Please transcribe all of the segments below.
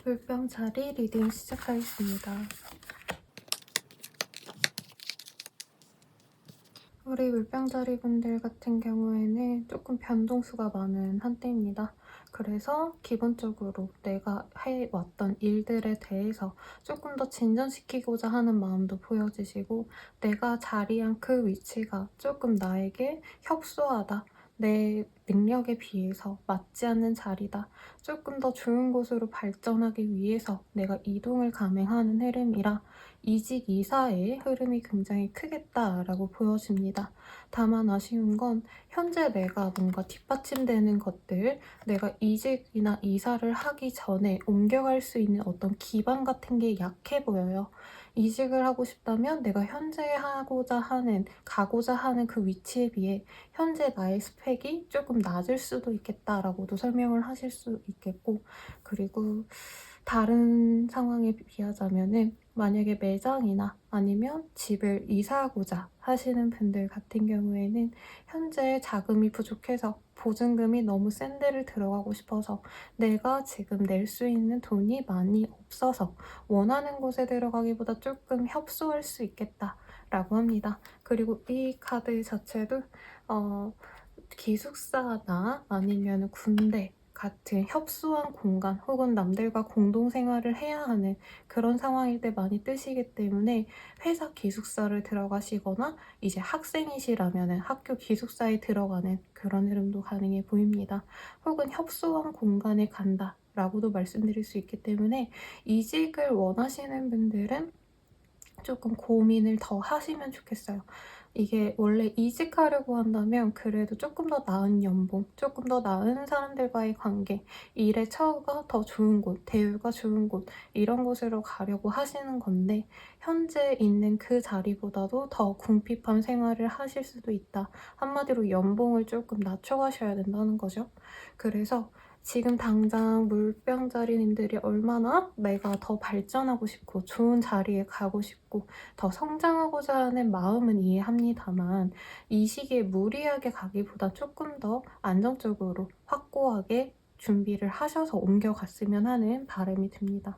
물병 자리 리딩 시작하겠습니다. 우리 물병자리 분들 같은 경우에는 조금 변동수가 많은 한때입니다. 그래서 기본적으로 내가 해왔던 일들에 대해서 조금 더 진전시키고자 하는 마음도 보여지시고, 내가 자리한 그 위치가 조금 나에게 협소하다, 내 능력에 비해서 맞지 않는 자리다, 조금 더 좋은 곳으로 발전하기 위해서 내가 이동을 감행하는 흐름이라 이직 이사의 흐름이 굉장히 크겠다라고 보여집니다. 다만 아쉬운 건 현재 내가 뭔가 뒷받침되는 것들, 내가 이직이나 이사를 하기 전에 옮겨갈 수 있는 어떤 기반 같은 게 약해 보여요. 이직을 하고 싶다면 내가 현재 가고자 하는 그 위치에 비해 현재 나의 스펙이 조금 낮을 수도 있겠다라고도 설명을 하실 수 있겠고, 그리고 다른 상황에 비하자면은 만약에 매장이나 아니면 집을 이사하고자 하시는 분들 같은 경우에는 현재 자금이 부족해서 보증금이 너무 센 데를 들어가고 싶어서 내가 지금 낼 수 있는 돈이 많이 없어서 원하는 곳에 들어가기보다 조금 협소할 수 있겠다라고 합니다. 그리고 이 카드 자체도 기숙사나 아니면 군대 같은 협소한 공간 혹은 남들과 공동생활을 해야 하는 그런 상황일 때 많이 뜨시기 때문에 회사 기숙사를 들어가시거나 이제 학생이시라면 학교 기숙사에 들어가는 그런 흐름도 가능해 보입니다. 혹은 협소한 공간에 간다 라고도 말씀드릴 수 있기 때문에 이직을 원하시는 분들은 조금 고민을 더 하시면 좋겠어요. 이게 원래 이직하려고 한다면 그래도 조금 더 나은 연봉, 조금 더 나은 사람들과의 관계, 일의 처우가 더 좋은 곳, 대우가 좋은 곳, 이런 곳으로 가려고 하시는 건데 현재 있는 그 자리보다도 더 궁핍한 생활을 하실 수도 있다. 한마디로 연봉을 조금 낮춰가셔야 된다는 거죠. 그래서 지금 당장 물병자리님들이 얼마나 내가 더 발전하고 싶고 좋은 자리에 가고 싶고 더 성장하고자 하는 마음은 이해합니다만, 이 시기에 무리하게 가기보다 조금 더 안정적으로 확고하게 준비를 하셔서 옮겨갔으면 하는 바람이 듭니다.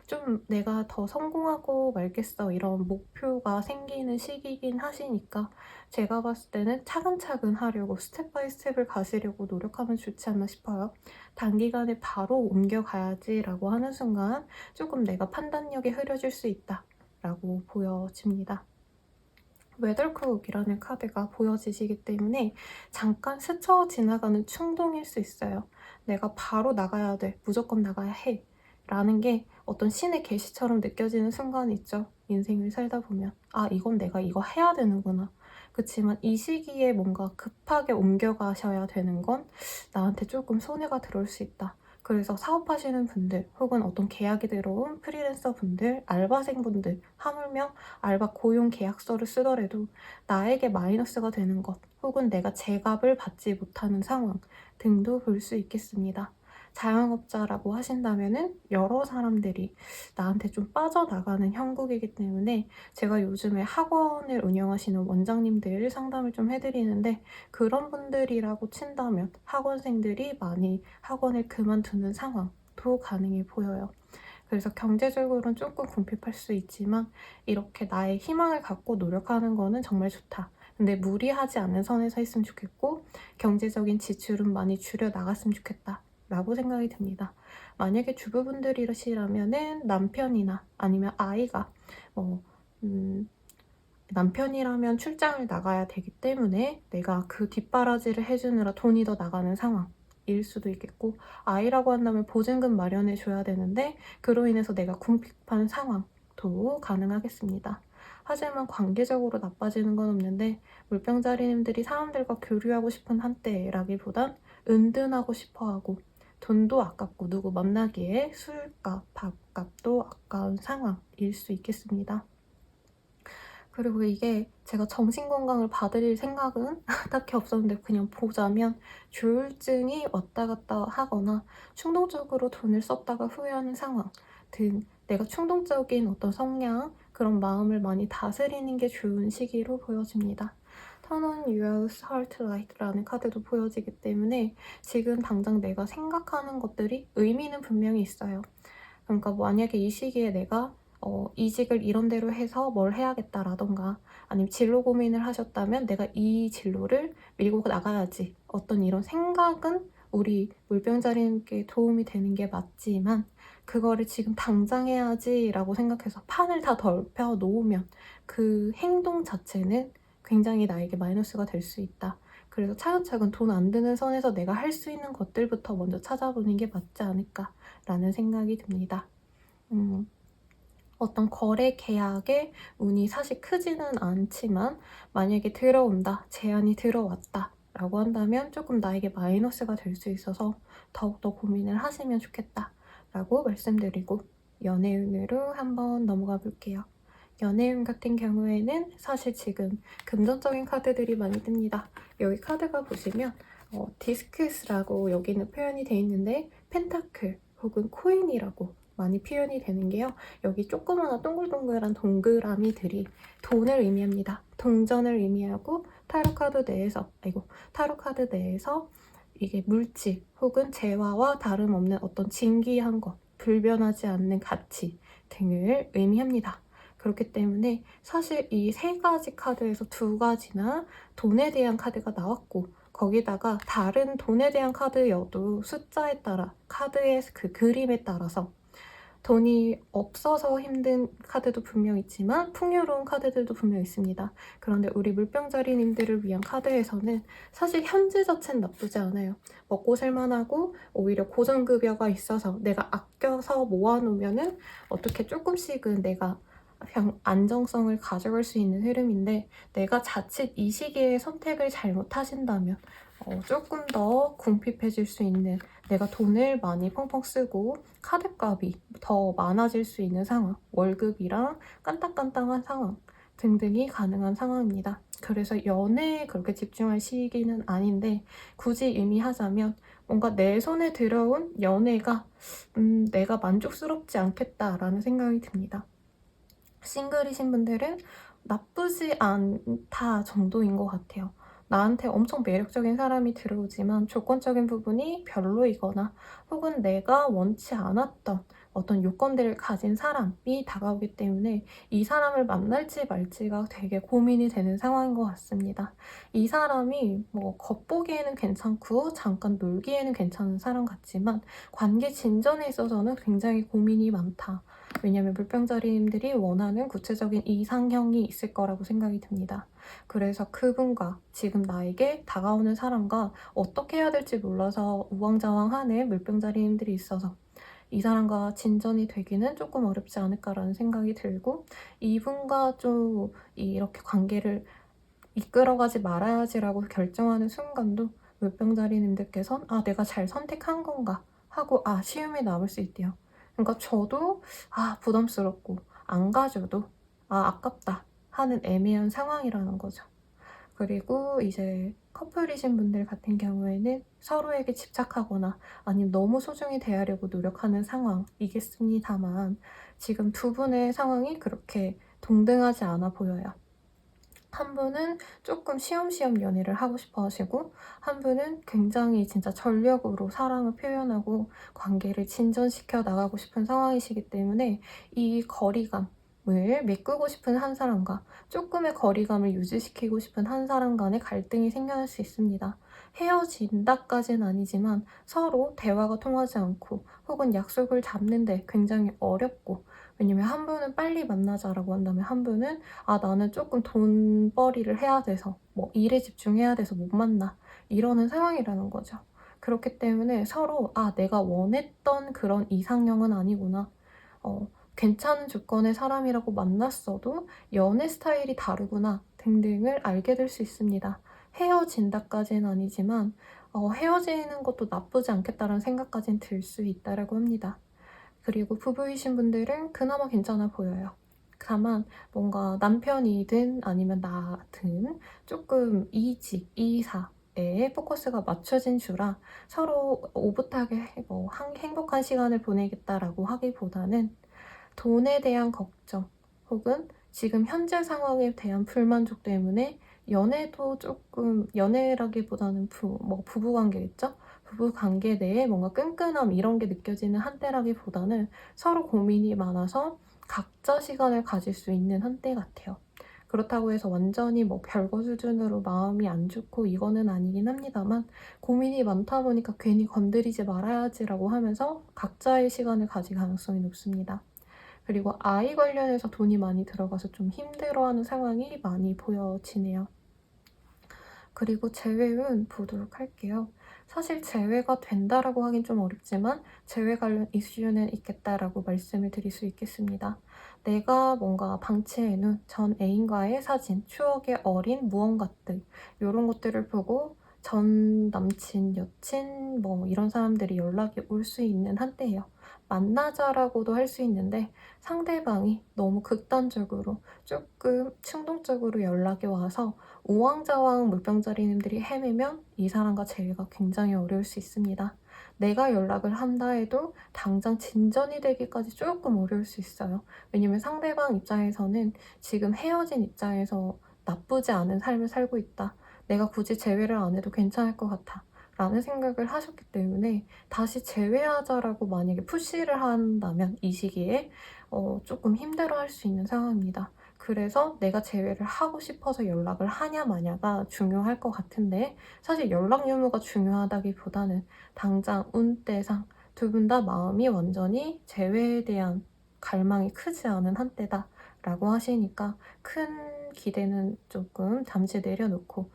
좀 내가 더 성공하고 말겠어 이런 목표가 생기는 시기긴 하시니까 제가 봤을 때는 차근차근 하려고 스텝 바이 스텝을 가시려고 노력하면 좋지 않나 싶어요. 단기간에 바로 옮겨가야지라고 하는 순간 조금 내가 판단력이 흐려질 수 있다라고 보여집니다. 웨덜쿡이라는 카드가 보여지시기 때문에 잠깐 스쳐 지나가는 충동일 수 있어요. 내가 바로 나가야 돼, 무조건 나가야 해 라는 게 어떤 신의 계시처럼 느껴지는 순간이 있죠. 인생을 살다 보면 이건 내가 이거 해야 되는구나. 그치만 이 시기에 뭔가 급하게 옮겨가셔야 되는 건 나한테 조금 손해가 들어올 수 있다. 그래서 사업하시는 분들 혹은 어떤 계약이 들어온 프리랜서 분들, 알바생 분들, 하물며 알바 고용 계약서를 쓰더라도 나에게 마이너스가 되는 것 혹은 내가 제값을 받지 못하는 상황 등도 볼 수 있겠습니다. 자영업자라고 하신다면은 여러 사람들이 나한테 좀 빠져나가는 형국이기 때문에 제가 요즘에 학원을 운영하시는 원장님들 상담을 좀 해드리는데, 그런 분들이라고 친다면 학원생들이 많이 학원을 그만두는 상황도 가능해 보여요. 그래서 경제적으로는 조금 궁핍할 수 있지만 이렇게 나의 희망을 갖고 노력하는 거는 정말 좋다. 근데 무리하지 않는 선에서 했으면 좋겠고 경제적인 지출은 많이 줄여 나갔으면 좋겠다 라고 생각이 듭니다. 만약에 주부분들이시라면은 남편이나 아니면 아이가 남편이라면 출장을 나가야 되기 때문에 내가 그 뒷바라지를 해주느라 돈이 더 나가는 상황일 수도 있겠고, 아이라고 한다면 보증금 마련해 줘야 되는데 그로 인해서 내가 궁핍한 상황도 가능하겠습니다. 하지만 관계적으로 나빠지는 건 없는데 물병자리님들이 사람들과 교류하고 싶은 한때라기보단 은둔하고 싶어하고 돈도 아깝고 누구 만나기에 술값, 밥값도 아까운 상황일 수 있겠습니다. 그리고 이게 제가 정신건강을 봐드릴 생각은 딱히 없었는데 그냥 보자면 조울증이 왔다 갔다 하거나 충동적으로 돈을 썼다가 후회하는 상황 등 내가 충동적인 어떤 성향, 그런 마음을 많이 다스리는 게 좋은 시기로 보여집니다. Turn on your heart light라는 카드도 보여지기 때문에 지금 당장 내가 생각하는 것들이 의미는 분명히 있어요. 그러니까 만약에 이 시기에 내가 이직을 이런 데로 해서 뭘 해야겠다라던가 아니면 진로 고민을 하셨다면 내가 이 진로를 밀고 나가야지. 어떤 이런 생각은 우리 물병자리님께 도움이 되는 게 맞지만 그거를 지금 당장 해야지라고 생각해서 판을 다 덜펴 놓으면 그 행동 자체는 굉장히 나에게 마이너스가 될 수 있다. 그래서 차근차근 돈 안 드는 선에서 내가 할 수 있는 것들부터 먼저 찾아보는 게 맞지 않을까라는 생각이 듭니다. 어떤 거래 계약의 운이 사실 크지는 않지만 만약에 들어온다, 제안이 들어왔다 라고 한다면 조금 나에게 마이너스가 될 수 있어서 더욱더 고민을 하시면 좋겠다 라고 말씀드리고 연애운으로 한번 넘어가 볼게요. 연애운 같은 경우에는 사실 지금 금전적인 카드들이 많이 뜹니다. 여기 카드가 보시면 디스크스라고 여기는 표현이 되어 있는데 펜타클 혹은 코인이라고 많이 표현이 되는 게요. 여기 조그마한 동글동글한 동그라미들이 돈을 의미합니다. 동전을 의미하고 타로 카드 내에서 이게 물질 혹은 재화와 다름없는 어떤 진귀한 것, 불변하지 않는 가치 등을 의미합니다. 그렇기 때문에 사실 이 세 가지 카드에서 두 가지나 돈에 대한 카드가 나왔고 거기다가 다른 돈에 대한 카드여도 숫자에 따라 카드의 그 그림에 따라서 돈이 없어서 힘든 카드도 분명 있지만 풍요로운 카드들도 분명 있습니다. 그런데 우리 물병자리님들을 위한 카드에서는 사실 현재 자체는 나쁘지 않아요. 먹고 살만하고 오히려 고정급여가 있어서 내가 아껴서 모아놓으면은 어떻게 조금씩은 내가 안정성을 가져갈 수 있는 흐름인데 내가 자칫 이 시기에 선택을 잘못하신다면 조금 더 궁핍해질 수 있는, 내가 돈을 많이 펑펑 쓰고 카드값이 더 많아질 수 있는 상황, 월급이랑 깐딱깐딱한 상황 등등이 가능한 상황입니다. 그래서 연애에 그렇게 집중할 시기는 아닌데 굳이 의미하자면 뭔가 내 손에 들어온 연애가 내가 만족스럽지 않겠다라는 생각이 듭니다. 싱글이신 분들은 나쁘지 않다 정도인 것 같아요. 나한테 엄청 매력적인 사람이 들어오지만 조건적인 부분이 별로이거나 혹은 내가 원치 않았던 어떤 요건들을 가진 사람이 다가오기 때문에 이 사람을 만날지 말지가 되게 고민이 되는 상황인 것 같습니다. 이 사람이 뭐 겉보기에는 괜찮고 잠깐 놀기에는 괜찮은 사람 같지만 관계 진전에 있어서는 굉장히 고민이 많다. 왜냐면 물병자리님들이 원하는 구체적인 이상형이 있을 거라고 생각이 듭니다. 그래서 그분과 지금 나에게 다가오는 사람과 어떻게 해야 될지 몰라서 우왕좌왕하는 물병자리님들이 있어서 이 사람과 진전이 되기는 조금 어렵지 않을까라는 생각이 들고 이분과 좀 이렇게 관계를 이끌어가지 말아야지라고 결정하는 순간도 물병자리님들께선 아 내가 잘 선택한 건가 하고 아쉬움이 남을 수 있대요. 그러니까 저도 부담스럽고 안 가져도 아깝다 하는 애매한 상황이라는 거죠. 그리고 이제 커플이신 분들 같은 경우에는 서로에게 집착하거나 아니면 너무 소중히 대하려고 노력하는 상황이겠습니다만 지금 두 분의 상황이 그렇게 동등하지 않아 보여요. 한 분은 조금 쉬엄쉬엄 연애를 하고 싶어 하시고 한 분은 굉장히 진짜 전력으로 사랑을 표현하고 관계를 진전시켜 나가고 싶은 상황이시기 때문에 이 거리감을 메꾸고 싶은 한 사람과 조금의 거리감을 유지시키고 싶은 한 사람 간의 갈등이 생겨날 수 있습니다. 헤어진다까지는 아니지만 서로 대화가 통하지 않고 혹은 약속을 잡는데 굉장히 어렵고, 왜냐면 한 분은 빨리 만나자라고 한다면 한 분은 나는 조금 돈벌이를 해야 돼서 뭐 일에 집중해야 돼서 못 만나 이러는 상황이라는 거죠. 그렇기 때문에 서로 내가 원했던 그런 이상형은 아니구나. 괜찮은 조건의 사람이라고 만났어도 연애 스타일이 다르구나 등등을 알게 될 수 있습니다. 헤어진다까지는 아니지만 헤어지는 것도 나쁘지 않겠다라는 생각까지는 들 수 있다라고 합니다. 그리고 부부이신 분들은 그나마 괜찮아 보여요. 다만 뭔가 남편이든 아니면 나든 조금 이직, 이사에 포커스가 맞춰진 주라 서로 오붓하게 뭐 행복한 시간을 보내겠다라고 하기보다는 돈에 대한 걱정 혹은 지금 현재 상황에 대한 불만족 때문에 연애도 조금 연애라기보다는 부부관계겠죠? 부부관계 내에 뭔가 끈끈함 이런 게 느껴지는 한때라기보다는 서로 고민이 많아서 각자 시간을 가질 수 있는 한때 같아요. 그렇다고 해서 완전히 뭐 별거 수준으로 마음이 안 좋고 이거는 아니긴 합니다만 고민이 많다 보니까 괜히 건드리지 말아야지라고 하면서 각자의 시간을 가질 가능성이 높습니다. 그리고 아이 관련해서 돈이 많이 들어가서 좀 힘들어하는 상황이 많이 보여지네요. 그리고 재회운 보도록 할게요. 사실 재회가 된다라고 하긴 좀 어렵지만 재회 관련 이슈는 있겠다라고 말씀을 드릴 수 있겠습니다. 내가 뭔가 방치해놓은 전 애인과의 사진, 추억의 어린 무언가들 이런 것들을 보고 전 남친, 여친 뭐 이런 사람들이 연락이 올 수 있는 한때예요. 만나자라고도 할 수 있는데 상대방이 너무 극단적으로 조금 충동적으로 연락이 와서 우왕좌왕 물병자리님들이 헤매면 이 사람과 재회가 굉장히 어려울 수 있습니다. 내가 연락을 한다 해도 당장 진전이 되기까지 조금 어려울 수 있어요. 왜냐면 상대방 입장에서는 지금 헤어진 입장에서 나쁘지 않은 삶을 살고 있다. 내가 굳이 재회를 안 해도 괜찮을 것 같아. 라는 생각을 하셨기 때문에 다시 재회하자라고 만약에 푸시를 한다면 이 시기에 조금 힘들어할 수 있는 상황입니다. 그래서 내가 재회를 하고 싶어서 연락을 하냐 마냐가 중요할 것 같은데 사실 연락 유무가 중요하다기보다는 당장 운때상 두 분 다 마음이 완전히 재회에 대한 갈망이 크지 않은 한때다라고 하시니까 큰 기대는 조금 잠시 내려놓고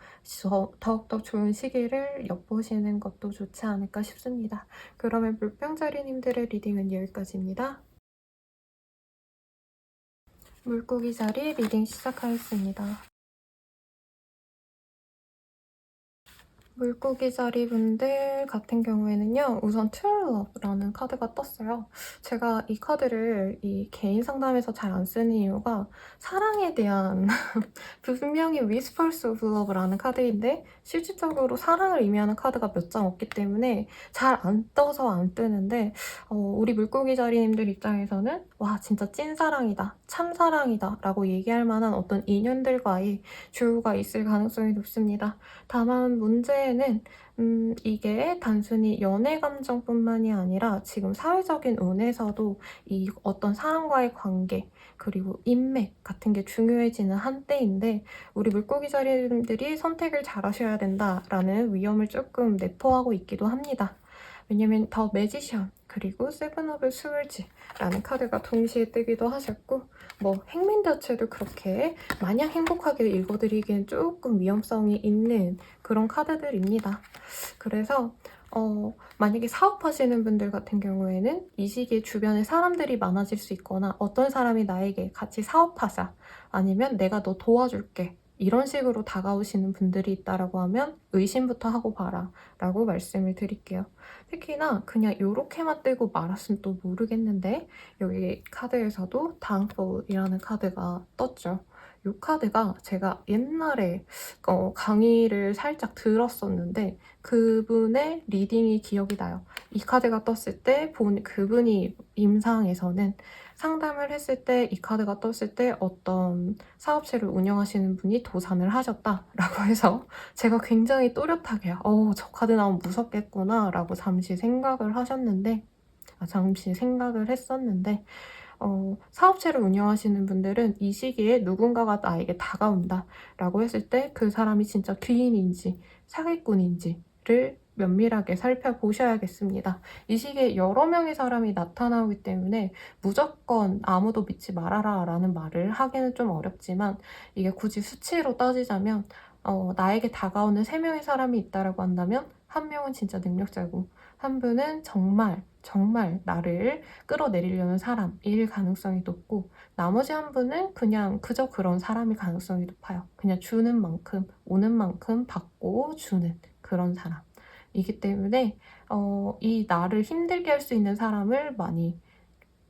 더욱더 좋은 시기를 엿보시는 것도 좋지 않을까 싶습니다. 그러면 물병자리님들의 리딩은 여기까지입니다. 물고기 자리 리딩 시작하겠습니다. 물고기 자리 분들 같은 경우에는요. 우선 True Love라는 카드가 떴어요. 제가 이 카드를 이 개인 상담에서 잘 안 쓰는 이유가 사랑에 대한 분명히 Whispers of Love라는 카드인데 실질적으로 사랑을 의미하는 카드가 몇 장 없기 때문에 잘 안 떠서 안 뜨는데 우리 물고기 자리님들 입장에서는 와 진짜 찐사랑이다, 참사랑이다 라고 얘기할 만한 어떤 인연들과의 조우가 있을 가능성이 높습니다. 다만 문제는 이게 단순히 연애 감정뿐만이 아니라 지금 사회적인 운에서도 이 어떤 사람과의 관계 그리고 인맥 같은 게 중요해지는 한때인데 우리 물고기 자리들이 선택을 잘 하셔야 된다라는 위험을 조금 내포하고 있기도 합니다. 왜냐면 더 매지션 그리고 세븐 오브 스월즈라는 카드가 동시에 뜨기도 하셨고 뭐 행민 자체도 그렇게 마냥 행복하게 읽어드리기엔 조금 위험성이 있는 그런 카드들입니다. 그래서 만약에 사업하시는 분들 같은 경우에는 이 시기에 주변에 사람들이 많아질 수 있거나 어떤 사람이 나에게 같이 사업하자 아니면 내가 너 도와줄게 이런 식으로 다가오시는 분들이 있다라고 하면 의심부터 하고 봐라 라고 말씀을 드릴게요. 특히나 그냥 요렇게만 뜨고 말았으면 또 모르겠는데 여기 카드에서도 다운폴이라는 카드가 떴죠. 이 카드가 제가 옛날에 강의를 살짝 들었었는데 그분의 리딩이 기억이 나요. 이 카드가 떴을 때 그분이 임상에서는 상담을 했을 때 이 카드가 떴을 때 어떤 사업체를 운영하시는 분이 도산을 하셨다라고 해서 제가 굉장히 또렷하게 저 카드 나오면 무섭겠구나 라고 잠시 생각을 했었는데 사업체를 운영하시는 분들은 이 시기에 누군가가 나에게 다가온다 라고 했을 때 그 사람이 진짜 귀인인지 사기꾼인지를 면밀하게 살펴보셔야겠습니다. 이 시기에 여러 명의 사람이 나타나기 때문에 무조건 아무도 믿지 말아라 라는 말을 하기는 좀 어렵지만 이게 굳이 수치로 따지자면 나에게 다가오는 3명의 사람이 있다라고 한다면 한 명은 진짜 능력자고 한 분은 정말 나를 끌어내리려는 사람일 가능성이 높고 나머지 한 분은 그냥 그저 그런 사람일 가능성이 높아요. 그냥 주는 만큼 오는 만큼 받고 주는 그런 사람이기 때문에 이 나를 힘들게 할 수 있는 사람을 많이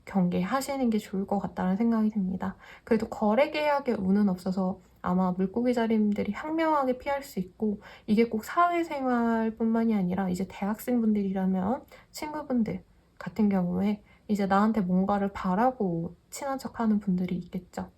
경계하시는 게 좋을 것 같다는 생각이 듭니다. 그래도 거래 계약의 운은 없어서 아마 물고기 자리님들이 현명하게 피할 수 있고, 이게 꼭 사회생활뿐만이 아니라 이제 대학생분들이라면 친구분들 같은 경우에 이제 나한테 뭔가를 바라고 친한 척하는 분들이 있겠죠.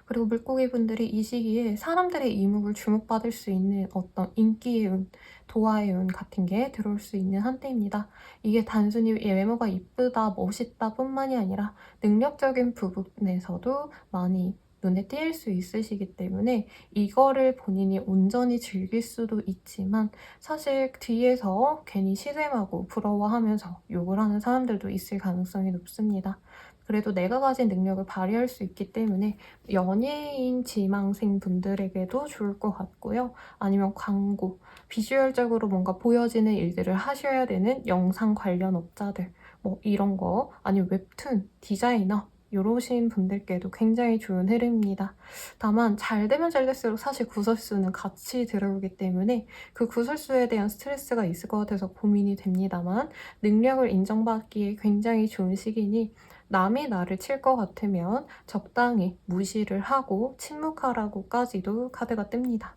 그리고 물고기 분들이 이 시기에 사람들의 이목을 주목받을 수 있는 어떤 인기의 운, 도화의 운 같은 게 들어올 수 있는 한때입니다. 이게 단순히 외모가 이쁘다, 멋있다 뿐만이 아니라 능력적인 부분에서도 많이 눈에 띄일 수 있으시기 때문에 이거를 본인이 온전히 즐길 수도 있지만, 사실 뒤에서 괜히 시샘하고 부러워하면서 욕을 하는 사람들도 있을 가능성이 높습니다. 그래도 내가 가진 능력을 발휘할 수 있기 때문에 연예인 지망생 분들에게도 좋을 것 같고요. 아니면 광고, 비주얼적으로 뭔가 보여지는 일들을 하셔야 되는 영상 관련 업자들, 뭐 이런 거, 아니면 웹툰, 디자이너, 이러신 분들께도 굉장히 좋은 흐름입니다. 다만 잘 되면 잘 될수록 사실 구설수는 같이 들어오기 때문에 그 구설수에 대한 스트레스가 있을 것 같아서 고민이 됩니다만, 능력을 인정받기에 굉장히 좋은 시기니 남이 나를 칠 것 같으면 적당히 무시를 하고 침묵하라고까지도 카드가 뜹니다.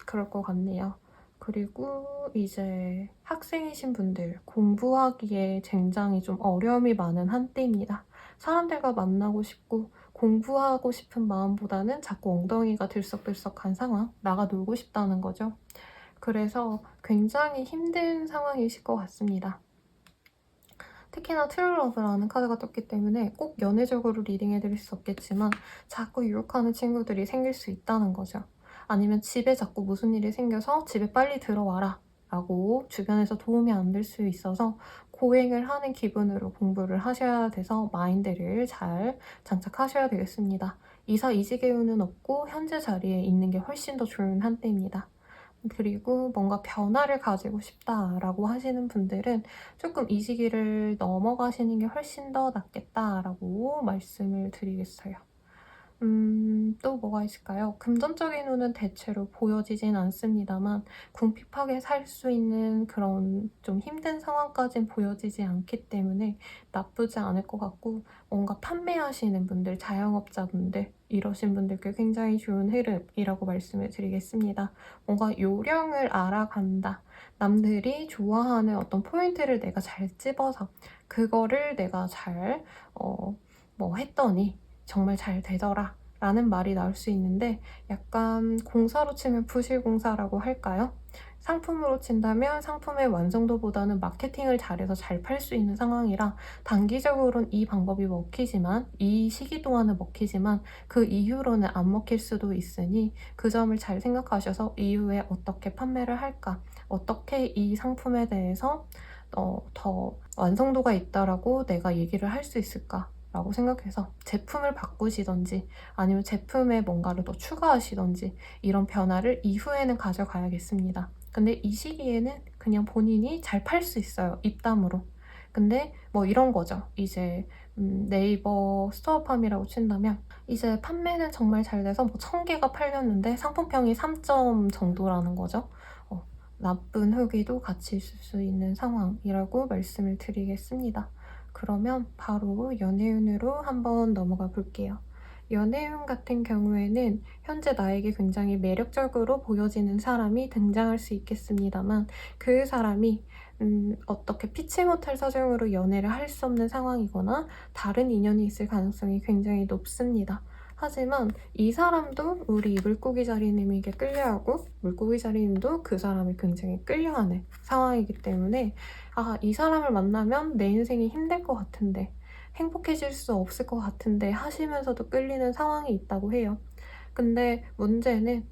그럴 것 같네요. 그리고 이제 학생이신 분들, 공부하기에 굉장히 좀 어려움이 많은 한때입니다. 사람들과 만나고 싶고 공부하고 싶은 마음보다는 자꾸 엉덩이가 들썩들썩한 상황, 나가 놀고 싶다는 거죠. 그래서 굉장히 힘든 상황이실 것 같습니다. 특히나 트루러브라는 카드가 떴기 때문에 꼭 연애적으로 리딩해드릴 수 없겠지만 자꾸 유혹하는 친구들이 생길 수 있다는 거죠. 아니면 집에 자꾸 무슨 일이 생겨서 집에 빨리 들어와라 라고 주변에서 도움이 안 될 수 있어서 고행을 하는 기분으로 공부를 하셔야 돼서 마인드를 잘 장착하셔야 되겠습니다. 이사이직의 운은 없고 현재 자리에 있는 게 훨씬 더 좋은 한때입니다. 그리고 뭔가 변화를 가지고 싶다라고 하시는 분들은 조금 이 시기를 넘어가시는 게 훨씬 더 낫겠다라고 말씀을 드리겠어요. 또 뭐가 있을까요? 금전적인 운은 대체로 보여지진 않습니다만 궁핍하게 살 수 있는 그런 좀 힘든 상황까진 보여지지 않기 때문에 나쁘지 않을 것 같고, 뭔가 판매하시는 분들, 자영업자분들 이러신 분들께 굉장히 좋은 흐름이라고 말씀을 드리겠습니다. 뭔가 요령을 알아간다. 남들이 좋아하는 어떤 포인트를 내가 잘 찝어서 그거를 내가 잘 했더니 정말 잘 되더라 라는 말이 나올 수 있는데, 약간 공사로 치면 부실공사라고 할까요? 상품으로 친다면 상품의 완성도보다는 마케팅을 잘해서 잘 팔 수 있는 상황이라 단기적으로는 이 방법이 먹히지만, 이 시기 동안은 먹히지만 그 이후로는 안 먹힐 수도 있으니 그 점을 잘 생각하셔서 이후에 어떻게 판매를 할까, 어떻게 이 상품에 대해서 더 완성도가 있다라고 내가 얘기를 할 수 있을까 라고 생각해서 제품을 바꾸시던지 아니면 제품에 뭔가를 더 추가하시던지 이런 변화를 이후에는 가져가야겠습니다. 근데 이 시기에는 그냥 본인이 잘 팔 수 있어요, 입담으로. 근데 뭐 이런 거죠. 이제 네이버 스토어팜이라고 친다면 이제 판매는 정말 잘 돼서 뭐 1000개가 팔렸는데 상품평이 3점 정도라는 거죠. 나쁜 후기도 같이 있을 수 있는 상황이라고 말씀을 드리겠습니다. 그러면 바로 연애운으로 한번 넘어가 볼게요. 연애운 같은 경우에는 현재 나에게 굉장히 매력적으로 보여지는 사람이 등장할 수 있겠습니다만, 그 사람이 어떻게 피치 못할 사정으로 연애를 할 수 없는 상황이거나 다른 인연이 있을 가능성이 굉장히 높습니다. 하지만 이 사람도 우리 물고기 자리님에게 끌려하고 물고기 자리님도 그 사람을 굉장히 끌려하는 상황이기 때문에, 이 사람을 만나면 내 인생이 힘들 것 같은데, 행복해질 수 없을 것 같은데 하시면서도 끌리는 상황이 있다고 해요. 근데 문제는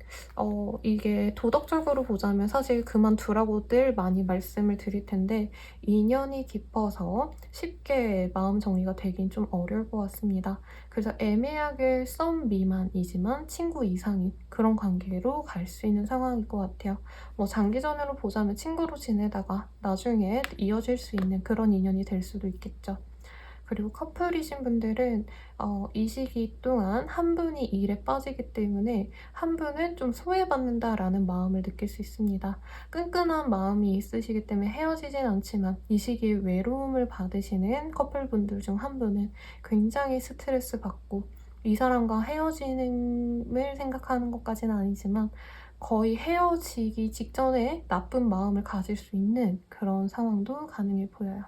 이게 도덕적으로 보자면 사실 그만두라고 늘 많이 말씀을 드릴 텐데, 인연이 깊어서 쉽게 마음 정리가 되긴 좀 어려울 것 같습니다. 그래서 애매하게 썸 미만이지만 친구 이상인 그런 관계로 갈 수 있는 상황일 것 같아요. 뭐 장기전으로 보자면 친구로 지내다가 나중에 이어질 수 있는 그런 인연이 될 수도 있겠죠. 그리고 커플이신 분들은 이 시기 동안 한 분이 일에 빠지기 때문에 한 분은 좀 소외받는다라는 마음을 느낄 수 있습니다. 끈끈한 마음이 있으시기 때문에 헤어지진 않지만 이 시기에 외로움을 받으시는 커플분들 중 한 분은 굉장히 스트레스 받고 이 사람과 헤어짐을 생각하는 것까지는 아니지만 거의 헤어지기 직전에 나쁜 마음을 가질 수 있는 그런 상황도 가능해 보여요.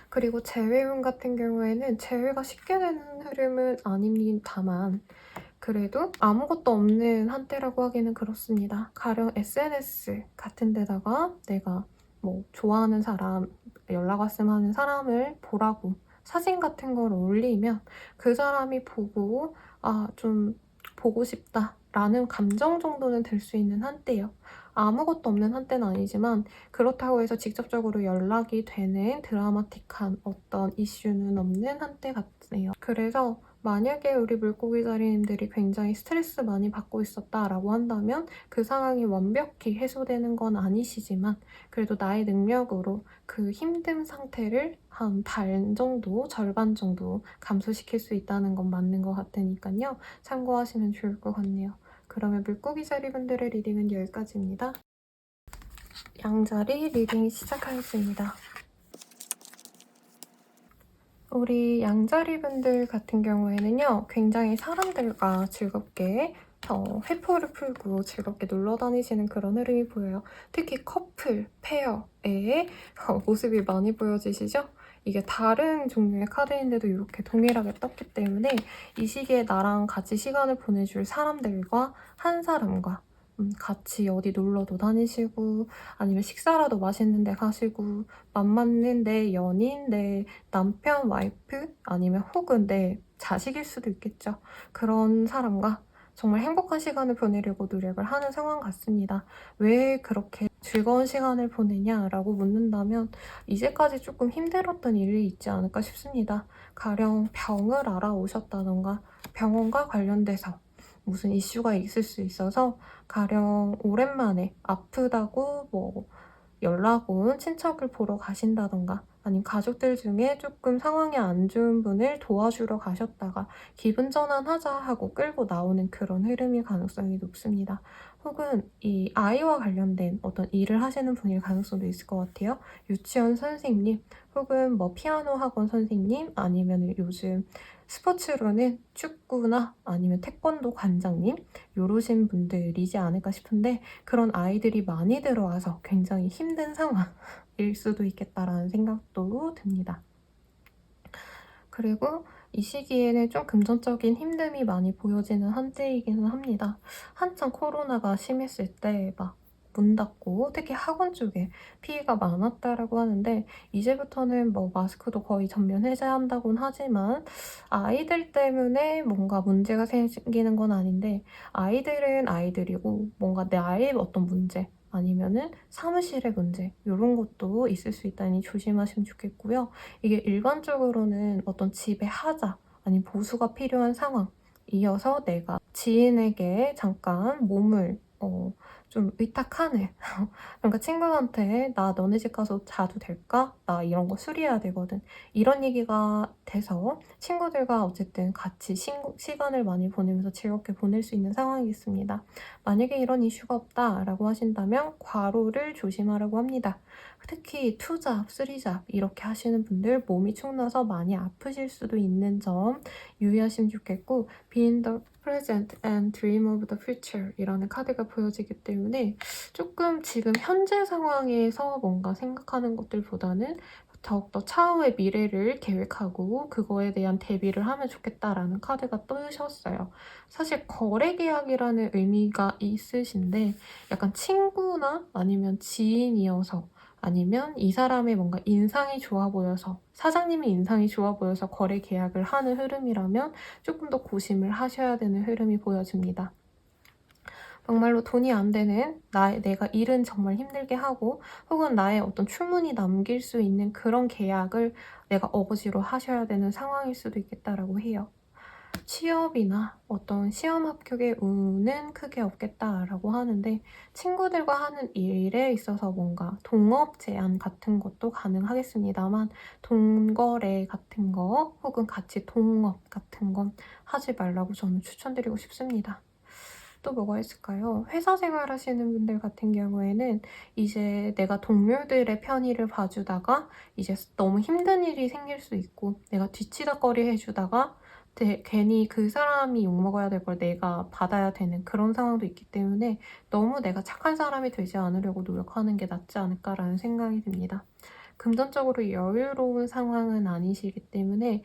그리고 재회운 같은 경우에는 재회가 쉽게 되는 흐름은 아닙니다만 그래도 아무것도 없는 한때라고 하기는 그렇습니다. 가령 SNS 같은 데다가 내가 뭐 좋아하는 사람, 연락 왔으면 하는 사람을 보라고 사진 같은 걸 올리면 그 사람이 보고 좀 보고 싶다라는 감정 정도는 들 수 있는 한때예요. 아무것도 없는 한때는 아니지만 그렇다고 해서 직접적으로 연락이 되는 드라마틱한 어떤 이슈는 없는 한때 같네요. 그래서 만약에 우리 물고기자리님들이 굉장히 스트레스 많이 받고 있었다라고 한다면 그 상황이 완벽히 해소되는 건 아니시지만 그래도 나의 능력으로 그 힘든 상태를 한 반 정도, 절반 정도 감소시킬 수 있다는 건 맞는 것 같으니까요. 참고하시면 좋을 것 같네요. 그러면 물고기자리 분들의 리딩은 여기까지입니다. 양자리 리딩 시작하겠습니다. 우리 양자리 분들 같은 경우에는요, 굉장히 사람들과 즐겁게 회포를 풀고 즐겁게 놀러 다니시는 그런 흐름이 보여요. 특히 커플, 페어의 모습이 많이 보여지시죠? 이게 다른 종류의 카드인데도 이렇게 동일하게 떴기 때문에 이 시기에 나랑 같이 시간을 보내줄 사람들과 한 사람과 같이 어디 놀러도 다니시고 아니면 식사라도 맛있는 데 가시고 맘 맞는 내 연인, 내 남편, 와이프 아니면 혹은 내 자식일 수도 있겠죠. 그런 사람과 정말 행복한 시간을 보내려고 노력을 하는 상황 같습니다. 왜 그렇게 즐거운 시간을 보내냐라고 묻는다면 이제까지 조금 힘들었던 일이 있지 않을까 싶습니다. 가령 병을 알아오셨다던가 병원과 관련돼서 무슨 이슈가 있을 수 있어서 가령 오랜만에 아프다고 뭐 연락 온 친척을 보러 가신다던가 아니면 가족들 중에 조금 상황이 안 좋은 분을 도와주러 가셨다가 기분 전환하자 하고 끌고 나오는 그런 흐름일 가능성이 높습니다. 혹은 이 아이와 관련된 어떤 일을 하시는 분일 가능성도 있을 것 같아요. 유치원 선생님 혹은 뭐 피아노 학원 선생님 아니면 요즘 스포츠로는 축구나 아니면 태권도 관장님 요러신 분들이지 않을까 싶은데 그런 아이들이 많이 들어와서 굉장히 힘든 상황일 수도 있겠다라는 생각도 듭니다. 그리고 이 시기에는 좀 금전적인 힘듦이 많이 보여지는 한때이기는 합니다. 한창 코로나가 심했을 때 막 문 닫고 특히 학원 쪽에 피해가 많았다라고 하는데 이제부터는 뭐 마스크도 거의 전면 해제한다곤 하지만 아이들 때문에 뭔가 문제가 생기는 건 아닌데 아이들은 아이들이고 뭔가 나의 어떤 문제 아니면은 사무실의 문제 이런 것도 있을 수 있다니 조심하시면 좋겠고요. 이게 일반적으로는 어떤 집에 하자 아니면 보수가 필요한 상황 이어서 내가 지인에게 잠깐 몸을 좀 의탁하는 그러니까 친구한테 나 너네 집 가서 자도 될까? 나 이런 거 수리해야 되거든. 이런 얘기가 돼서 친구들과 어쨌든 같이 시간을 많이 보내면서 즐겁게 보낼 수 있는 상황이겠습니다. 만약에 이런 이슈가 없다라고 하신다면 과로를 조심하라고 합니다. 특히 투잡, 쓰리잡 이렇게 하시는 분들 몸이 축나서 많이 아프실 수도 있는 점 유의하시면 좋겠고 Be in the present and dream of the future 이라는 카드가 보여지기 때문에 조금 지금 현재 상황에서 뭔가 생각하는 것들보다는 더욱더 차후의 미래를 계획하고 그거에 대한 대비를 하면 좋겠다라는 카드가 뜨셨어요. 사실 거래 계약이라는 의미가 있으신데 약간 친구나 아니면 지인이어서 아니면 이 사람의 뭔가 인상이 좋아 보여서 사장님의 인상이 좋아 보여서 거래 계약을 하는 흐름이라면 조금 더 고심을 하셔야 되는 흐름이 보여집니다. 정말로 돈이 안 되는 내가 일은 정말 힘들게 하고 혹은 나의 어떤 출문이 남길 수 있는 그런 계약을 내가 어거지로 하셔야 되는 상황일 수도 있겠다라고 해요. 취업이나 어떤 시험 합격의 운은 크게 없겠다라고 하는데 친구들과 하는 일에 있어서 뭔가 동업 제안 같은 것도 가능하겠습니다만 돈거래 같은 거 혹은 같이 동업 같은 건 하지 말라고 저는 추천드리고 싶습니다. 또 뭐가 있을까요? 회사 생활하시는 분들 같은 경우에는 이제 내가 동료들의 편의를 봐주다가 이제 너무 힘든 일이 생길 수 있고 내가 뒤치다꺼리 해주다가 괜히 그 사람이 욕먹어야 될 걸 내가 받아야 되는 그런 상황도 있기 때문에 너무 내가 착한 사람이 되지 않으려고 노력하는 게 낫지 않을까라는 생각이 듭니다. 금전적으로 여유로운 상황은 아니시기 때문에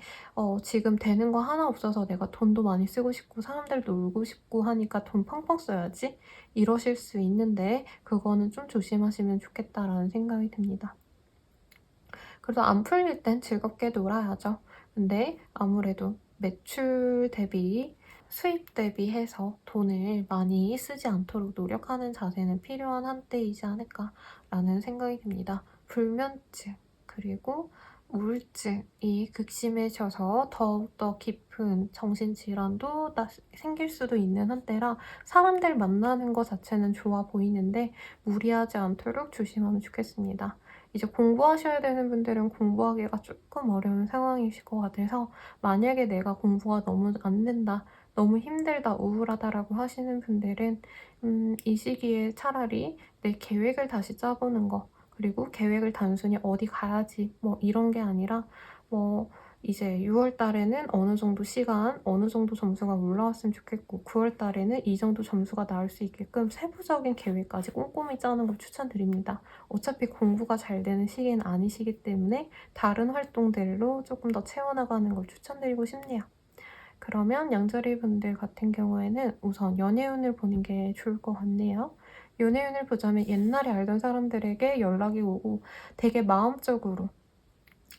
지금 되는 거 하나 없어서 내가 돈도 많이 쓰고 싶고 사람들 놀고 싶고 하니까 돈 펑펑 써야지 이러실 수 있는데 그거는 좀 조심하시면 좋겠다라는 생각이 듭니다. 그래도 안 풀릴 땐 즐겁게 놀아야죠. 근데 아무래도 매출 대비 수입 대비해서 돈을 많이 쓰지 않도록 노력하는 자세는 필요한 한때이지 않을까라는 생각이 듭니다. 불면증 그리고 우울증이 극심해져서 더욱더 깊은 정신질환도 생길 수도 있는 한때라 사람들 만나는 것 자체는 좋아 보이는데 무리하지 않도록 조심하면 좋겠습니다. 이제 공부하셔야 되는 분들은 공부하기가 조금 어려운 상황이실 것 같아서 만약에 내가 공부가 너무 안 된다, 너무 힘들다, 우울하다라고 하시는 분들은 이 시기에 차라리 내 계획을 다시 짜보는 거 그리고 계획을 단순히 어디 가야지 뭐 이런 게 아니라 뭐 이제 6월 달에는 어느 정도 시간, 어느 정도 점수가 올라왔으면 좋겠고 9월 달에는 이 정도 점수가 나올 수 있게끔 세부적인 계획까지 꼼꼼히 짜는 걸 추천드립니다. 어차피 공부가 잘 되는 시기는 아니시기 때문에 다른 활동들로 조금 더 채워나가는 걸 추천드리고 싶네요. 그러면 양자리 분들 같은 경우에는 우선 연애운을 보는 게 좋을 것 같네요. 연애운을 보자면 옛날에 알던 사람들에게 연락이 오고 되게 마음적으로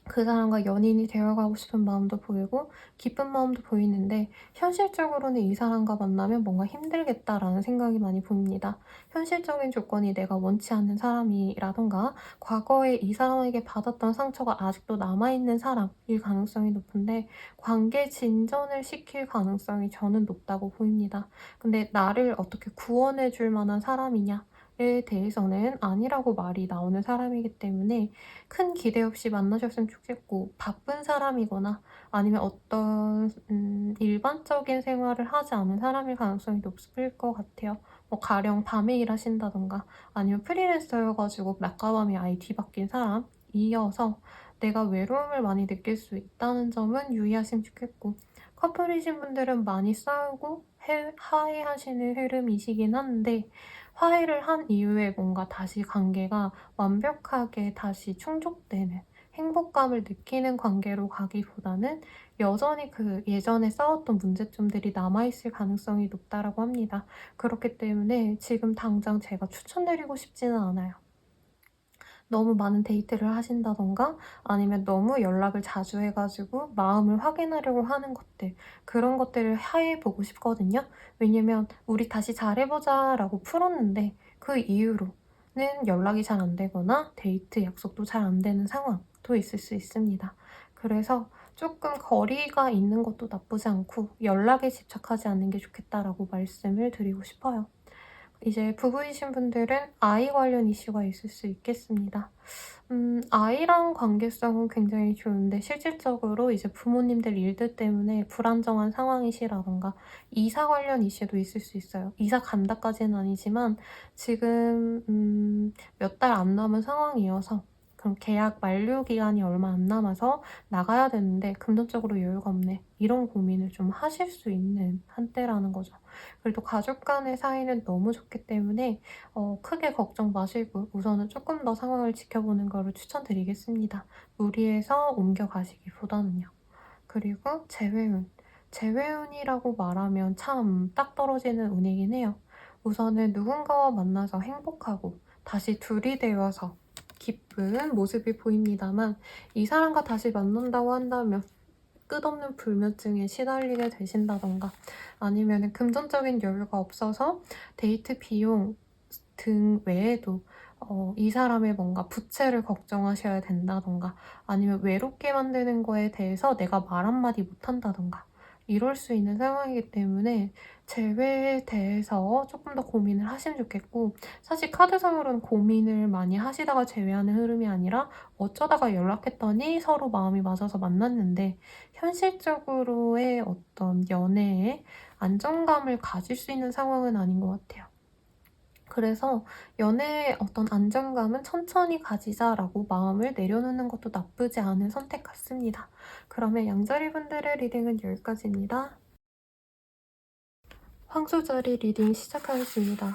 그 사람과 연인이 되어가고 싶은 마음도 보이고 기쁜 마음도 보이는데 현실적으로는 이 사람과 만나면 뭔가 힘들겠다라는 생각이 많이 보입니다. 현실적인 조건이 내가 원치 않는 사람이라던가 과거에 이 사람에게 받았던 상처가 아직도 남아있는 사람일 가능성이 높은데 관계 진전을 시킬 가능성이 저는 높다고 보입니다. 근데 나를 어떻게 구원해 줄 만한 사람이냐? 에 대해서는 아니라고 말이 나오는 사람이기 때문에 큰 기대 없이 만나셨으면 좋겠고 바쁜 사람이거나 아니면 어떤 일반적인 생활을 하지 않은 사람일 가능성이 높을 것 같아요. 뭐 가령 밤에 일하신다던가 아니면 프리랜서여가지고 낮과 밤이 아예 뒤바뀐 사람이어서 내가 외로움을 많이 느낄 수 있다는 점은 유의하시면 좋겠고 커플이신 분들은 많이 싸우고 화해하시는 흐름이시긴 한데 화해를 한 이후에 뭔가 다시 관계가 완벽하게 다시 충족되는 행복감을 느끼는 관계로 가기보다는 여전히 그 예전에 싸웠던 문제점들이 남아있을 가능성이 높다라고 합니다. 그렇기 때문에 지금 당장 제가 추천드리고 싶지는 않아요. 너무 많은 데이트를 하신다던가 아니면 너무 연락을 자주 해가지고 마음을 확인하려고 하는 것들 그런 것들을 해보고 싶거든요. 왜냐면 우리 다시 잘해보자 라고 풀었는데 그 이후로는 연락이 잘 안 되거나 데이트 약속도 잘 안 되는 상황도 있을 수 있습니다. 그래서 조금 거리가 있는 것도 나쁘지 않고 연락에 집착하지 않는 게 좋겠다라고 말씀을 드리고 싶어요. 이제 부부이신 분들은 아이 관련 이슈가 있을 수 있겠습니다. 아이랑 관계성은 굉장히 좋은데 실질적으로 이제 부모님들 일들 때문에 불안정한 상황이시라던가 이사 관련 이슈도 있을 수 있어요. 이사 간다까지는 아니지만 지금 몇 달 안 남은 상황이어서 그럼 계약 만료 기간이 얼마 안 남아서 나가야 되는데 금전적으로 여유가 없네. 이런 고민을 좀 하실 수 있는 한때라는 거죠. 그래도 가족 간의 사이는 너무 좋기 때문에 크게 걱정 마시고 우선은 조금 더 상황을 지켜보는 거를 추천드리겠습니다. 무리해서 옮겨가시기보다는요. 그리고 재회운. 재회운이라고 말하면 참 딱 떨어지는 운이긴 해요. 우선은 누군가와 만나서 행복하고 다시 둘이 되어서 기쁜 모습이 보입니다만 이 사람과 다시 만난다고 한다면 끝없는 불면증에 시달리게 되신다던가 아니면 금전적인 여유가 없어서 데이트 비용 등 외에도 이 사람의 뭔가 부채를 걱정하셔야 된다던가 아니면 외롭게 만드는 거에 대해서 내가 말 한마디 못한다던가 이럴 수 있는 상황이기 때문에 재회에 대해서 조금 더 고민을 하시면 좋겠고, 사실 카드상으로는 고민을 많이 하시다가 재회하는 흐름이 아니라 어쩌다가 연락했더니 서로 마음이 맞아서 만났는데, 현실적으로의 어떤 연애에 안정감을 가질 수 있는 상황은 아닌 것 같아요. 그래서 연애의 어떤 안정감은 천천히 가지자라고 마음을 내려놓는 것도 나쁘지 않은 선택 같습니다. 그러면 양자리 분들의 리딩은 여기까지입니다. 황소자리 리딩 시작하겠습니다.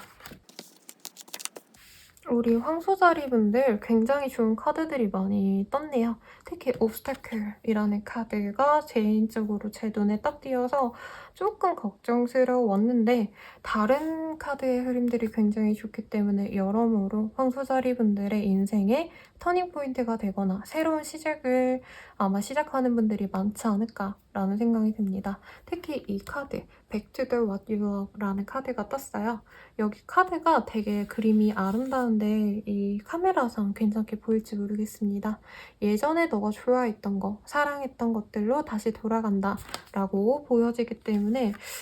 우리 황소자리 분들 굉장히 좋은 카드들이 많이 떴네요. 특히 obstacle이라는 카드가 개인적으로 제 눈에 딱 띄어서 조금 걱정스러웠는데, 다른 카드의 흐름들이 굉장히 좋기 때문에 여러모로 황소자리 분들의 인생에 터닝포인트가 되거나 새로운 시작을 아마 시작하는 분들이 많지 않을까라는 생각이 듭니다. 특히 이 카드 Back to the What You Love라는 카드가 떴어요. 여기 카드가 되게 그림이 아름다운데 이 카메라상 괜찮게 보일지 모르겠습니다. 예전에 너가 좋아했던 거, 사랑했던 것들로 다시 돌아간다 라고 보여지기 때문에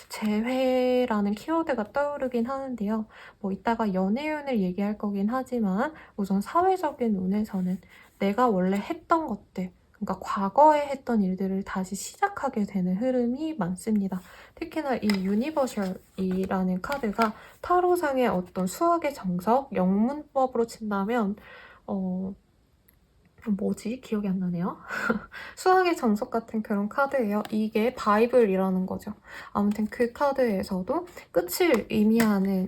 재회라는 키워드가 떠오르긴 하는데요. 뭐 이따가 연애운을 얘기할 거긴 하지만 우선 사회적인 운에서는 내가 원래 했던 것들, 그러니까 과거에 했던 일들을 다시 시작하게 되는 흐름이 많습니다. 특히나 이 유니버셜이라는 카드가 타로상의 어떤 수학의 정석, 영문법으로 친다면 뭐지? 기억이 안 나네요. 수학의 정석 같은 그런 카드예요. 이게 바이블이라는 거죠. 아무튼 그 카드에서도 끝을 의미하는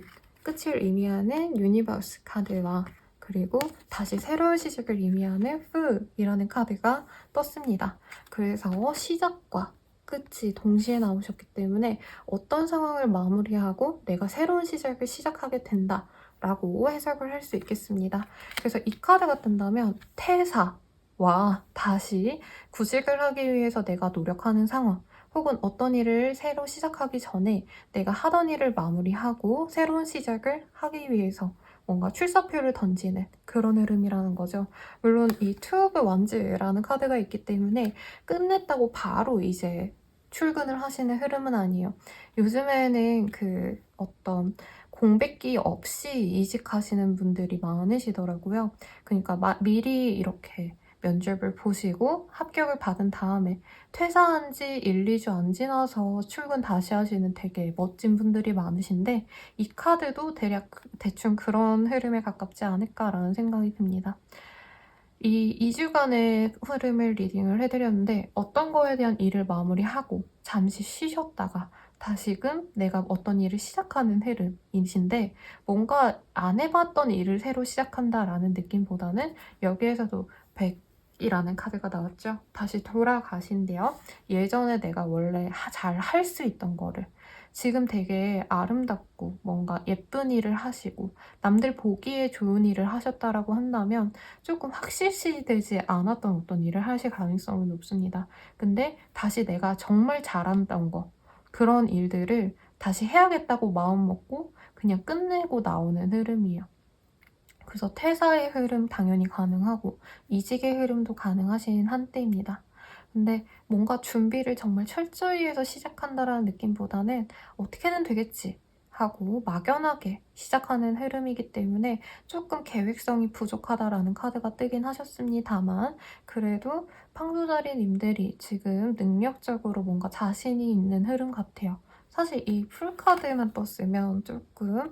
유니버스 카드와 그리고 다시 새로운 시작을 의미하는 Fool이라는 카드가 떴습니다. 그래서 시작과 끝이 동시에 나오셨기 때문에 어떤 상황을 마무리하고 내가 새로운 시작을 시작하게 된다 라고 해석을 할 수 있겠습니다. 그래서 이 카드가 뜬다면 퇴사와 다시 구직을 하기 위해서 내가 노력하는 상황, 혹은 어떤 일을 새로 시작하기 전에 내가 하던 일을 마무리하고 새로운 시작을 하기 위해서 뭔가 출사표를 던지는 그런 흐름이라는 거죠. 물론 이 투 오브 완즈라는 카드가 있기 때문에 끝냈다고 바로 이제 출근을 하시는 흐름은 아니에요. 요즘에는 그 어떤 공백기 없이 이직하시는 분들이 많으시더라고요. 그러니까 미리 이렇게 면접을 보시고 합격을 받은 다음에 퇴사한 지 1, 2주 안 지나서 출근 다시 하시는 되게 멋진 분들이 많으신데, 이 카드도 대충 그런 흐름에 가깝지 않을까라는 생각이 듭니다. 이 2주간의 흐름을 리딩을 해드렸는데 어떤 거에 대한 일을 마무리하고 잠시 쉬셨다가 다시금 내가 어떤 일을 시작하는 흐름이신데, 뭔가 안 해봤던 일을 새로 시작한다라는 느낌보다는 여기에서도 100이라는 카드가 나왔죠. 다시 돌아가신대요. 예전에 내가 원래 잘 할 수 있던 거를 지금 되게 아름답고 뭔가 예쁜 일을 하시고 남들 보기에 좋은 일을 하셨다라고 한다면 조금 확실시 되지 않았던 어떤 일을 하실 가능성은 높습니다. 근데 다시 내가 정말 잘한던 거, 그런 일들을 다시 해야겠다고 마음먹고 그냥 끝내고 나오는 흐름이에요. 그래서 퇴사의 흐름 당연히 가능하고 이직의 흐름도 가능하신 한때입니다. 근데 뭔가 준비를 정말 철저히 해서 시작한다라는 느낌보다는 어떻게든 되겠지 하고 막연하게 시작하는 흐름이기 때문에 조금 계획성이 부족하다라는 카드가 뜨긴 하셨습니다만, 그래도 팡조자리님들이 지금 능력적으로 뭔가 자신이 있는 흐름 같아요. 사실 이 풀카드만 떴으면 조금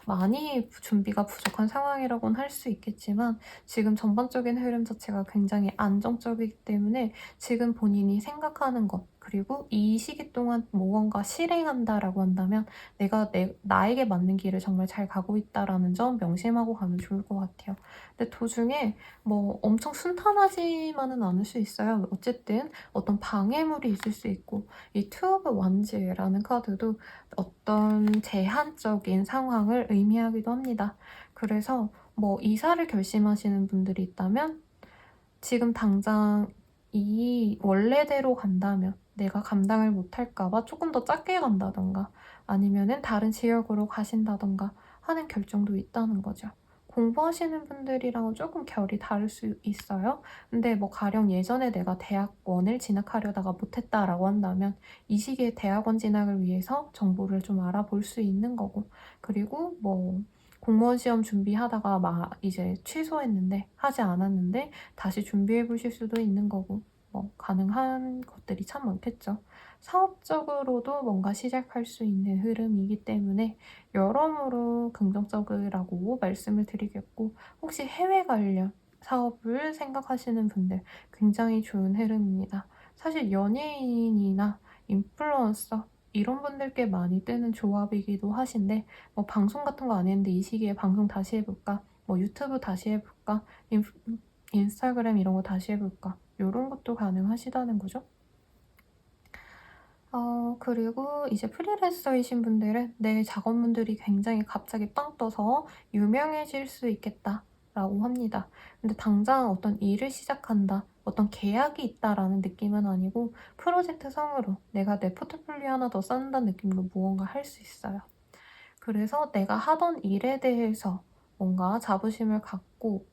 많이 준비가 부족한 상황이라고는 할 수 있겠지만, 지금 전반적인 흐름 자체가 굉장히 안정적이기 때문에 지금 본인이 생각하는 것, 그리고 이 시기 동안 무언가 실행한다라고 한다면 내가 나에게 맞는 길을 정말 잘 가고 있다라는 점 명심하고 가면 좋을 것 같아요. 근데 도중에 뭐 엄청 순탄하지만은 않을 수 있어요. 어쨌든 어떤 방해물이 있을 수 있고, 이 투 오브 완즈라는 카드도 어떤 제한적인 상황을 의미하기도 합니다. 그래서 뭐 이사를 결심하시는 분들이 있다면 지금 당장 이 원래대로 간다면 내가 감당을 못할까봐 조금 더 작게 간다던가 아니면은 다른 지역으로 가신다던가 하는 결정도 있다는 거죠. 공부하시는 분들이랑은 조금 결이 다를 수 있어요. 근데 뭐 가령 예전에 내가 대학원을 진학하려다가 못했다라고 한다면 이 시기에 대학원 진학을 위해서 정보를 좀 알아볼 수 있는 거고, 그리고 뭐 공무원 시험 준비하다가 막 이제 취소했는데 하지 않았는데 다시 준비해 보실 수도 있는 거고, 뭐 가능한 것들이 참 많겠죠. 사업적으로도 뭔가 시작할 수 있는 흐름이기 때문에 여러모로 긍정적이라고 말씀을 드리겠고, 혹시 해외 관련 사업을 생각하시는 분들 굉장히 좋은 흐름입니다. 사실 연예인이나 인플루언서 이런 분들께 많이 뜨는 조합이기도 하신데, 뭐 방송 같은 거 안 했는데 이 시기에 방송 다시 해볼까? 뭐 유튜브 다시 해볼까? 인스타그램 이런 거 다시 해볼까? 이런 것도 가능하시다는 거죠. 그리고 이제 프리랜서이신 분들은 내 작업물들이 굉장히 갑자기 빵 떠서 유명해질 수 있겠다라고 합니다. 근데 당장 어떤 일을 시작한다, 어떤 계약이 있다라는 느낌은 아니고 프로젝트성으로 내가 내 포트폴리오 하나 더 쌓는다는 느낌으로 무언가 할 수 있어요. 그래서 내가 하던 일에 대해서 뭔가 자부심을 갖고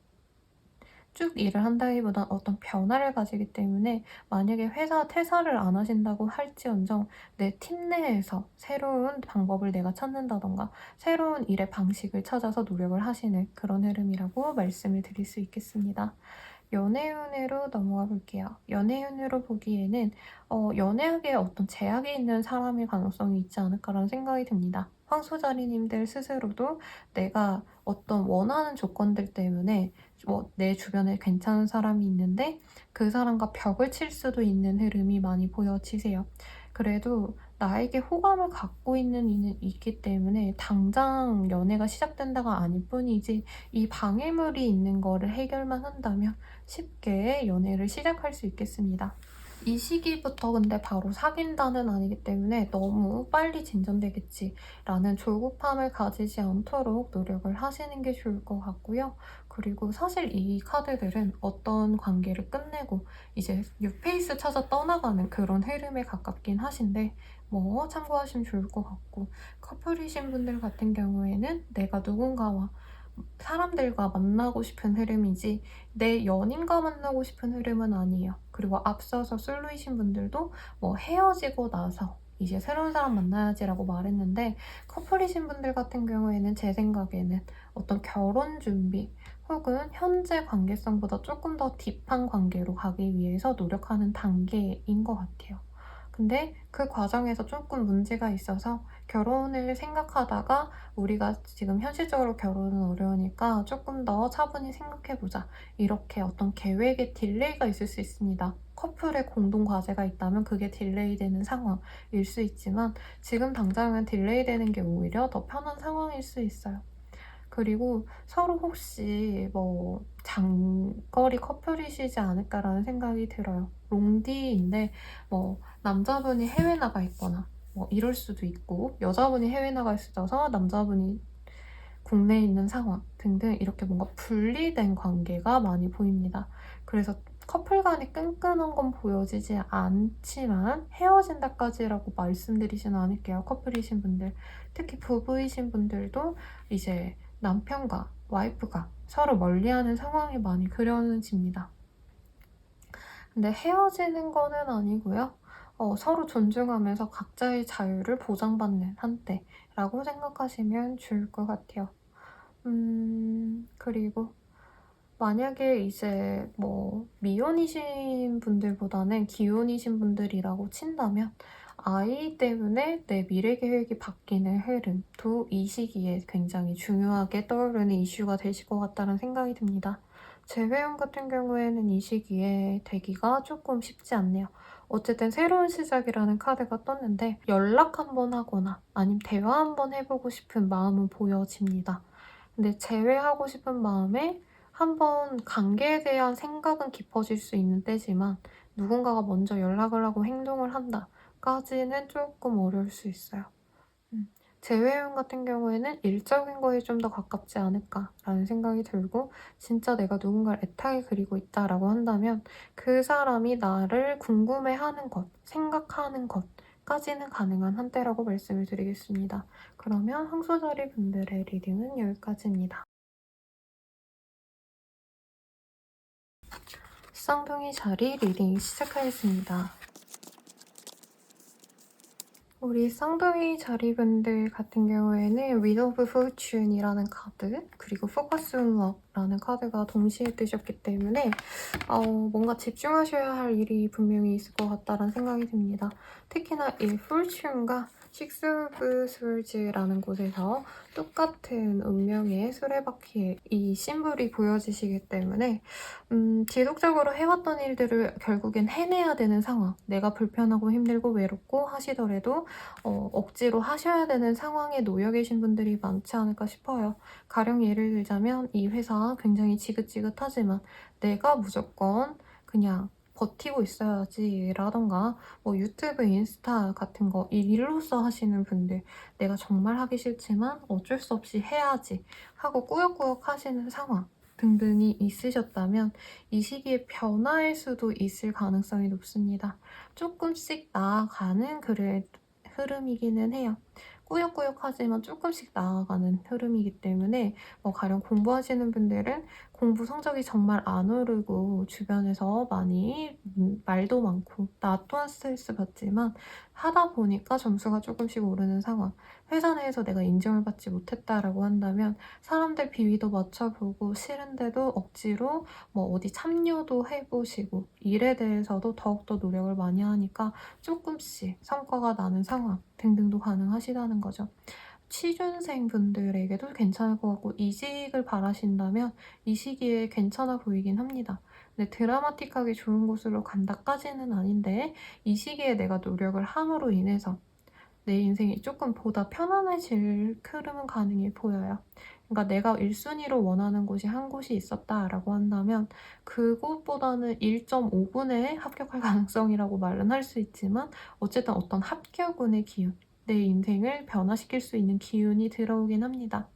쭉 일을 한다기보단 어떤 변화를 가지기 때문에, 만약에 회사 퇴사를 안 하신다고 할지언정 내 팀 내에서 새로운 방법을 내가 찾는다던가 새로운 일의 방식을 찾아서 노력을 하시는 그런 흐름이라고 말씀을 드릴 수 있겠습니다. 연애운으로 넘어가 볼게요. 연애운으로 보기에는 연애하기에 어떤 제약이 있는 사람일 가능성이 있지 않을까라는 생각이 듭니다. 황소자리님들 스스로도 내가 어떤 원하는 조건들 때문에 뭐 내 주변에 괜찮은 사람이 있는데 그 사람과 벽을 칠 수도 있는 흐름이 많이 보여지세요. 그래도 나에게 호감을 갖고 있는 이는 있기 때문에 당장 연애가 시작된다가 아닐 뿐이지, 이 방해물이 있는 거를 해결만 한다면 쉽게 연애를 시작할 수 있겠습니다. 이 시기부터 근데 바로 사귄다는 아니기 때문에 너무 빨리 진전되겠지라는 조급함을 가지지 않도록 노력을 하시는 게 좋을 것 같고요. 그리고 사실 이 카드들은 어떤 관계를 끝내고 이제 뉴페이스 찾아 떠나가는 그런 흐름에 가깝긴 하신데, 뭐 참고하시면 좋을 것 같고, 커플이신 분들 같은 경우에는 내가 누군가와 사람들과 만나고 싶은 흐름이지 내 연인과 만나고 싶은 흐름은 아니에요. 그리고 앞서서 솔로이신 분들도 뭐 헤어지고 나서 이제 새로운 사람 만나야지라고 말했는데, 커플이신 분들 같은 경우에는 제 생각에는 어떤 결혼 준비 혹은 현재 관계성보다 조금 더 딥한 관계로 가기 위해서 노력하는 단계인 것 같아요. 근데 그 과정에서 조금 문제가 있어서 결혼을 생각하다가 우리가 지금 현실적으로 결혼은 어려우니까 조금 더 차분히 생각해보자, 이렇게 어떤 계획에 딜레이가 있을 수 있습니다. 커플의 공동 과제가 있다면 그게 딜레이 되는 상황일 수 있지만, 지금 당장은 딜레이 되는 게 오히려 더 편한 상황일 수 있어요. 그리고 서로 혹시 뭐 장거리 커플이시지 않을까라는 생각이 들어요. 롱디인데 뭐 남자분이 해외 나가 있거나 뭐 이럴 수도 있고, 여자분이 해외 나가 있어서 남자분이 국내에 있는 상황 등등, 이렇게 뭔가 분리된 관계가 많이 보입니다. 그래서 커플 간의 끈끈한 건 보여지지 않지만 헤어진다까지라고 말씀드리지는 않을게요. 커플이신 분들, 특히 부부이신 분들도 이제 남편과 와이프가 서로 멀리하는 상황이 많이 그려집니다. 근데 헤어지는 거는 아니고요. 서로 존중하면서 각자의 자유를 보장받는 한때라고 생각하시면 좋을 것 같아요. 그리고 만약에 이제 뭐 미혼이신 분들보다는 기혼이신 분들이라고 친다면, 아이 때문에 내 미래 계획이 바뀌는 흐름도 이 시기에 굉장히 중요하게 떠오르는 이슈가 되실 것 같다는 생각이 듭니다. 재회원 같은 경우에는 이 시기에 되기가 조금 쉽지 않네요. 어쨌든 새로운 시작이라는 카드가 떴는데 연락 한번 하거나 아니면 대화 한번 해보고 싶은 마음은 보여집니다. 근데 재회하고 싶은 마음에 한번 관계에 대한 생각은 깊어질 수 있는 때지만, 누군가가 먼저 연락을 하고 행동을 한다까지는 조금 어려울 수 있어요. 재회원 같은 경우에는 일적인 거에 좀 더 가깝지 않을까라는 생각이 들고, 진짜 내가 누군가를 애타게 그리고 있다라고 한다면 그 사람이 나를 궁금해하는 것, 생각하는 것까지는 가능한 한때라고 말씀을 드리겠습니다. 그러면 황소자리 분들의 리딩은 여기까지입니다. 쌍둥이 자리 리딩 시작하겠습니다. 우리 쌍둥이 자리분들 같은 경우에는 Wheel of Fortune이라는 카드, 그리고 Focus on Love라는 카드가 동시에 뜨셨기 때문에 뭔가 집중하셔야 할 일이 분명히 있을 것 같다는 생각이 듭니다. 특히나 이 Fortune과 Six of Swords라는 곳에서 똑같은 운명의 수레바퀴의 이 심볼이 보여지시기 때문에 지속적으로 해왔던 일들을 결국엔 해내야 되는 상황, 내가 불편하고 힘들고 외롭고 하시더라도 억지로 하셔야 되는 상황에 놓여 계신 분들이 많지 않을까 싶어요. 가령 예를 들자면 이 회사 굉장히 지긋지긋하지만 내가 무조건 그냥 버티고 있어야지 라던가 뭐 유튜브, 인스타 같은 거 이 일로서 하시는 분들, 내가 정말 하기 싫지만 어쩔 수 없이 해야지 하고 꾸역꾸역 하시는 상황 등등이 있으셨다면 이 시기에 변화일 수도 있을 가능성이 높습니다. 조금씩 나아가는 흐름이기는 해요. 꾸역꾸역 하지만 조금씩 나아가는 흐름이기 때문에 가령 공부하시는 분들은 공부 성적이 정말 안 오르고 주변에서 많이 말도 많고 나 또한 스트레스 받지만 하다 보니까 점수가 조금씩 오르는 상황, 회사 내에서 내가 인정을 받지 못했다라고 한다면 사람들 비위도 맞춰보고 싫은데도 억지로 어디 참여도 해보시고 일에 대해서도 더욱더 노력을 많이 하니까 조금씩 성과가 나는 상황 등등도 가능하시다는 거죠. 취준생 분들에게도 괜찮을 것 같고 이직을 바라신다면 이 시기에 괜찮아 보이긴 합니다. 근데 드라마틱하게 좋은 곳으로 간다까지는 아닌데 이 시기에 내가 노력을 함으로 인해서 내 인생이 조금 보다 편안해질 흐름은 가능해 보여요. 그러니까 내가 1순위로 원하는 곳이 한 곳이 있었다라고 한다면 그곳보다는 1.5분의 합격할 가능성이라고 말은 할 수 있지만 어쨌든 어떤 합격운의 기운, 내 인생을 변화시킬 수 있는 기운이 들어오긴 합니다.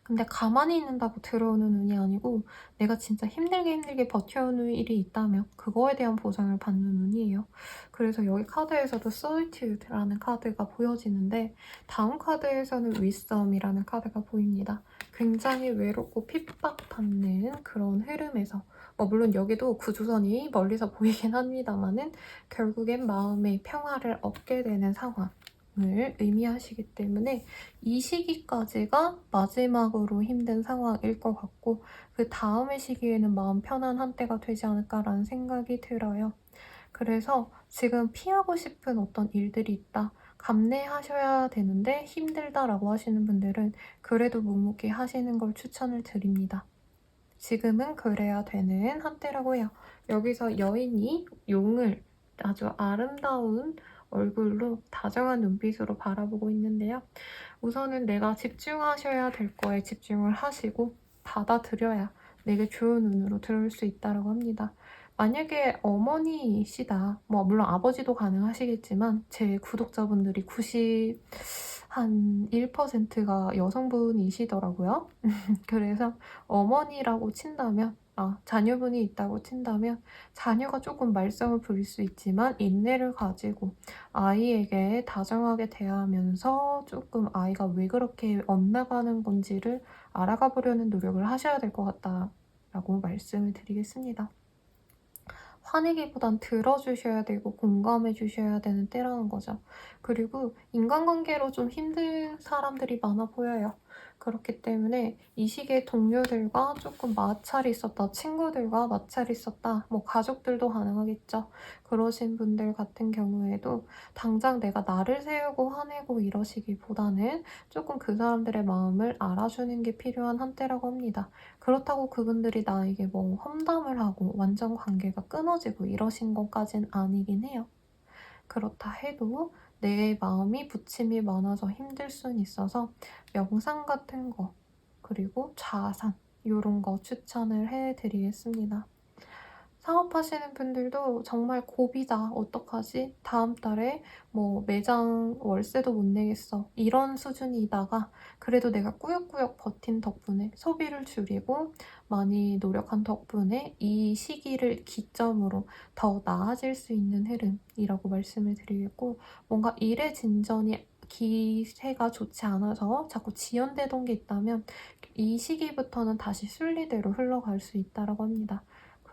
근데 가만히 있는다고 들어오는 운이 아니고 내가 진짜 힘들게 버텨오는 일이 있다면 그거에 대한 보상을 받는 운이에요. 그래서 여기 카드에서도 Solitude라는 카드가 보여지는데 다음 카드에서는 Wisdom이라는 카드가 보입니다. 굉장히 외롭고 핍박받는 그런 흐름에서 물론 여기도 구조선이 멀리서 보이긴 합니다만은 결국엔 마음의 평화를 얻게 되는 상황 을 의미하시기 때문에 이 시기까지가 마지막으로 힘든 상황일 것 같고 그 다음의 시기에는 마음 편한 한때가 되지 않을까라는 생각이 들어요. 그래서 지금 피하고 싶은 어떤 일들이 있다. 감내하셔야 되는데 힘들다라고 하시는 분들은 그래도 묵묵히 하시는 걸 추천을 드립니다. 지금은 그래야 되는 한때라고 해요. 여기서 여인이 용을 아주 아름다운 얼굴로 다정한 눈빛으로 바라보고 있는데요. 우선은 내가 집중하셔야 될 거에 집중을 하시고 받아들여야 내게 좋은 눈으로 들어올 수 있다고 합니다. 만약에 어머니시다, 물론 아버지도 가능하시겠지만 제 구독자분들이 1%가 여성분이시더라고요. 그래서 어머니라고 친다면 자녀분이 있다고 친다면 자녀가 조금 말썽을 부릴 수 있지만 인내를 가지고 아이에게 다정하게 대하면서 조금 아이가 왜 그렇게 엇나가는 건지를 알아가 보려는 노력을 하셔야 될 것 같다라고 말씀을 드리겠습니다. 화내기보단 들어주셔야 되고 공감해 주셔야 되는 때라는 거죠. 그리고 인간관계로 좀 힘든 사람들이 많아 보여요. 그렇기 때문에 이 시기에 동료들과 조금 마찰이 있었다, 친구들과 마찰이 있었다, 가족들도 가능하겠죠. 그러신 분들 같은 경우에도 당장 내가 나를 세우고 화내고 이러시기보다는 조금 그 사람들의 마음을 알아주는 게 필요한 한때라고 합니다. 그렇다고 그분들이 나에게 험담을 하고 완전 관계가 끊어지고 이러신 것까진 아니긴 해요. 그렇다 해도 내 마음이 부침이 많아서 힘들 수는 있어서 명상 같은 거 그리고 자산 이런 거 추천을 해드리겠습니다. 사업하시는 분들도 정말 고비다, 어떡하지? 다음 달에 매장 월세도 못 내겠어. 이런 수준이다가 그래도 내가 꾸역꾸역 버틴 덕분에 소비를 줄이고 많이 노력한 덕분에 이 시기를 기점으로 더 나아질 수 있는 흐름이라고 말씀을 드리겠고 뭔가 일의 진전이 기세가 좋지 않아서 자꾸 지연되던 게 있다면 이 시기부터는 다시 순리대로 흘러갈 수 있다고 합니다.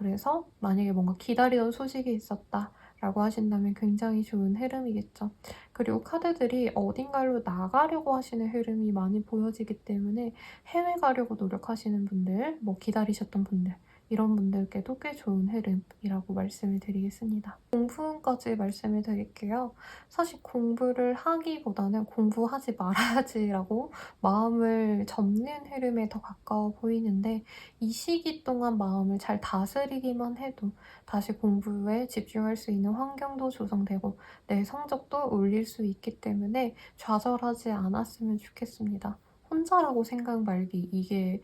그래서 만약에 뭔가 기다리던 소식이 있었다라고 하신다면 굉장히 좋은 흐름이겠죠. 그리고 카드들이 어딘가로 나가려고 하시는 흐름이 많이 보여지기 때문에 해외 가려고 노력하시는 분들, 뭐 기다리셨던 분들, 이런 분들께도 꽤 좋은 흐름이라고 말씀을 드리겠습니다. 공부운까지 말씀을 드릴게요. 사실 공부를 하기보다는 공부하지 말아야지라고 마음을 접는 흐름에 더 가까워 보이는데, 이 시기 동안 마음을 잘 다스리기만 해도 다시 공부에 집중할 수 있는 환경도 조성되고 내 성적도 올릴 수 있기 때문에 좌절하지 않았으면 좋겠습니다. 혼자라고 생각 말기, 이게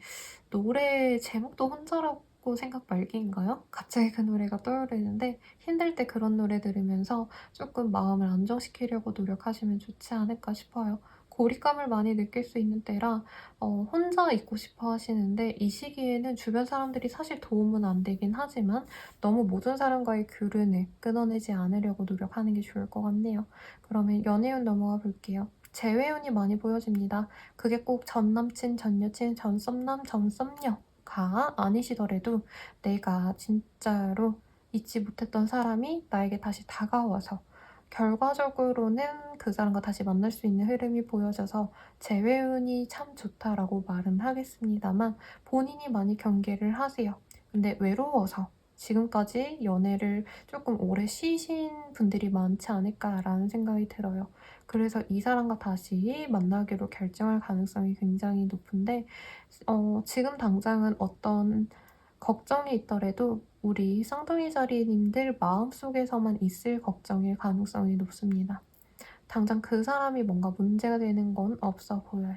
노래 제목도 혼자라고 생각 말기인가요? 갑자기 그 노래가 떠오르는데, 힘들 때 그런 노래 들으면서 조금 마음을 안정시키려고 노력하시면 좋지 않을까 싶어요. 고립감을 많이 느낄 수 있는 때라 혼자 있고 싶어 하시는데, 이 시기에는 주변 사람들이 사실 도움은 안 되긴 하지만 너무 모든 사람과의 교른을 끊어내지 않으려고 노력하는 게 좋을 것 같네요. 그러면 연애운 넘어가 볼게요. 재회운이 많이 보여집니다. 그게 꼭 전 남친, 전 여친, 전 썸남, 전 썸녀가 아니시더라도 내가 진짜로 잊지 못했던 사람이 나에게 다시 다가와서 결과적으로는 그 사람과 다시 만날 수 있는 흐름이 보여져서 재회운이 참 좋다라고 말은 하겠습니다만, 본인이 많이 경계를 하세요. 근데 외로워서 지금까지 연애를 조금 오래 쉬신 분들이 많지 않을까라는 생각이 들어요. 그래서 이 사람과 다시 만나기로 결정할 가능성이 굉장히 높은데, 지금 당장은 어떤 걱정이 있더라도 우리 쌍둥이 자리님들 마음속에서만 있을 걱정일 가능성이 높습니다. 당장 그 사람이 뭔가 문제가 되는 건 없어 보여요.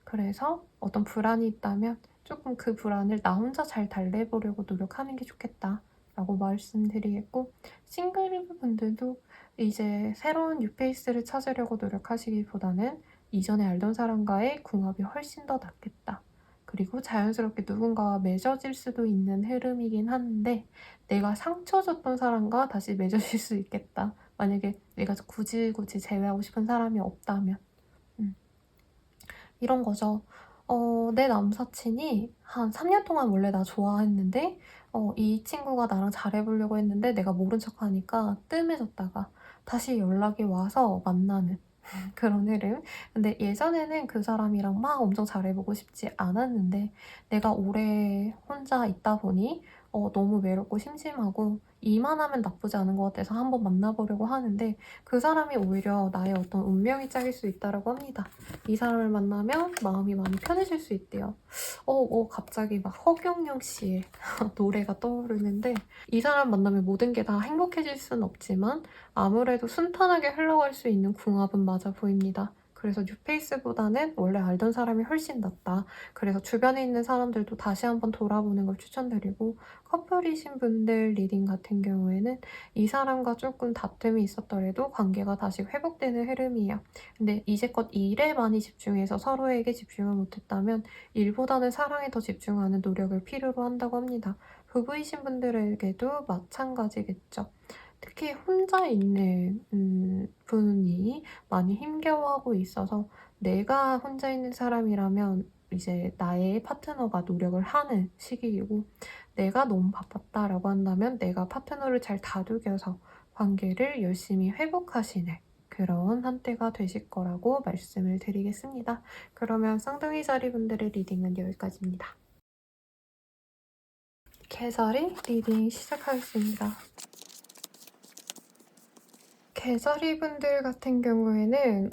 그래서 어떤 불안이 있다면 조금 그 불안을 나 혼자 잘 달래보려고 노력하는 게 좋겠다라고 말씀드리겠고, 싱글 분들도 이제 새로운 뉴페이스를 찾으려고 노력하시기보다는 이전에 알던 사람과의 궁합이 훨씬 더 낫겠다. 그리고 자연스럽게 누군가와 맺어질 수도 있는 흐름이긴 한데, 내가 상처 줬던 사람과 다시 맺어질 수 있겠다. 만약에 내가 굳이 제외하고 싶은 사람이 없다면. 이런 거죠. 내 남사친이 한 3년 동안 원래 나 좋아했는데, 이 친구가 나랑 잘해보려고 했는데 내가 모른 척하니까 뜸해졌다가 다시 연락이 와서 만나는 그런 흐름. 근데 예전에는 그 사람이랑 막 엄청 잘해보고 싶지 않았는데, 내가 오래 혼자 있다 보니 너무 외롭고 심심하고 이만하면 나쁘지 않은 것 같아서 한번 만나보려고 하는데, 그 사람이 오히려 나의 어떤 운명이 짝일 수 있다고 합니다. 이 사람을 만나면 마음이 많이 편해질 수 있대요. 갑자기 막 허경영 씨의 노래가 떠오르는데, 이 사람 만나면 모든 게 다 행복해질 순 없지만 아무래도 순탄하게 흘러갈 수 있는 궁합은 맞아 보입니다. 그래서 뉴페이스보다는 원래 알던 사람이 훨씬 낫다. 그래서 주변에 있는 사람들도 다시 한번 돌아보는 걸 추천드리고, 커플이신 분들 리딩 같은 경우에는 이 사람과 조금 다툼이 있었더라도 관계가 다시 회복되는 흐름이에요. 근데 이제껏 일에 많이 집중해서 서로에게 집중을 못했다면 일보다는 사랑에 더 집중하는 노력을 필요로 한다고 합니다. 부부이신 분들에게도 마찬가지겠죠. 특히 혼자 있는 분이 많이 힘겨워하고 있어서, 내가 혼자 있는 사람이라면 이제 나의 파트너가 노력을 하는 시기이고, 내가 너무 바빴다라고 한다면 내가 파트너를 잘 다독여서 관계를 열심히 회복하시는 그런 한때가 되실 거라고 말씀을 드리겠습니다. 그러면 쌍둥이 자리 분들의 리딩은 여기까지입니다. 개자리 리딩 시작하겠습니다. 개자리 분들 같은 경우에는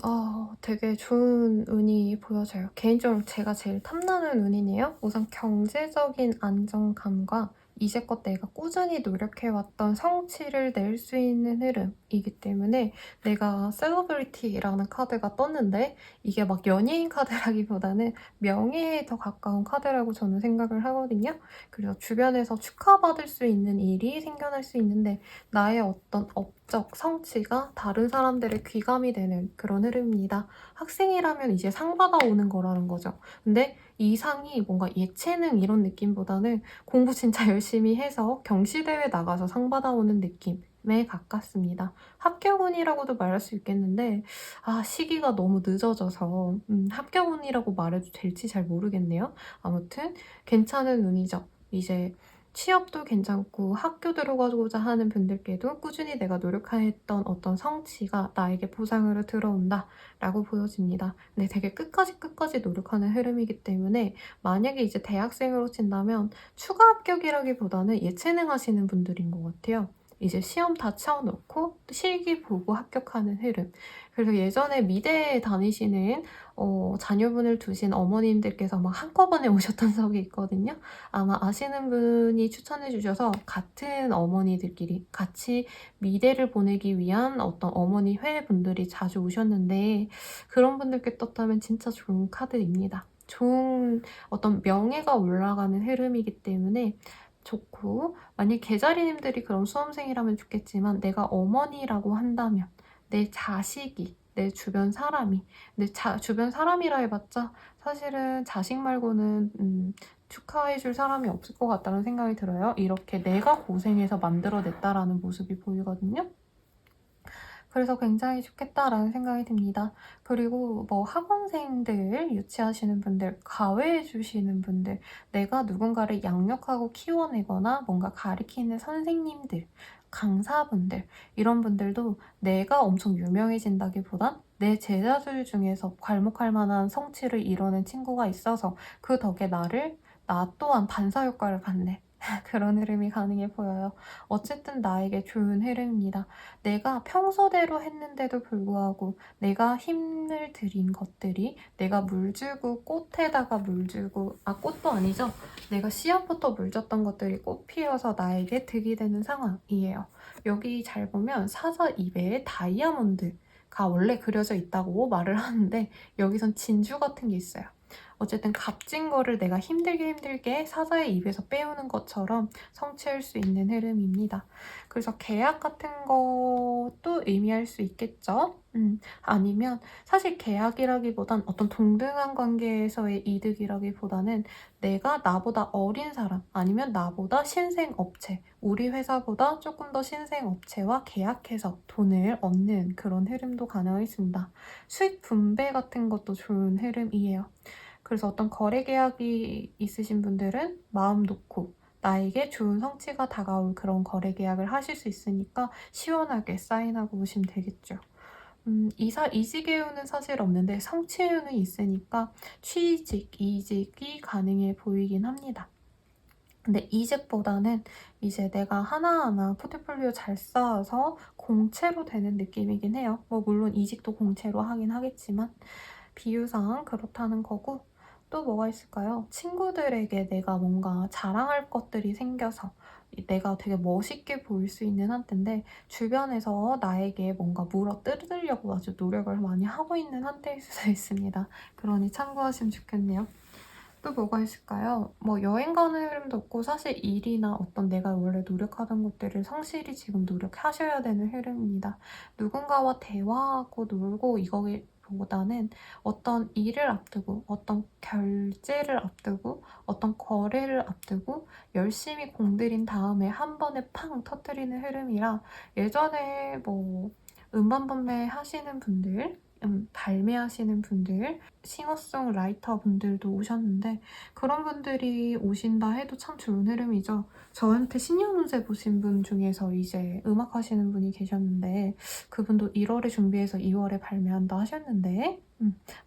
되게 좋은 운이 보여져요. 개인적으로 제가 제일 탐나는 운이네요. 우선 경제적인 안정감과 이제껏 내가 꾸준히 노력해왔던 성취를 낼 수 있는 흐름이기 때문에, 내가 셀러브리티라는 카드가 떴는데 이게 막 연예인 카드라기보다는 명예에 더 가까운 카드라고 저는 생각을 하거든요. 그래서 주변에서 축하받을 수 있는 일이 생겨날 수 있는데, 나의 어떤 업적 성취가 다른 사람들의 귀감이 되는 그런 흐름입니다. 학생이라면 이제 상 받아오는 거라는 거죠. 근데 이 상이 뭔가 예체능 이런 느낌보다는 공부 진짜 열심히 해서 경시대회 나가서 상 받아오는 느낌에 가깝습니다. 합격운이라고도 말할 수 있겠는데, 시기가 너무 늦어져서 합격운이라고 말해도 될지 잘 모르겠네요. 아무튼 괜찮은 운이죠. 이제 취업도 괜찮고 학교 들어가고자 하는 분들께도 꾸준히 내가 노력했던 어떤 성취가 나에게 보상으로 들어온다라고 보여집니다. 근데 되게 끝까지 노력하는 흐름이기 때문에 만약에 이제 대학생으로 친다면 추가 합격이라기보다는 예체능 하시는 분들인 것 같아요. 이제 시험 다 치워 놓고 실기 보고 합격하는 흐름. 그래서 예전에 미대에 다니시는 자녀분을 두신 어머님들께서 막 한꺼번에 오셨던 적이 있거든요. 아마 아시는 분이 추천해 주셔서 같은 어머니들끼리 같이 미대를 보내기 위한 어떤 어머니 회분들이 자주 오셨는데 그런 분들께 떴다면 진짜 좋은 카드입니다. 좋은 어떤 명예가 올라가는 흐름이기 때문에 좋고, 만약 계자리님들이 그런 수험생이라면 좋겠지만 내가 어머니라고 한다면 내 자식이 내 주변 사람이 주변 사람이라 해봤자 사실은 자식 말고는 축하해줄 사람이 없을 것 같다는 생각이 들어요. 이렇게 내가 고생해서 만들어냈다라는 모습이 보이거든요. 그래서 굉장히 좋겠다라는 생각이 듭니다. 그리고 뭐 학원생들, 유치하시는 분들, 과외해주시는 분들, 내가 누군가를 양육하고 키워내거나 뭔가 가르치는 선생님들, 강사분들, 이런 분들도 내가 엄청 유명해진다기보단 내 제자들 중에서 괄목할 만한 성취를 이뤄낸 친구가 있어서 그 덕에 나 또한 반사 효과를 받는 그런 흐름이 가능해 보여요. 어쨌든 나에게 좋은 흐름입니다. 내가 평소대로 했는데도 불구하고 내가 힘을 들인 것들이 내가 물 주고 꽃에다가 물 주고 꽃도 아니죠. 내가 씨앗부터 물 줬던 것들이 꽃 피어서 나에게 득이 되는 상황이에요. 여기 잘 보면 사자 입에 다이아몬드가 원래 그려져 있다고 말을 하는데 여기선 진주 같은 게 있어요. 어쨌든 값진 거를 내가 힘들게 사자의 입에서 빼오는 것처럼 성취할 수 있는 흐름입니다. 그래서 계약 같은 것도 의미할 수 있겠죠. 아니면 사실 계약이라기보단 어떤 동등한 관계에서의 이득이라기보다는 내가 나보다 어린 사람 아니면 나보다 신생 업체, 우리 회사보다 조금 더 신생 업체와 계약해서 돈을 얻는 그런 흐름도 가능하겠습니다. 수익 분배 같은 것도 좋은 흐름이에요. 그래서 어떤 거래 계약이 있으신 분들은 마음 놓고 나에게 좋은 성취가 다가올 그런 거래 계약을 하실 수 있으니까 시원하게 사인하고 오시면 되겠죠. 이직의우는 사실 없는데 성취의우는 있으니까 취직, 이직이 가능해 보이긴 합니다. 근데 이직보다는 이제 내가 하나하나 포트폴리오 잘 쌓아서 공채로 되는 느낌이긴 해요. 뭐 물론 이직도 공채로 하긴 하겠지만 비유상 그렇다는 거고, 또 뭐가 있을까요? 친구들에게 내가 뭔가 자랑할 것들이 생겨서 내가 되게 멋있게 보일 수 있는 한때인데 주변에서 나에게 뭔가 물어 뜯으려고 아주 노력을 많이 하고 있는 한때일 수도 있습니다. 그러니 참고하시면 좋겠네요. 또 뭐가 있을까요? 뭐 여행 가는 흐름도 없고 사실 일이나 어떤 내가 원래 노력하던 것들을 성실히 지금 노력하셔야 되는 흐름입니다. 누군가와 대화하고 놀고 이거보다는 어떤 일을 앞두고 어떤 결제를 앞두고 어떤 거래를 앞두고 열심히 공들인 다음에 한 번에 팡 터뜨리는 흐름이라 예전에 뭐 음반 판매 하시는 분들 발매하시는 분들, 싱어송라이터 분들도 오셨는데 그런 분들이 오신다 해도 참 좋은 흐름이죠. 저한테 신년운세 보신 분 중에서 이제 음악 하시는 분이 계셨는데 그분도 1월에 준비해서 2월에 발매한다 하셨는데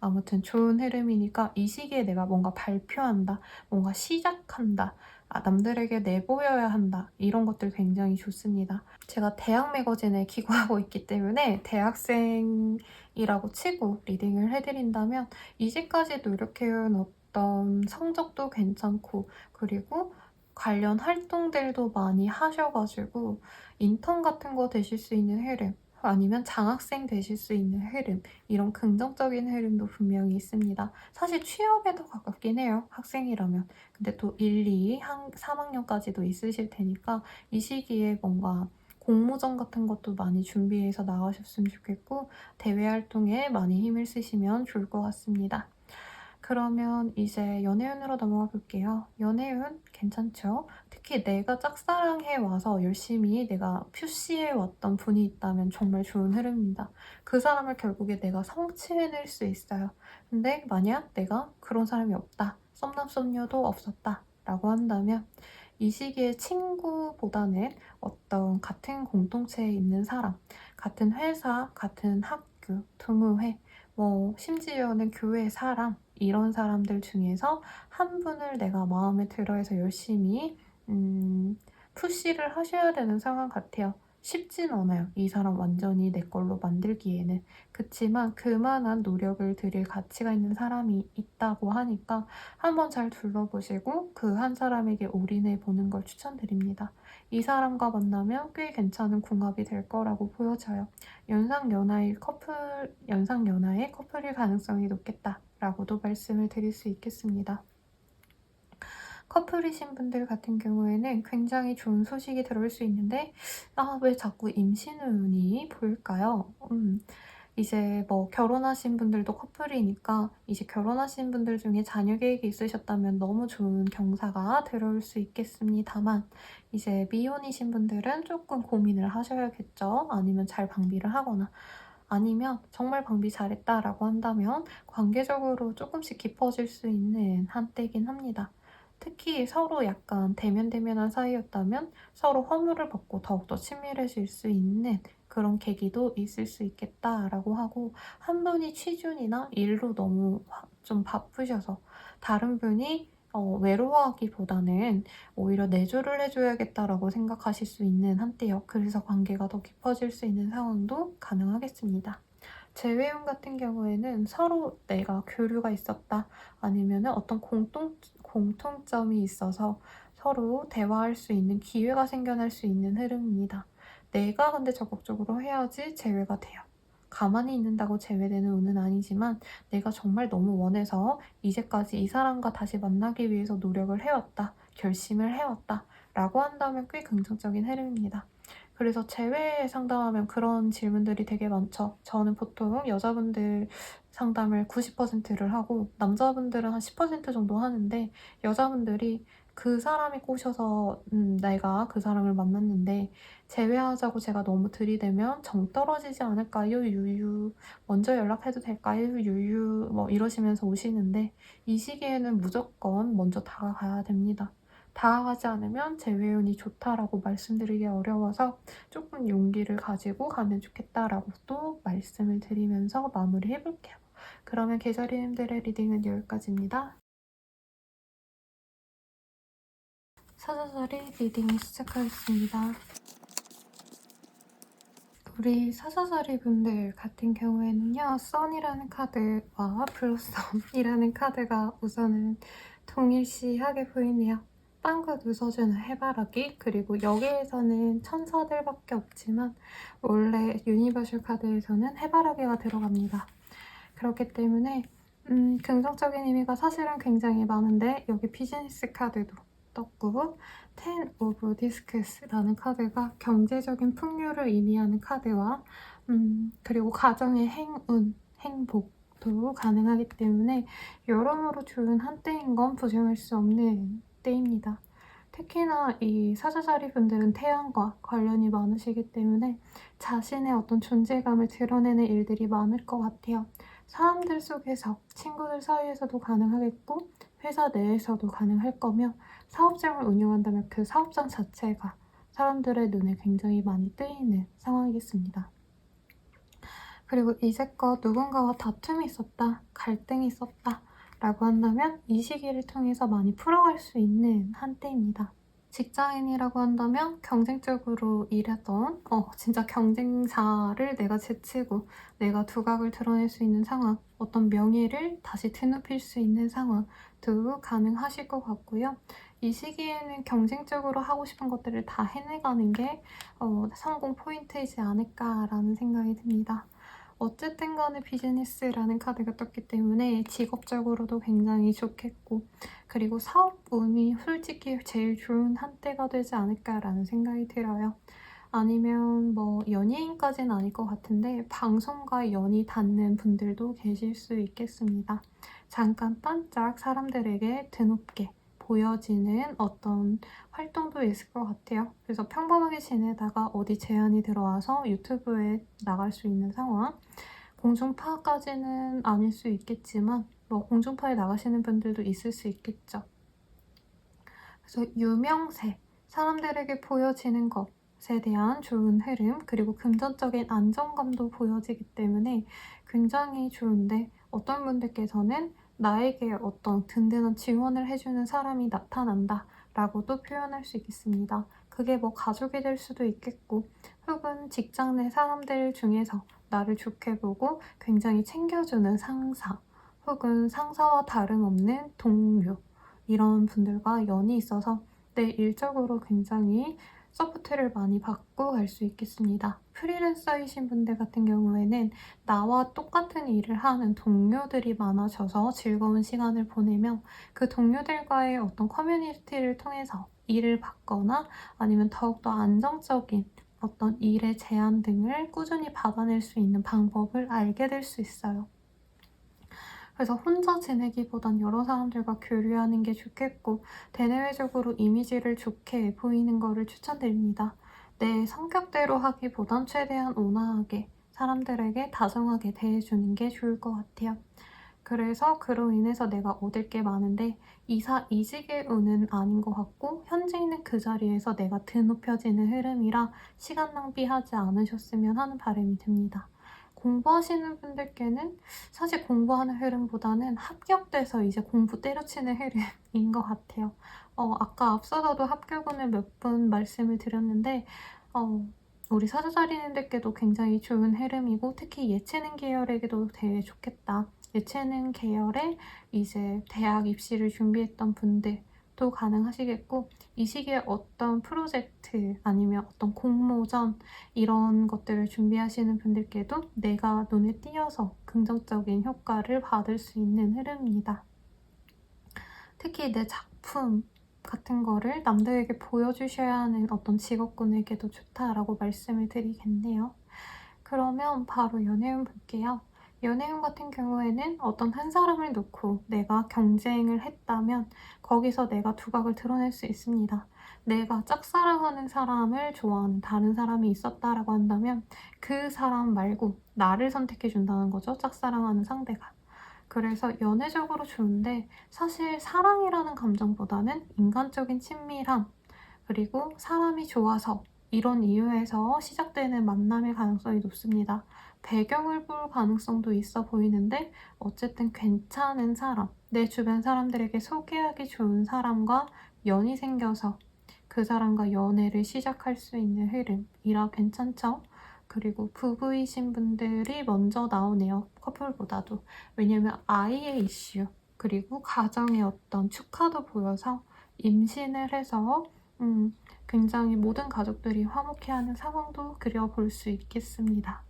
아무튼 좋은 흐름이니까 이 시기에 내가 뭔가 발표한다, 뭔가 시작한다, 남들에게 내보여야 한다 이런 것들 굉장히 좋습니다. 제가 대학 매거진에 기고하고 있기 때문에 대학생이라고 치고 리딩을 해드린다면 이제까지 노력해온 어떤 성적도 괜찮고 그리고 관련 활동들도 많이 하셔가지고 인턴 같은 거 되실 수 있는 흐름 아니면 장학생 되실 수 있는 흐름 이런 긍정적인 흐름도 분명히 있습니다. 사실 취업에 더 가깝긴 해요. 학생이라면. 근데 또 1, 2, 3학년까지도 있으실 테니까 이 시기에 뭔가 공모전 같은 것도 많이 준비해서 나가셨으면 좋겠고 대외 활동에 많이 힘을 쓰시면 좋을 것 같습니다. 그러면 이제 연애운으로 넘어가 볼게요. 연애운 괜찮죠? 특히 내가 짝사랑해 와서 열심히 내가 푸시해 왔던 분이 있다면 정말 좋은 흐름입니다. 그 사람을 결국에 내가 성취해낼 수 있어요. 근데 만약 내가 그런 사람이 없다, 썸남썸녀도 없었다 라고 한다면 이 시기에 친구보다는 어떤 같은 공동체에 있는 사람, 같은 회사, 같은 학교, 동호회, 뭐 심지어는 교회 사람, 이런 사람들 중에서 한 분을 내가 마음에 들어해서 열심히 푸시를 하셔야 되는 상황 같아요. 쉽진 않아요. 이 사람 완전히 내 걸로 만들기에는. 그치만 그만한 노력을 들일 가치가 있는 사람이 있다고 하니까 한번 잘 둘러보시고 그 한 사람에게 올인해 보는 걸 추천드립니다. 이 사람과 만나면 꽤 괜찮은 궁합이 될 거라고 보여져요. 연상연하의 커플일 가능성이 높겠다라고도 말씀을 드릴 수 있겠습니다. 커플이신 분들 같은 경우에는 굉장히 좋은 소식이 들어올 수 있는데 왜 자꾸 임신 운이 보일까요? 이제 뭐 결혼하신 분들도 커플이니까 이제 결혼하신 분들 중에 자녀 계획이 있으셨다면 너무 좋은 경사가 들어올 수 있겠습니다만 이제 미혼이신 분들은 조금 고민을 하셔야겠죠. 아니면 잘 방비를 하거나 아니면 정말 방비 잘했다라고 한다면 관계적으로 조금씩 깊어질 수 있는 한때이긴 합니다. 특히 서로 약간 대면대면한 사이였다면 서로 허물을 벗고 더욱더 친밀해질 수 있는 그런 계기도 있을 수 있겠다라고 하고 한 분이 취준이나 일로 너무 좀 바쁘셔서 다른 분이 외로워하기보다는 오히려 내조를 해줘야겠다라고 생각하실 수 있는 한때요. 그래서 관계가 더 깊어질 수 있는 상황도 가능하겠습니다. 재회용 같은 경우에는 서로 내가 교류가 있었다 아니면 어떤 공통점이 있어서 서로 대화할 수 있는 기회가 생겨날 수 있는 흐름입니다. 내가 근데 적극적으로 해야지 재회가 돼요. 가만히 있는다고 재회되는 운은 아니지만 내가 정말 너무 원해서 이제까지 이 사람과 다시 만나기 위해서 노력을 해왔다, 결심을 해왔다 라고 한다면 꽤 긍정적인 흐름입니다. 그래서 재회 상담하면 그런 질문들이 되게 많죠. 저는 보통 여자분들 상담을 90%를 하고 남자분들은 한 10% 정도 하는데 여자분들이 그 사람이 꼬셔서 내가 그 사람을 만났는데 재회하자고 제가 너무 들이대면 정 떨어지지 않을까요? 유유. 먼저 연락해도 될까요? 유유. 뭐 이러시면서 오시는데 이 시기에는 무조건 먼저 다가가야 됩니다. 다가가지 않으면 재회운이 좋다라고 말씀드리기 어려워서 조금 용기를 가지고 가면 좋겠다라고 또 말씀을 드리면서 마무리해볼게요. 그러면 계절이님들의 리딩은 여기까지입니다. 사사사리 리딩을 시작하겠습니다. 우리 사사사리 분들 같은 경우에는요, 선이라는 카드와 블러썸이라는 카드가 우선은 동일시하게 보이네요. 빵긋 웃어주는 해바라기, 그리고 여기에서는 천사들밖에 없지만 원래 유니버셜 카드에서는 해바라기가 들어갑니다. 그렇기 때문에 긍정적인 의미가 사실은 굉장히 많은데 여기 비즈니스 카드도 떴고 Ten of Discs라는 카드가 경제적인 풍요를 의미하는 카드와 그리고 가정의 행운, 행복도 가능하기 때문에 여러모로 좋은 한때인 건 부정할 수 없는 때입니다. 특히나 이 사자자리 분들은 태양과 관련이 많으시기 때문에 자신의 어떤 존재감을 드러내는 일들이 많을 것 같아요. 사람들 속에서, 친구들 사이에서도 가능하겠고 회사 내에서도 가능할 거며 사업장을 운영한다면 그 사업장 자체가 사람들의 눈에 굉장히 많이 뜨이는 상황이겠습니다. 그리고 이제껏 누군가와 다툼이 있었다, 갈등이 있었다 라고 한다면 이 시기를 통해서 많이 풀어갈 수 있는 한때입니다. 직장인이라고 한다면 경쟁적으로 일하던 진짜 경쟁자를 내가 제치고 내가 두각을 드러낼 수 있는 상황, 어떤 명예를 다시 드높일 수 있는 상황도 가능하실 것 같고요. 이 시기에는 경쟁적으로 하고 싶은 것들을 다 해내가는 게 성공 포인트이지 않을까라는 생각이 듭니다. 어쨌든 간에 비즈니스라는 카드가 떴기 때문에 직업적으로도 굉장히 좋겠고 그리고 사업 운이 솔직히 제일 좋은 한때가 되지 않을까라는 생각이 들어요. 아니면 뭐 연예인까지는 아닐 것 같은데 방송과 연이 닿는 분들도 계실 수 있겠습니다. 잠깐 반짝 사람들에게 드높게 보여지는 어떤 활동도 있을 것 같아요. 그래서 평범하게 지내다가 어디 제안이 들어와서 유튜브에 나갈 수 있는 상황, 공중파까지는 아닐 수 있겠지만 뭐 공중파에 나가시는 분들도 있을 수 있겠죠. 그래서 유명세, 사람들에게 보여지는 것에 대한 좋은 흐름, 그리고 금전적인 안정감도 보여지기 때문에 굉장히 좋은데, 어떤 분들께서는 나에게 어떤 든든한 지원을 해주는 사람이 나타난다 라고도 표현할 수 있겠습니다. 그게 뭐 가족이 될 수도 있겠고, 혹은 직장 내 사람들 중에서 나를 좋게 보고 굉장히 챙겨주는 상사, 혹은 상사와 다름없는 동료, 이런 분들과 연이 있어서 내 일적으로 굉장히 서포트를 많이 받고 갈 수 있겠습니다. 프리랜서이신 분들 같은 경우에는 나와 똑같은 일을 하는 동료들이 많아져서 즐거운 시간을 보내며, 그 동료들과의 어떤 커뮤니티를 통해서 일을 받거나 아니면 더욱더 안정적인 어떤 일의 제안 등을 꾸준히 받아낼 수 있는 방법을 알게 될 수 있어요. 그래서 혼자 지내기보단 여러 사람들과 교류하는 게 좋겠고, 대내외적으로 이미지를 좋게 보이는 거를 추천드립니다. 내 성격대로 하기보단 최대한 온화하게 사람들에게 다정하게 대해주는 게 좋을 것 같아요. 그래서 그로 인해서 내가 얻을 게 많은데 이직의 운은 아닌 것 같고, 현재 있는 그 자리에서 내가 드높여지는 흐름이라 시간 낭비하지 않으셨으면 하는 바람이 듭니다. 공부하시는 분들께는 사실 공부하는 흐름보다는 합격돼서 이제 공부 때려치는 흐름인 것 같아요. 아까 앞서서도 합격운을 몇 분 말씀을 드렸는데, 우리 사주자리님들께도 굉장히 좋은 흐름이고, 특히 예체능 계열에게도 되게 좋겠다. 예체능 계열에 이제 대학 입시를 준비했던 분들도 가능하시겠고, 이 시기에 어떤 프로젝트 아니면 어떤 공모전 이런 것들을 준비하시는 분들께도 내가 눈에 띄어서 긍정적인 효과를 받을 수 있는 흐름입니다. 특히 내 작품 같은 거를 남들에게 보여주셔야 하는 어떤 직업군에게도 좋다라고 말씀을 드리겠네요. 그러면 바로 연애운 볼게요. 연애운 같은 경우에는 어떤 한 사람을 놓고 내가 경쟁을 했다면 거기서 내가 두각을 드러낼 수 있습니다. 내가 짝사랑하는 사람을 좋아하는 다른 사람이 있었다라고 한다면 그 사람 말고 나를 선택해준다는 거죠. 짝사랑하는 상대가. 그래서 연애적으로 좋은데, 사실 사랑이라는 감정보다는 인간적인 친밀함, 그리고 사람이 좋아서 이런 이유에서 시작되는 만남의 가능성이 높습니다. 배경을 볼 가능성도 있어 보이는데, 어쨌든 괜찮은 사람, 내 주변 사람들에게 소개하기 좋은 사람과 연이 생겨서 그 사람과 연애를 시작할 수 있는 흐름이라 괜찮죠? 그리고 부부이신 분들이 먼저 나오네요. 커플보다도. 왜냐면 아이의 이슈, 그리고 가정의 어떤 축하도 보여서 임신을 해서 굉장히 모든 가족들이 화목해하는 상황도 그려볼 수 있겠습니다.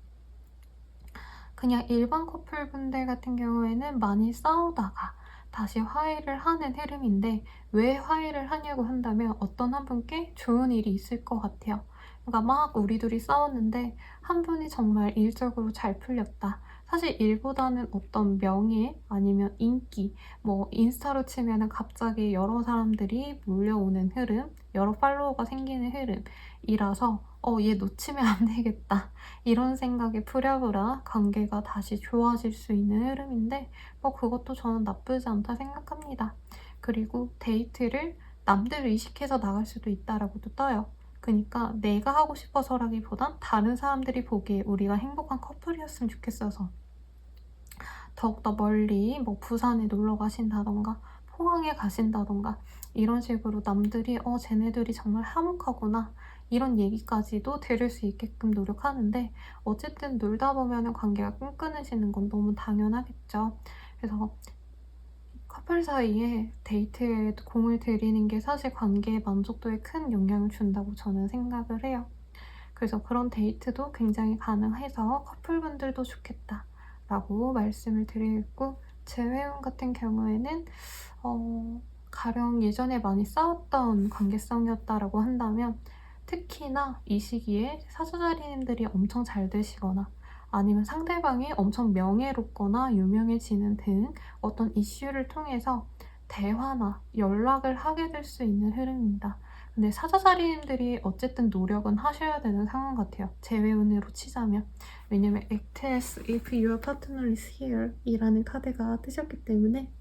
그냥 일반 커플분들 같은 경우에는 많이 싸우다가 다시 화해를 하는 흐름인데, 왜 화해를 하냐고 한다면 어떤 한 분께 좋은 일이 있을 것 같아요. 그러니까 막 우리 둘이 싸웠는데 한 분이 정말 일적으로 잘 풀렸다. 사실 일보다는 어떤 명예 아니면 인기, 뭐 인스타로 치면은 갑자기 여러 사람들이 몰려오는 흐름, 여러 팔로워가 생기는 흐름이라서 얘 놓치면 안 되겠다, 이런 생각에 부랴부랴 관계가 다시 좋아질 수 있는 흐름인데, 그것도 저는 나쁘지 않다 생각합니다. 그리고 데이트를 남들 의식해서 나갈 수도 있다라고도 떠요. 그러니까 내가 하고 싶어서라기보단 다른 사람들이 보기에 우리가 행복한 커플이었으면 좋겠어서 더욱더 멀리 뭐 부산에 놀러 가신다던가 포항에 가신다던가 이런 식으로 남들이 쟤네들이 정말 화목하구나 이런 얘기까지도 들을 수 있게끔 노력하는데, 어쨌든 놀다 보면 관계가 끈끈해지는 건 너무 당연하겠죠. 그래서 커플 사이에 데이트에 공을 들이는 게 사실 관계의 만족도에 큰 영향을 준다고 저는 생각을 해요. 그래서 그런 데이트도 굉장히 가능해서 커플분들도 좋겠다 라고 말씀을 드리고, 재회원 같은 경우에는 가령 예전에 많이 싸웠던 관계성이었다라고 한다면, 특히나 이 시기에 사주자리님들이 엄청 잘 되시거나 아니면 상대방이 엄청 명예롭거나 유명해지는 등 어떤 이슈를 통해서 대화나 연락을 하게 될 수 있는 흐름입니다. 근데 사자자리님들이 어쨌든 노력은 하셔야 되는 상황 같아요. 재회운으로 치자면. 왜냐면 act as if your partner is here 이라는 카드가 뜨셨기 때문에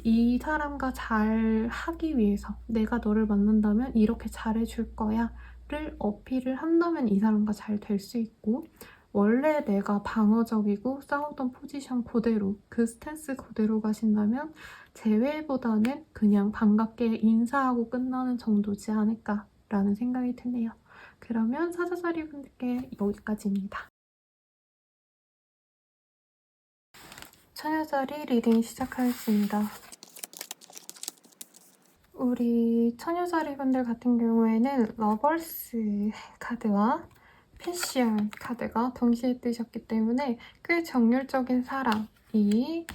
이 사람과 잘 하기 위해서 내가 너를 만난다면 이렇게 잘해줄 거야 를 어필을 한다면 이 사람과 잘 될 수 있고, 원래 내가 방어적이고 싸우던 포지션 그대로 그 스탠스 그대로 가신다면 재회보다는 그냥 반갑게 인사하고 끝나는 정도지 않을까라는 생각이 드네요. 그러면 사자자리 분들께 여기까지입니다. 처녀자리 리딩 시작하겠습니다. 우리 처녀자리 분들 같은 경우에는 러버스 카드와 패션 카드가 동시에 뜨셨기 때문에 꽤 정열적인 사랑이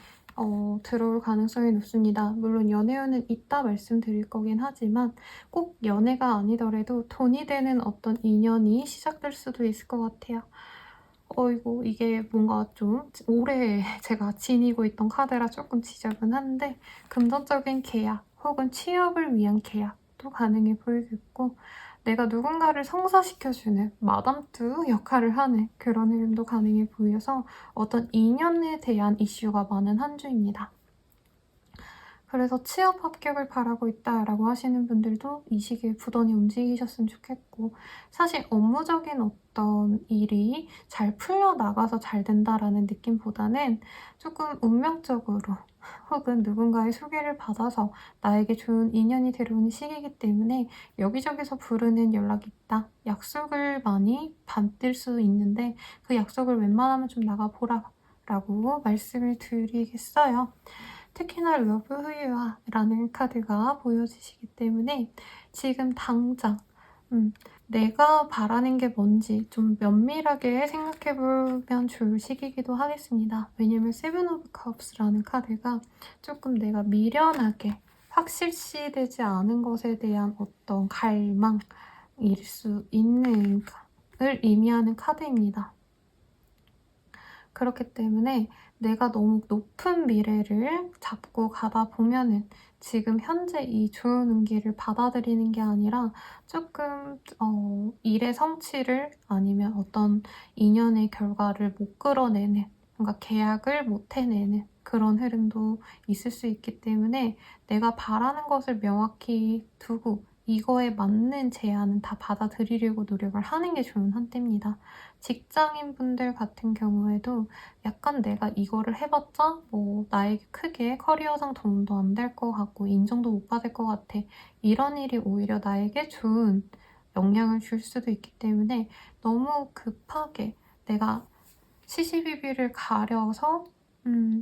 들어올 가능성이 높습니다. 물론 연애운은 이따 말씀드릴 거긴 하지만 꼭 연애가 아니더라도 돈이 되는 어떤 인연이 시작될 수도 있을 것 같아요. 어이구, 이게 뭔가 좀 오래 제가 지니고 있던 카드라 조금 지저분한데, 금전적인 계약 혹은 취업을 위한 계약도 가능해 보이겠고, 내가 누군가를 성사시켜주는 마담뚜 역할을 하는 그런 흐름도 가능해 보여서 어떤 인연에 대한 이슈가 많은 한 주입니다. 그래서 취업 합격을 바라고 있다라고 하시는 분들도 이 시기에 부단히 움직이셨으면 좋겠고, 사실 업무적인 어떤 일이 잘 풀려나가서 잘 된다라는 느낌보다는 조금 운명적으로 혹은 누군가의 소개를 받아서 나에게 좋은 인연이 들어오는 시기이기 때문에 여기저기서 부르는 연락이 있다, 약속을 많이 받을 수 있는데 그 약속을 웬만하면 좀 나가보라 라고 말씀을 드리겠어요. 특히나 러브 후유아 라는 카드가 보여지시기 때문에 지금 당장 내가 바라는 게 뭔지 좀 면밀하게 생각해보면 좋을 시기이기도 하겠습니다. 왜냐면 세븐 오브 컵스라는 카드가 조금 내가 미련하게 확실시되지 않은 것에 대한 어떤 갈망일 수 있는 을 의미하는 카드입니다. 그렇기 때문에 내가 너무 높은 미래를 잡고 가다 보면은 지금 현재 이 좋은 운기를 받아들이는 게 아니라 조금 일의 성취를 아니면 어떤 인연의 결과를 못 끌어내는, 뭔가 계약을 못 해내는 그런 흐름도 있을 수 있기 때문에 내가 바라는 것을 명확히 두고 이거에 맞는 제안은 다 받아들이려고 노력을 하는 게 좋은 한때입니다. 직장인분들 같은 경우에도 약간 내가 이거를 해봤자 뭐 나에게 크게 커리어상 도움도 안 될 것 같고 인정도 못 받을 것 같아, 이런 일이 오히려 나에게 좋은 영향을 줄 수도 있기 때문에 너무 급하게 내가 시시비비를 가려서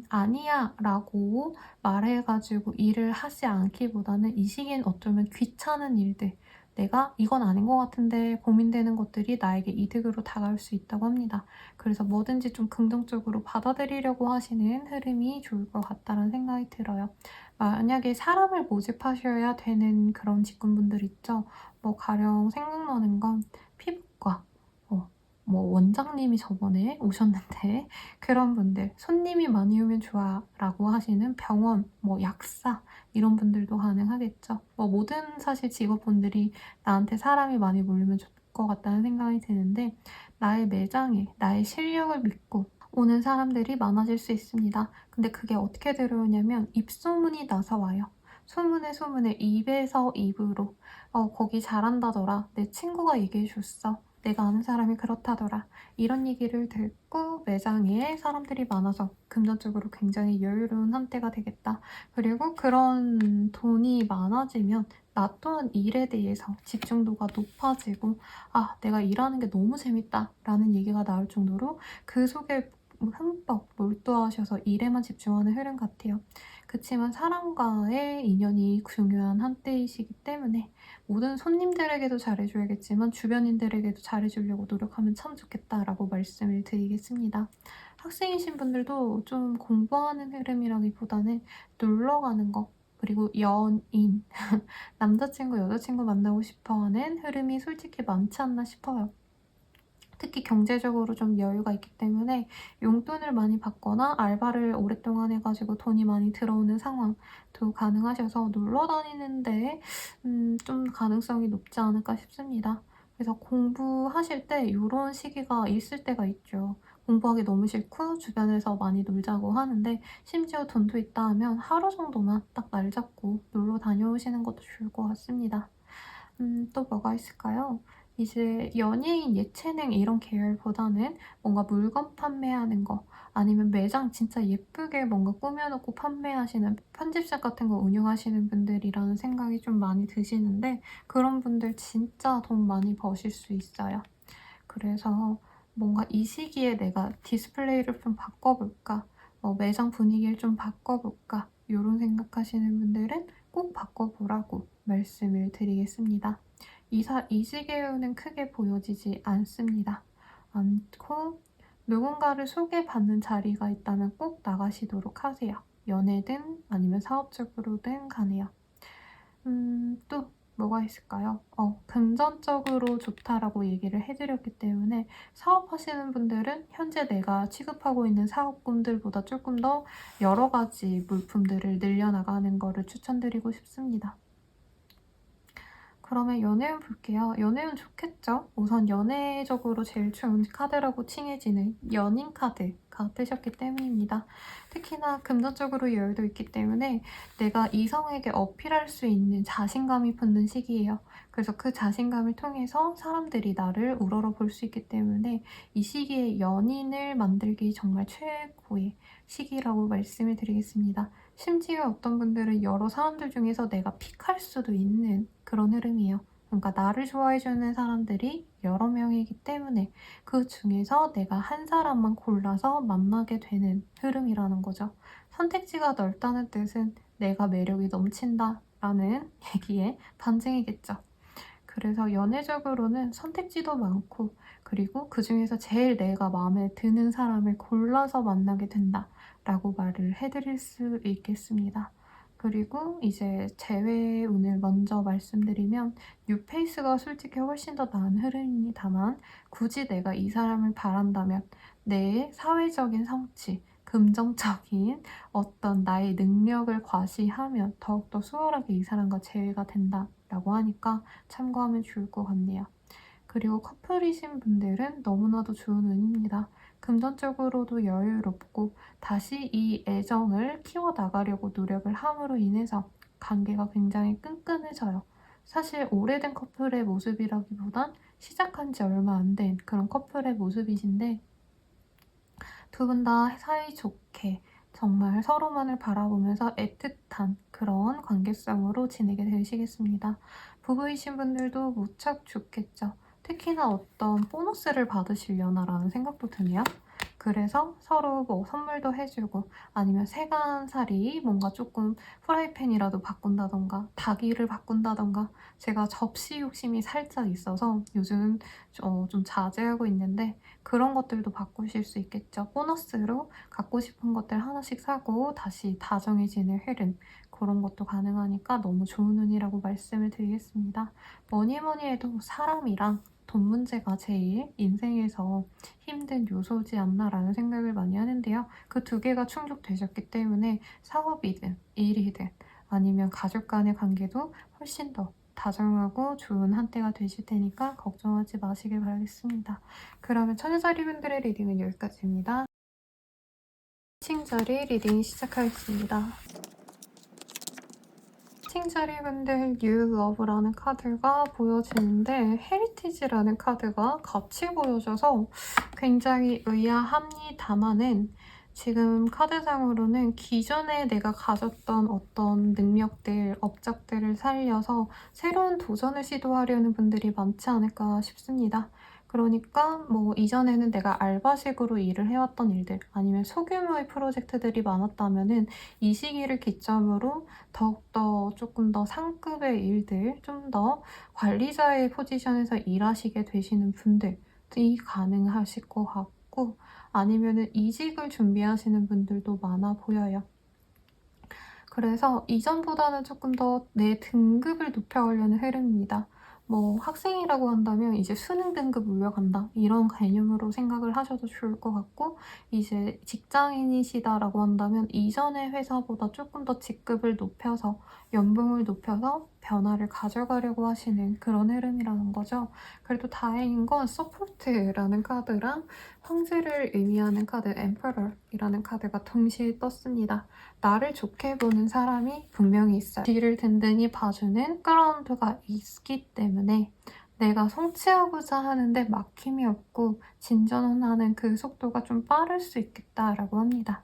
아니야 라고 말해가지고 일을 하지 않기보다는 이 시기엔 어쩌면 귀찮은 일들, 내가 이건 아닌 것 같은데 고민되는 것들이 나에게 이득으로 다가올 수 있다고 합니다. 그래서 뭐든지 좀 긍정적으로 받아들이려고 하시는 흐름이 좋을 것 같다는 생각이 들어요. 만약에 사람을 모집하셔야 되는 그런 직군분들 있죠. 뭐 가령 생각나는 건 피부과, 뭐 원장님이 저번에 오셨는데 그런 분들, 손님이 많이 오면 좋아 라고 하시는 병원, 뭐 약사, 이런 분들도 가능하겠죠. 뭐 모든 사실 직업분들이 나한테 사람이 많이 몰리면 좋을 것 같다는 생각이 드는데, 나의 매장에 나의 실력을 믿고 오는 사람들이 많아질 수 있습니다. 근데 그게 어떻게 들어오냐면 입소문이 나서 와요. 소문에 소문에, 입에서 입으로 거기 잘한다더라, 내 친구가 얘기해줬어, 내가 아는 사람이 그렇다더라, 이런 얘기를 듣고 매장에 사람들이 많아서 금전적으로 굉장히 여유로운 한때가 되겠다. 그리고 그런 돈이 많아지면 나 또한 일에 대해서 집중도가 높아지고, 아, 내가 일하는 게 너무 재밌다 라는 얘기가 나올 정도로 그 속에 흠뻑 몰두하셔서 일에만 집중하는 흐름 같아요. 그치만 사람과의 인연이 중요한 한때이시기 때문에 모든 손님들에게도 잘해줘야겠지만 주변인들에게도 잘해주려고 노력하면 참 좋겠다라고 말씀을 드리겠습니다. 학생이신 분들도 좀 공부하는 흐름이라기보다는 놀러 가는 거, 그리고 연인, 남자친구, 여자친구 만나고 싶어하는 흐름이 솔직히 많지 않나 싶어요. 특히 경제적으로 좀 여유가 있기 때문에 용돈을 많이 받거나 알바를 오랫동안 해가지고 돈이 많이 들어오는 상황도 가능하셔서 놀러 다니는데 좀 가능성이 높지 않을까 싶습니다. 그래서 공부하실 때 이런 시기가 있을 때가 있죠. 공부하기 너무 싫고 주변에서 많이 놀자고 하는데 심지어 돈도 있다 하면 하루 정도만 딱 날 잡고 놀러 다녀오시는 것도 좋을 것 같습니다. 또 뭐가 있을까요? 이제 연예인 예체능 이런 계열보다는 뭔가 물건 판매하는 거 아니면 매장 진짜 예쁘게 뭔가 꾸며 놓고 판매하시는 편집샵 같은 거 운영하시는 분들이라는 생각이 좀 많이 드시는데 그런 분들 진짜 돈 많이 버실 수 있어요. 그래서 뭔가 '이 시기에 내가 디스플레이를 좀 바꿔 볼까? 매장 분위기를 좀 바꿔 볼까?' 요런 생각하시는 분들은 꼭 바꿔 보라고 말씀을 드리겠습니다. 이 시기에는 크게 보여지지 않습니다. 않고 누군가를 소개받는 자리가 있다면 꼭 나가시도록 하세요. 연애든 아니면 사업적으로든 간에요. 또 뭐가 있을까요? 금전적으로 좋다라고 얘기를 해 드렸기 때문에 사업하시는 분들은 현재 내가 취급하고 있는 사업군들보다 조금 더 여러 가지 물품들을 늘려나가는 거를 추천드리고 싶습니다. 그러면 연애운 볼게요. 연애운 좋겠죠? 우선 연애적으로 제일 좋은 카드라고 칭해지는 연인 카드가 뜨셨기 때문입니다. 특히나 금전적으로 여유도 있기 때문에 내가 이성에게 어필할 수 있는 자신감이 붙는 시기예요. 그래서 그 자신감을 통해서 사람들이 나를 우러러볼 수 있기 때문에 이 시기에 연인을 만들기 정말 최고의 시기라고 말씀을 드리겠습니다. 심지어 어떤 분들은 여러 사람들 중에서 내가 픽할 수도 있는 그런 흐름이에요. 그러니까 나를 좋아해주는 사람들이 여러 명이기 때문에 그 중에서 내가 한 사람만 골라서 만나게 되는 흐름이라는 거죠. 선택지가 넓다는 뜻은 내가 매력이 넘친다라는 얘기의 반증이겠죠. 그래서 연애적으로는 선택지도 많고 그리고 그중에서 제일 내가 마음에 드는 사람을 골라서 만나게 된다라고 말을 해드릴 수 있겠습니다. 그리고 이제 재회운을 먼저 말씀드리면 뉴페이스가 솔직히 훨씬 더 나은 흐름입니다만 굳이 내가 이 사람을 바란다면 내 사회적인 성취, 금전적인 어떤 나의 능력을 과시하면 더욱더 수월하게 이 사람과 재회가 된다라고 하니까 참고하면 좋을 것 같네요. 그리고 커플이신 분들은 너무나도 좋은 운입니다. 금전적으로도 여유롭고 다시 이 애정을 키워나가려고 노력을 함으로 인해서 관계가 굉장히 끈끈해져요. 사실 오래된 커플의 모습이라기보단 시작한 지 얼마 안 된 그런 커플의 모습이신데 두 분 다 사이좋게 정말 서로만을 바라보면서 애틋한 그런 관계성으로 지내게 되시겠습니다. 부부이신 분들도 무척 좋겠죠. 특히나 어떤 보너스를 받으시려나라는 생각도 드네요. 그래서 서로 뭐 선물도 해주고 아니면 세간살이 뭔가 조금 프라이팬이라도 바꾼다던가 닭이를 바꾼다던가 제가 접시 욕심이 살짝 있어서 요즘 좀 자제하고 있는데 그런 것들도 바꾸실 수 있겠죠. 보너스로 갖고 싶은 것들 하나씩 사고 다시 다정해지는 흐름 그런 것도 가능하니까 너무 좋은 운이라고 말씀을 드리겠습니다. 뭐니 뭐니 해도 사람이랑 돈 문제가 제일 인생에서 힘든 요소지 않나라는 생각을 많이 하는데요. 그 두 개가 충족되셨기 때문에 사업이든 일이든 아니면 가족 간의 관계도 훨씬 더 다정하고 좋은 한때가 되실 테니까 걱정하지 마시길 바라겠습니다. 그러면 처녀자리분들의 리딩은 여기까지입니다. 칭자리 리딩 시작하겠습니다. 칭자리분들 New Love라는 카드가 보여지는데 헤리티지라는 카드가 같이 보여져서 굉장히 의아합니다마는 지금 카드상으로는 기존에 내가 가졌던 어떤 능력들, 업적들을 살려서 새로운 도전을 시도하려는 분들이 많지 않을까 싶습니다. 그러니까 뭐 이전에는 내가 알바식으로 일을 해왔던 일들 아니면 소규모의 프로젝트들이 많았다면은 이 시기를 기점으로 더욱더 조금 더 상급의 일들, 좀 더 관리자의 포지션에서 일하시게 되시는 분들이 가능하실 것 같고 아니면은 이직을 준비하시는 분들도 많아 보여요. 그래서 이전보다는 조금 더 내 등급을 높여가려는 흐름입니다. 뭐 학생이라고 한다면 이제 수능 등급 올려간다 이런 개념으로 생각을 하셔도 좋을 것 같고 이제 직장인이시다라고 한다면 이전의 회사보다 조금 더 직급을 높여서 연봉을 높여서 변화를 가져가려고 하시는 그런 흐름이라는 거죠. 그래도 다행인 건 서포트라는 카드랑 황제를 의미하는 카드 엠퍼러이라는 카드가 동시에 떴습니다. 나를 좋게 보는 사람이 분명히 있어요. 뒤를 든든히 봐주는 그라운드가 있기 때문에 내가 성취하고자 하는데 막힘이 없고 진전하는 그 속도가 좀 빠를 수 있겠다라고 합니다.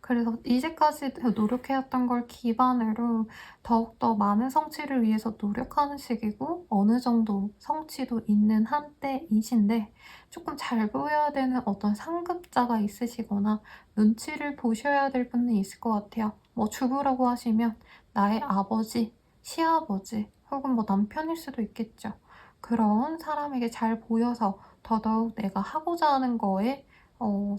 그래서 이제까지 노력해왔던 걸 기반으로 더욱더 많은 성취를 위해서 노력하는 시기고 어느 정도 성취도 있는 한때이신데 조금 잘 보여야 되는 어떤 상급자가 있으시거나 눈치를 보셔야 될 분은 있을 것 같아요. 뭐 주부라고 하시면 나의 아버지, 시아버지 혹은 뭐 남편일 수도 있겠죠. 그런 사람에게 잘 보여서 더더욱 내가 하고자 하는 거에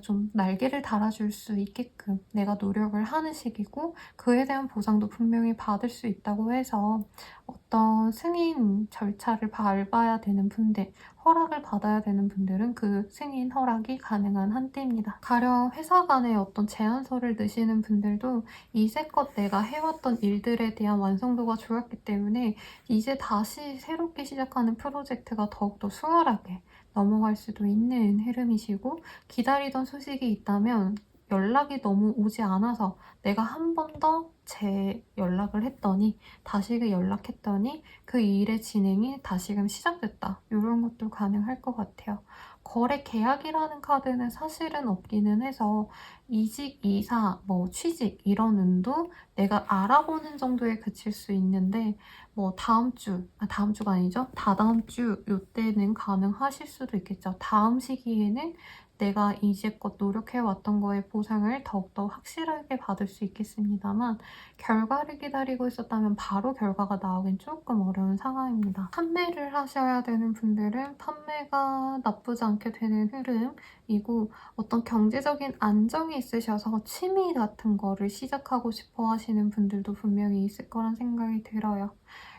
좀 날개를 달아줄 수 있게끔 내가 노력을 하는 시기고 그에 대한 보상도 분명히 받을 수 있다고 해서 어떤 승인 절차를 밟아야 되는 분들, 허락을 받아야 되는 분들은 그 승인 허락이 가능한 한때입니다. 가령 회사 간에 어떤 제안서를 넣으시는 분들도 이제껏 내가 해왔던 일들에 대한 완성도가 좋았기 때문에 이제 다시 새롭게 시작하는 프로젝트가 더욱더 수월하게 넘어갈 수도 있는 흐름이시고 기다리던 소식이 있다면 연락이 너무 오지 않아서 내가 한 번 더 재연락을 했더니 다시 연락했더니 그 일의 진행이 다시금 시작됐다. 이런 것도 가능할 것 같아요. 거래 계약이라는 카드는 사실은 없기는 해서 이직, 이사, 뭐 취직 이런 운도 내가 알아보는 정도에 그칠 수 있는데 뭐 다음 주가 아니죠? 다다음 주 요때는 가능하실 수도 있겠죠. 다음 시기에는 내가 이제껏 노력해왔던 거에 보상을 더욱더 확실하게 받을 수 있겠습니다만 결과를 기다리고 있었다면 바로 결과가 나오긴 조금 어려운 상황입니다. 판매를 하셔야 되는 분들은 판매가 나쁘지 않게 되는 흐름이고 어떤 경제적인 안정이 있으셔서 취미 같은 거를 시작하고 싶어 하시는 분들도 분명히 있을 거란 생각이 들어요.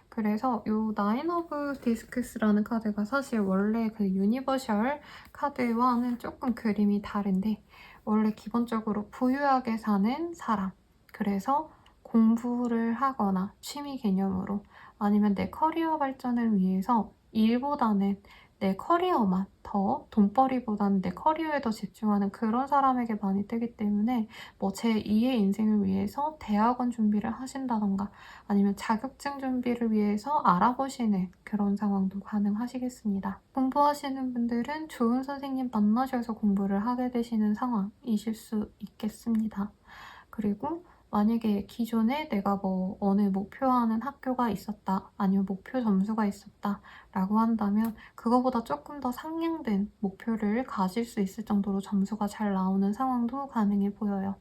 그래서 이 나인 오브 디스크스라는 카드가 사실 원래 그 유니버셜 카드와는 조금 그림이 다른데 원래 기본적으로 부유하게 사는 사람 그래서 공부를 하거나 취미 개념으로 아니면 내 커리어 발전을 위해서 일보다는 내 커리어만 더 돈벌이보다는 내 커리어에 더 집중하는 그런 사람에게 많이 뜨기 때문에 뭐 제2의 인생을 위해서 대학원 준비를 하신다던가 아니면 자격증 준비를 위해서 알아보시는 그런 상황도 가능하시겠습니다. 공부하시는 분들은 좋은 선생님 만나셔서 공부를 하게 되시는 상황이실 수 있겠습니다. 그리고 만약에 기존에 내가 뭐 어느 목표하는 학교가 있었다 아니면 목표 점수가 있었다 라고 한다면 그거보다 조금 더 상향된 목표를 가질 수 있을 정도로 점수가 잘 나오는 상황도 가능해 보여요.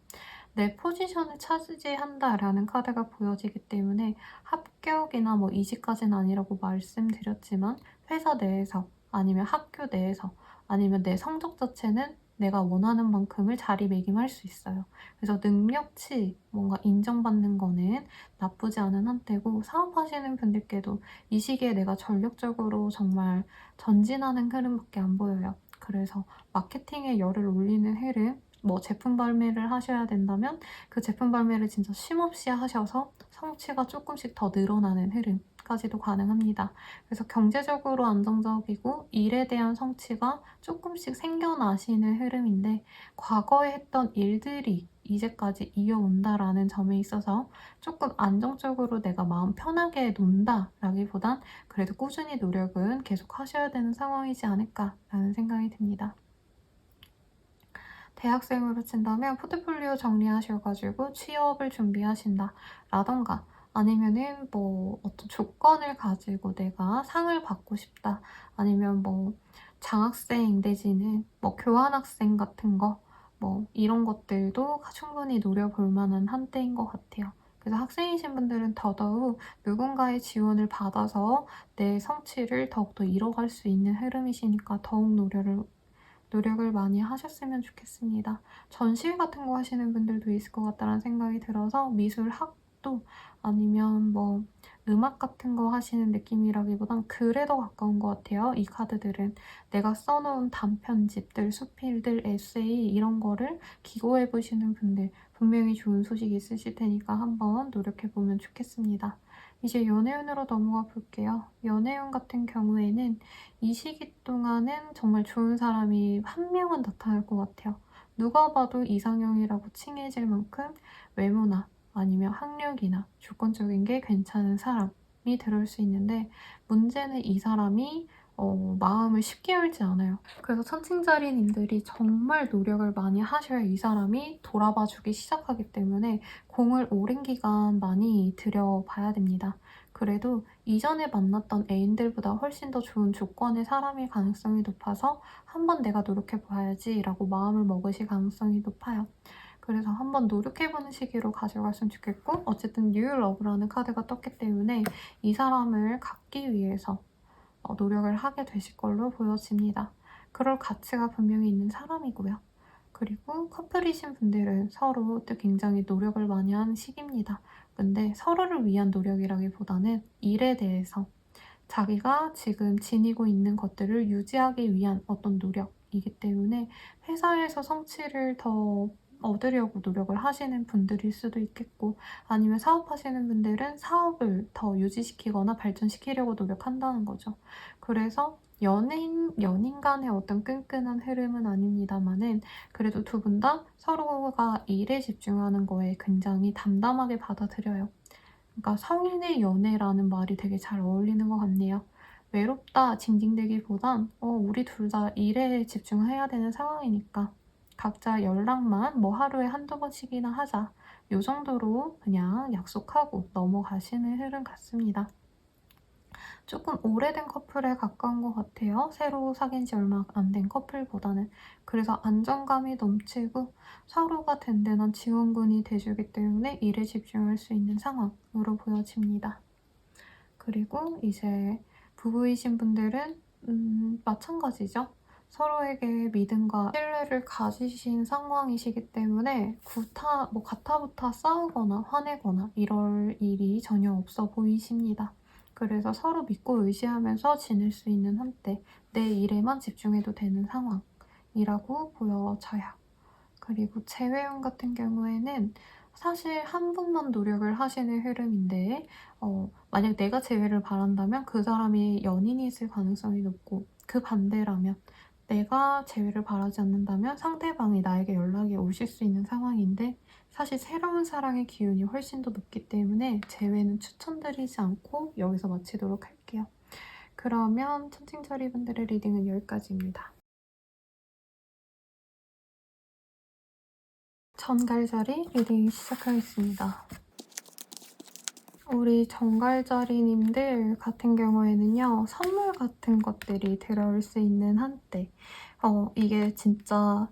내 포지션을 차지한다라는 카드가 보여지기 때문에 합격이나 뭐 이직까지는 아니라고 말씀드렸지만 회사 내에서 아니면 학교 내에서 아니면 내 성적 자체는 내가 원하는 만큼을 자리매김할 수 있어요. 그래서 능력치 뭔가 인정받는 거는 나쁘지 않은 한때고 사업하시는 분들께도 이 시기에 내가 전력적으로 정말 전진하는 흐름밖에 안 보여요. 그래서 마케팅에 열을 올리는 흐름 뭐 제품 발매를 하셔야 된다면 그 제품 발매를 진짜 쉼없이 하셔서 성취가 조금씩 더 늘어나는 흐름까지도 가능합니다. 그래서 경제적으로 안정적이고 일에 대한 성취가 조금씩 생겨나시는 흐름인데 과거에 했던 일들이 이제까지 이어온다라는 점에 있어서 조금 안정적으로 내가 마음 편하게 논다라기보단 그래도 꾸준히 노력은 계속 하셔야 되는 상황이지 않을까라는 생각이 듭니다. 대학생으로 친다면 포트폴리오 정리하셔가지고 취업을 준비하신다 라던가 아니면은 뭐 어떤 조건을 가지고 내가 상을 받고 싶다 아니면 뭐 장학생 내지는 뭐 교환학생 같은 거 뭐 이런 것들도 충분히 노려볼 만한 한때인 것 같아요. 그래서 학생이신 분들은 더더욱 누군가의 지원을 받아서 내 성취를 더욱더 이뤄갈 수 있는 흐름이시니까 더욱 노력을 많이 하셨으면 좋겠습니다. 전시회 같은 거 하시는 분들도 있을 것 같다는 생각이 들어서 미술학도 아니면 뭐 음악 같은 거 하시는 느낌이라기보단 글에 더 가까운 것 같아요. 이 카드들은 내가 써놓은 단편집들, 수필들, 에세이 이런 거를 기고해 보시는 분들 분명히 좋은 소식 있으실 테니까 한번 노력해 보면 좋겠습니다. 이제 연애운으로 넘어가 볼게요. 연애운 같은 경우에는 이 시기 동안은 정말 좋은 사람이 한 명은 나타날 것 같아요. 누가 봐도 이상형이라고 칭해질 만큼 외모나 아니면 학력이나 조건적인 게 괜찮은 사람이 들어올 수 있는데, 문제는 이 사람이 마음을 쉽게 열지 않아요. 그래서 천칭자리님들이 정말 노력을 많이 하셔야 이 사람이 돌아봐 주기 시작하기 때문에 공을 오랜 기간 많이 들여봐야 됩니다. 그래도 이전에 만났던 애인들보다 훨씬 더 좋은 조건의 사람일 가능성이 높아서 한번 내가 노력해 봐야지라고 마음을 먹으실 가능성이 높아요. 그래서 한번 노력해보는 시기로 가져갔으면 좋겠고, 어쨌든 뉴 러브라는 카드가 떴기 때문에 이 사람을 갖기 위해서 노력을 하게 되실 걸로 보여집니다. 그럴 가치가 분명히 있는 사람이고요. 그리고 커플이신 분들은 서로 또 굉장히 노력을 많이 하는 시기입니다. 근데 서로를 위한 노력이라기보다는 일에 대해서 자기가 지금 지니고 있는 것들을 유지하기 위한 어떤 노력이기 때문에 회사에서 성취를 더 얻으려고 노력을 하시는 분들일 수도 있겠고, 아니면 사업하시는 분들은 사업을 더 유지시키거나 발전시키려고 노력한다는 거죠. 그래서 연인 간의 어떤 끈끈한 흐름은 아닙니다만은, 그래도 두 분 다 서로가 일에 집중하는 거에 굉장히 담담하게 받아들여요. 그러니까 성인의 연애라는 말이 되게 잘 어울리는 것 같네요. 외롭다 징징대기보단 우리 둘 다 일에 집중해야 되는 상황이니까 각자 연락만 뭐 하루에 한두 번씩이나 하자, 요 정도로 그냥 약속하고 넘어가시는 흐름 같습니다. 조금 오래된 커플에 가까운 것 같아요. 새로 사귄 지 얼마 안 된 커플보다는. 그래서 안정감이 넘치고 서로가 든든한 지원군이 돼주기 때문에 일에 집중할 수 있는 상황으로 보여집니다. 그리고 이제 부부이신 분들은 마찬가지죠. 서로에게 믿음과 신뢰를 가지신 상황이시기 때문에 가타부타 싸우거나 화내거나 이럴 일이 전혀 없어 보이십니다. 그래서 서로 믿고 의지하면서 지낼 수 있는 한때 내 일에만 집중해도 되는 상황이라고 보여져요. 그리고 재회원 같은 경우에는 사실 한 분만 노력을 하시는 흐름인데, 만약 내가 재회를 바란다면 그 사람이 연인이 있을 가능성이 높고, 그 반대라면 내가 재회를 바라지 않는다면 상대방이 나에게 연락이 오실 수 있는 상황인데, 사실 새로운 사랑의 기운이 훨씬 더 높기 때문에 재회는 추천드리지 않고 여기서 마치도록 할게요. 그러면 천칭자리 분들의 리딩은 여기까지입니다. 전갈자리 리딩 시작하겠습니다. 우리 정갈자리님들 같은 경우에는요, 선물 같은 것들이 들어올 수 있는 한때, 이게 진짜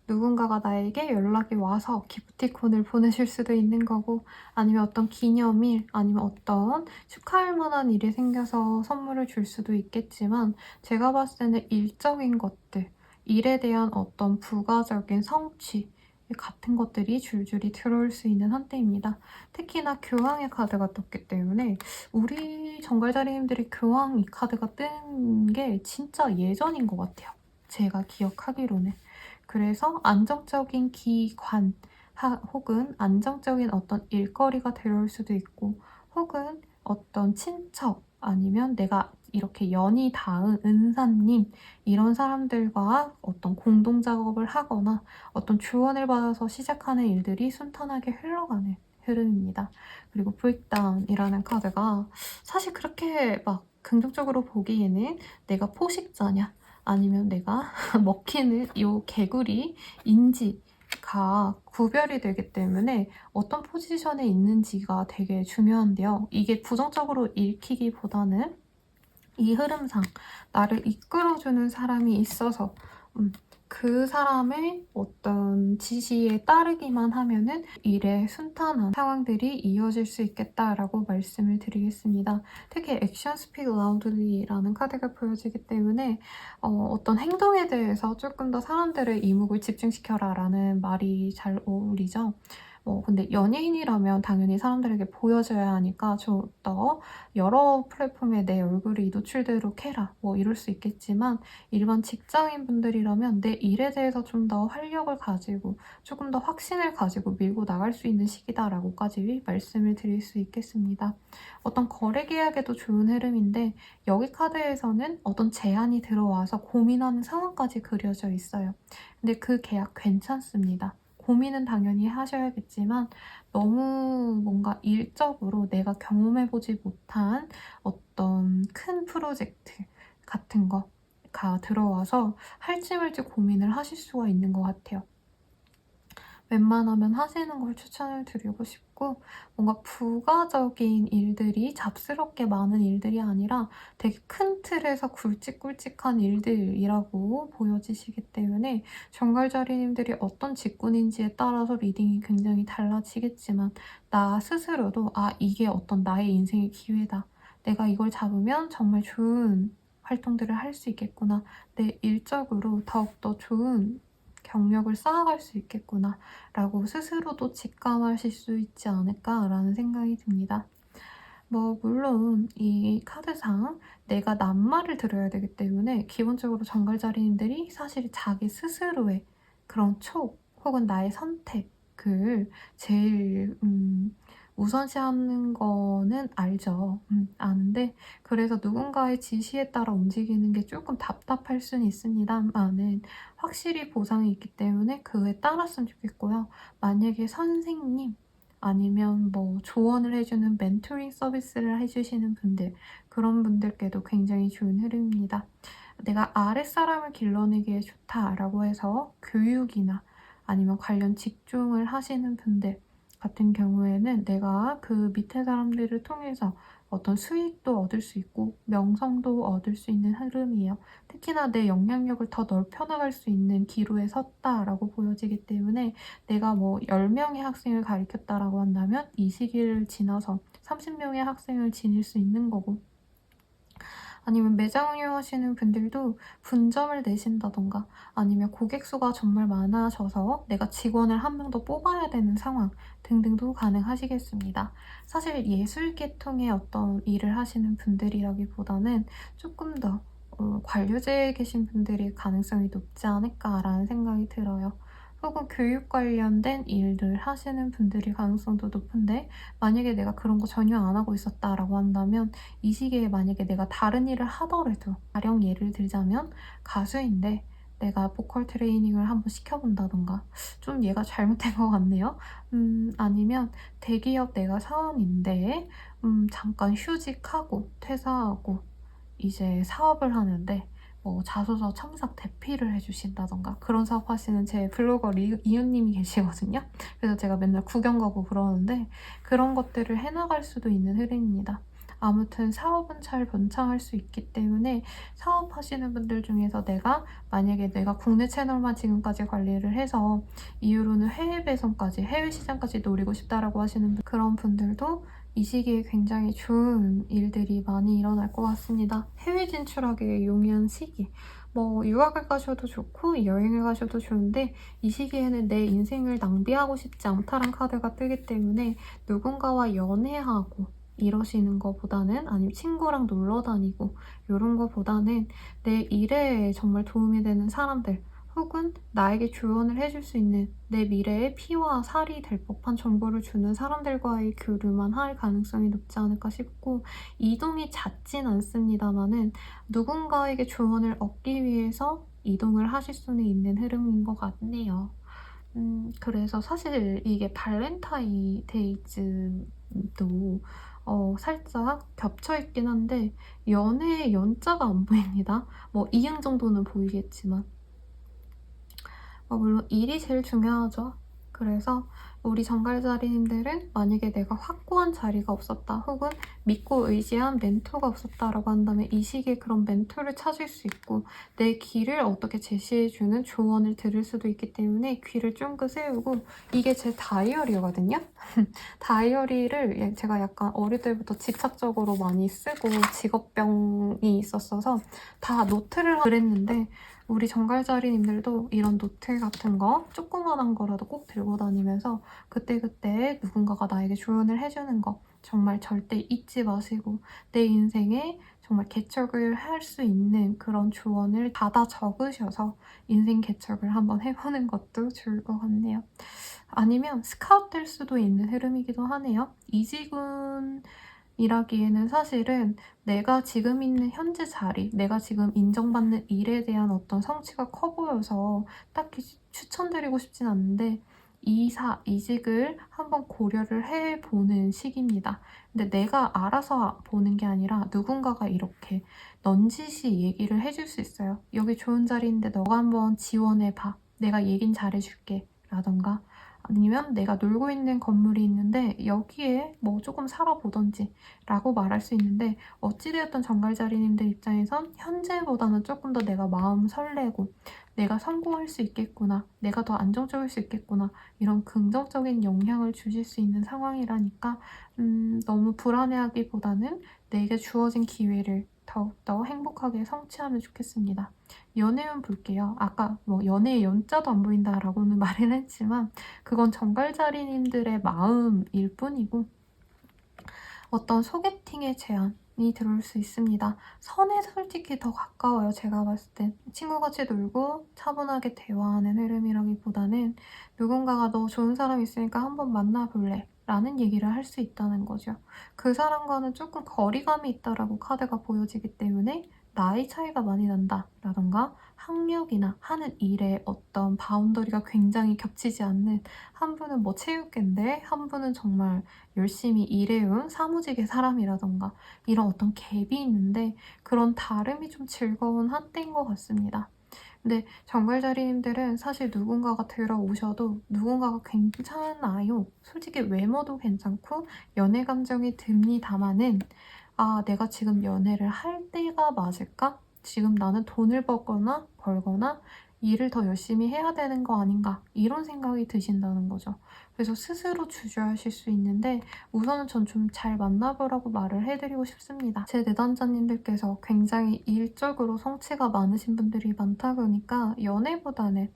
누군가가 나에게 연락이 와서 기프티콘을 보내실 수도 있는 거고, 아니면 어떤 기념일, 아니면 어떤 축하할 만한 일이 생겨서 선물을 줄 수도 있겠지만, 제가 봤을 때는 일적인 것들, 일에 대한 어떤 부가적인 성취 같은 것들이 줄줄이 들어올 수 있는 한때입니다. 특히나 교황의 카드가 떴기 때문에 우리 정갈자리님들이 교황 이 카드가 뜬 게 진짜 예전인 것 같아요. 제가 기억하기로는. 그래서 안정적인 기관 혹은 안정적인 어떤 일거리가 들어올 수도 있고, 혹은 어떤 친척 아니면 내가 이렇게 연이 닿은 은사님, 이런 사람들과 어떤 공동 작업을 하거나 어떤 조언을 받아서 시작하는 일들이 순탄하게 흘러가는 흐름입니다. 그리고 브레이크다운이라는 카드가 사실 그렇게 막 긍정적으로 보기에는 내가 포식자냐 아니면 내가 먹히는 이 개구리인지가 구별이 되기 때문에 어떤 포지션에 있는지가 되게 중요한데요. 이게 부정적으로 읽히기보다는 이 흐름상 나를 이끌어주는 사람이 있어서 그 사람의 어떤 지시에 따르기만 하면은 일에 순탄한 상황들이 이어질 수 있겠다라고 말씀을 드리겠습니다. 특히 Action Speak Loudly라는 카드가 보여지기 때문에 어떤 행동에 대해서 조금 더 사람들의 이목을 집중시켜라 라는 말이 잘 어울리죠. 근데 연예인이라면 당연히 사람들에게 보여져야 하니까 좀 더 여러 플랫폼에 내 얼굴이 노출되도록 해라 이럴 수 있겠지만, 일반 직장인분들이라면 내 일에 대해서 좀 더 활력을 가지고 조금 더 확신을 가지고 밀고 나갈 수 있는 시기다라고까지 말씀을 드릴 수 있겠습니다. 어떤 거래 계약에도 좋은 흐름인데, 여기 카드에서는 어떤 제안이 들어와서 고민하는 상황까지 그려져 있어요. 근데 그 계약 괜찮습니다. 고민은 당연히 하셔야겠지만, 너무 뭔가 일적으로 내가 경험해보지 못한 어떤 큰 프로젝트 같은 거가 들어와서 할지 말지 고민을 하실 수가 있는 것 같아요. 웬만하면 하시는 걸 추천을 드리고 싶고, 뭔가 부가적인 일들이 잡스럽게 많은 일들이 아니라 되게 큰 틀에서 굵직굵직한 일들이라고 보여지시기 때문에, 정갈자리님들이 어떤 직군인지에 따라서 리딩이 굉장히 달라지겠지만, 나 스스로도 이게 어떤 나의 인생의 기회다, 내가 이걸 잡으면 정말 좋은 활동들을 할 수 있겠구나, 내 일적으로 더욱더 좋은 경력을 쌓아갈 수 있겠구나 라고 스스로도 직감하실 수 있지 않을까라는 생각이 듭니다. 물론 이 카드상 내가 낱말을 들어야 되기 때문에, 기본적으로 정갈자리님들이 사실 자기 스스로의 그런 촉 혹은 나의 선택을 제일 우선시하는 거는 알죠. 아는데, 그래서 누군가의 지시에 따라 움직이는 게 조금 답답할 수는 있습니다만은, 확실히 보상이 있기 때문에 그에 따랐으면 좋겠고요. 만약에 선생님 아니면 조언을 해주는 멘토링 서비스를 해주시는 분들, 그런 분들께도 굉장히 좋은 흐름입니다. 내가 아랫사람을 길러내기에 좋다라고 해서 교육이나 아니면 관련 직종을 하시는 분들 같은 경우에는 내가 그 밑에 사람들을 통해서 어떤 수익도 얻을 수 있고 명성도 얻을 수 있는 흐름이에요. 특히나 내 영향력을 더 넓혀나갈 수 있는 기로에 섰다라고 보여지기 때문에, 내가 10명의 학생을 가르쳤다라고 한다면 이 시기를 지나서 30명의 학생을 지닐 수 있는 거고, 아니면 매장 운영하시는 분들도 분점을 내신다던가, 아니면 고객 수가 정말 많아져서 내가 직원을 한 명 더 뽑아야 되는 상황 등등도 가능하시겠습니다. 사실 예술 계통의 어떤 일을 하시는 분들이라기보다는 조금 더 관료제에 계신 분들이 가능성이 높지 않을까라는 생각이 들어요. 혹은 교육 관련된 일들 하시는 분들이 가능성도 높은데, 만약에 내가 그런 거 전혀 안 하고 있었다라고 한다면, 이 시기에 만약에 내가 다른 일을 하더라도, 가령 예를 들자면 가수인데 내가 보컬 트레이닝을 한번 시켜본다던가, 좀 얘가 잘못된 것 같네요. 아니면 대기업 내가 사원인데 잠깐 휴직하고 퇴사하고 이제 사업을 하는데 자소서 첨삭 대피를 해주신다던가, 그런 사업 하시는 제 블로거 이웃님이 계시거든요. 그래서 제가 맨날 구경 가고 그러는데, 그런 것들을 해나갈 수도 있는 흐름입니다. 아무튼 사업은 잘 번창할 수 있기 때문에, 사업하시는 분들 중에서 만약에 내가 국내 채널만 지금까지 관리를 해서 이후로는 해외 배송까지, 해외 시장까지 노리고 싶다라고 하시는 그런 분들도 이 시기에 굉장히 좋은 일들이 많이 일어날 것 같습니다. 해외 진출하기에 용이한 시기. 유학을 가셔도 좋고 여행을 가셔도 좋은데, 이 시기에는 내 인생을 낭비하고 싶지 않다는 카드가 뜨기 때문에, 누군가와 연애하고 이러시는 것보다는, 아니면 친구랑 놀러 다니고 이런 것보다는 내 일에 정말 도움이 되는 사람들, 혹은 나에게 조언을 해줄 수 있는, 내 미래에 피와 살이 될 법한 정보를 주는 사람들과의 교류만 할 가능성이 높지 않을까 싶고, 이동이 잦진 않습니다만은 누군가에게 조언을 얻기 위해서 이동을 하실 수는 있는 흐름인 것 같네요. 그래서 사실 이게 발렌타인데이즈도 살짝 겹쳐있긴 한데, 연애의 연자가 안 보입니다. 이응 정도는 보이겠지만. 물론 일이 제일 중요하죠. 그래서 우리 정갈자리님들은 만약에 내가 확고한 자리가 없었다, 혹은 믿고 의지한 멘토가 없었다라고 한다면, 이 시기에 그런 멘토를 찾을 수 있고, 내 길을 어떻게 제시해주는 조언을 들을 수도 있기 때문에 귀를 쫑긋 세우고, 이게 제 다이어리거든요. 다이어리를 제가 약간 어릴 때부터 집착적으로 많이 쓰고 직업병이 있었어서 다 노트를 그랬는데, 우리 정갈자리님들도 이런 노트 같은 거 조그만한 거라도 꼭 들고 다니면서 그때그때 누군가가 나에게 조언을 해주는 거 정말 절대 잊지 마시고 내 인생에 정말 개척을 할 수 있는 그런 조언을 받아 적으셔서 인생 개척을 한번 해보는 것도 좋을 것 같네요. 아니면 스카웃 될 수도 있는 흐름이기도 하네요. 이직운이라기에는 사실은 내가 지금 있는 현재 자리, 내가 지금 인정받는 일에 대한 어떤 성취가 커 보여서 딱히 추천드리고 싶진 않은데 이직을 한번 고려를 해보는 시기입니다. 근데 내가 알아서 보는 게 아니라 누군가가 이렇게 넌지시 얘기를 해줄 수 있어요. 여기 좋은 자리인데 너가 한번 지원해봐. 내가 얘긴 잘해줄게. 라던가 아니면 내가 놀고 있는 건물이 있는데 여기에 뭐 조금 살아보던지 라고 말할 수 있는데 어찌되었던 정갈자리님들 입장에선 현재보다는 조금 더 내가 마음 설레고 내가 성공할 수 있겠구나, 내가 더 안정적일 수 있겠구나 이런 긍정적인 영향을 주실 수 있는 상황이라니까 너무 불안해하기보다는 내게 주어진 기회를 더욱더 행복하게 성취하면 좋겠습니다. 연애운 볼게요. 아까 뭐 연애의 연자도 안 보인다라고는 말을 했지만 그건 정갈자리님들의 마음일 뿐이고 어떤 소개팅의 제안이 들어올 수 있습니다. 선에 솔직히 더 가까워요. 제가 봤을 땐 친구같이 놀고 차분하게 대화하는 흐름이라기보다는 누군가가 너 좋은 사람 있으니까 한번 만나볼래? 라는 얘기를 할 수 있다는 거죠. 그 사람과는 조금 거리감이 있다라고 카드가 보여지기 때문에 나이 차이가 많이 난다 라던가 학력이나 하는 일의 어떤 바운더리가 굉장히 겹치지 않는 한 분은 뭐 체육계인데 한 분은 정말 열심히 일해온 사무직의 사람이라던가 이런 어떤 갭이 있는데 그런 다름이 좀 즐거운 한때인 것 같습니다. 근데 정갈자리님들은 사실 누군가가 들어오셔도 누군가가 괜찮아요. 솔직히 외모도 괜찮고 연애 감정이 듭니다마는 아, 내가 지금 연애를 할 때가 맞을까? 지금 나는 돈을 벌거나 일을 더 열심히 해야 되는 거 아닌가? 이런 생각이 드신다는 거죠. 그래서 스스로 주저하실 수 있는데 우선은 전 좀 잘 만나보라고 말을 해드리고 싶습니다. 제 내담자님들께서 굉장히 일적으로 성취가 많으신 분들이 많다 보니까 연애보다는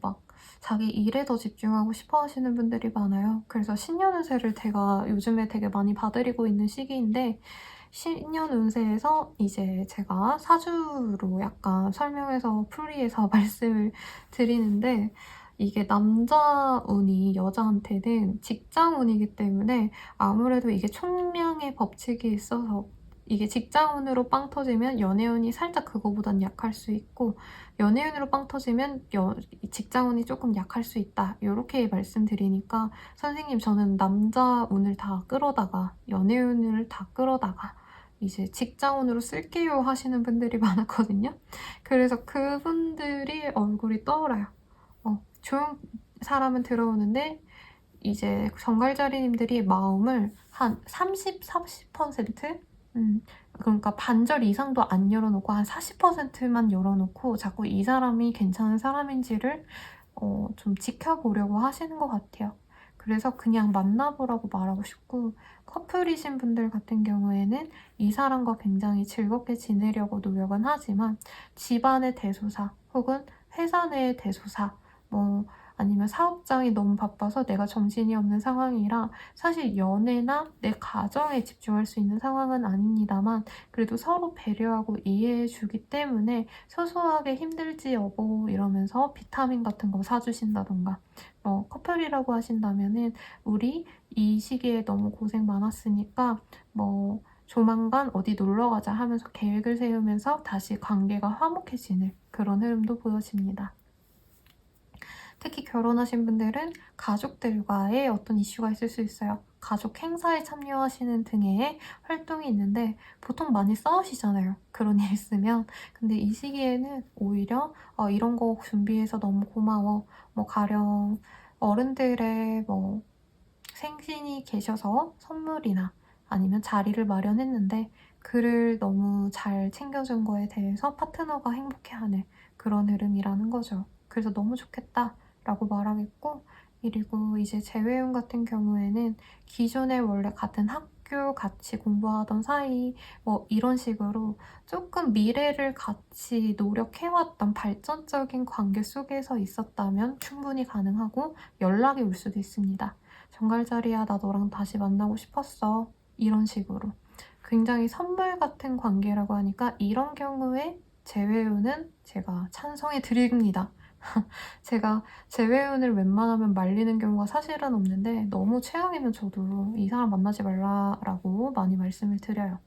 막 자기 일에 더 집중하고 싶어 하시는 분들이 많아요. 그래서 신년운세를 제가 요즘에 되게 많이 봐드리고 있는 시기인데 신년운세에서 이제 제가 사주로 약간 설명해서 풀이해서 말씀을 드리는데 이게 남자운이 여자한테는 직장운이기 때문에 아무래도 이게 총량의 법칙이 있어서 이게 직장운으로 빵 터지면 연애운이 살짝 그거보단 약할 수 있고 연애운으로 빵 터지면 직장운이 조금 약할 수 있다. 이렇게 말씀드리니까 선생님 저는 남자운을 다 끌어다가 연애운을 다 끌어다가 이제 직장운으로 쓸게요 하시는 분들이 많았거든요. 그래서 그분들이 얼굴이 떠올라요. 좋은 사람은 들어오는데 이제 정갈자리님들이 마음을 한 30, 40%? 그러니까 반절 이상도 안 열어놓고 한 40%만 열어놓고 자꾸 이 사람이 괜찮은 사람인지를 좀 지켜보려고 하시는 것 같아요. 그래서 그냥 만나보라고 말하고 싶고 커플이신 분들 같은 경우에는 이 사람과 굉장히 즐겁게 지내려고 노력은 하지만 집안의 대소사 혹은 회사 내의 대소사 뭐 아니면 사업장이 너무 바빠서 내가 정신이 없는 상황이라 사실 연애나 내 가정에 집중할 수 있는 상황은 아닙니다만 그래도 서로 배려하고 이해해주기 때문에 소소하게 힘들지 여보 이러면서 비타민 같은 거 사주신다던가 커플이라고 하신다면은 우리 이 시기에 너무 고생 많았으니까 뭐 조만간 어디 놀러 가자 하면서 계획을 세우면서 다시 관계가 화목해지는 그런 흐름도 보여집니다. 특히 결혼하신 분들은 가족들과의 어떤 이슈가 있을 수 있어요. 가족 행사에 참여하시는 등의 활동이 있는데 보통 많이 싸우시잖아요. 그런 일 있으면. 근데 이 시기에는 오히려 이런 거 준비해서 너무 고마워. 뭐 가령 어른들의 뭐 생신이 계셔서 선물이나 아니면 자리를 마련했는데 그를 너무 잘 챙겨준 거에 대해서 파트너가 행복해하는 그런 흐름이라는 거죠. 그래서 너무 좋겠다 라고 말하겠고 그리고 이제 재회운 같은 경우에는 기존에 원래 같은 학교 같이 공부하던 사이 뭐 이런 식으로 조금 미래를 같이 노력해왔던 발전적인 관계 속에서 있었다면 충분히 가능하고 연락이 올 수도 있습니다. 정갈자리야, 나 너랑 다시 만나고 싶었어. 이런 식으로. 굉장히 선물 같은 관계라고 하니까 이런 경우에 재회운은 제가 찬성해 드립니다. 제가 재회운을 웬만하면 말리는 경우가 사실은 없는데 너무 최악이면 저도 이 사람 만나지 말라라고 많이 말씀을 드려요.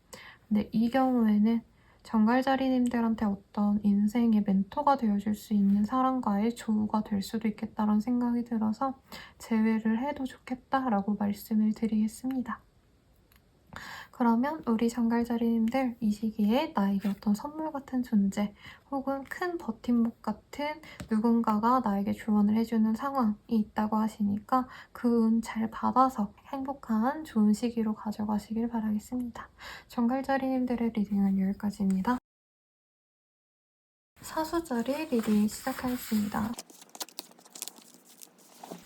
근데 이 경우에는 정갈자리님들한테 어떤 인생의 멘토가 되어줄 수 있는 사람과의 조우가 될 수도 있겠다라는 생각이 들어서 재회를 해도 좋겠다라고 말씀을 드리겠습니다. 그러면 우리 정갈자리님들 이 시기에 나에게 어떤 선물 같은 존재 혹은 큰 버팀목 같은 누군가가 나에게 조언을 해주는 상황이 있다고 하시니까 그 운 잘 받아서 행복한 좋은 시기로 가져가시길 바라겠습니다. 정갈자리님들의 리딩은 여기까지입니다. 사수자리 리딩 시작하겠습니다.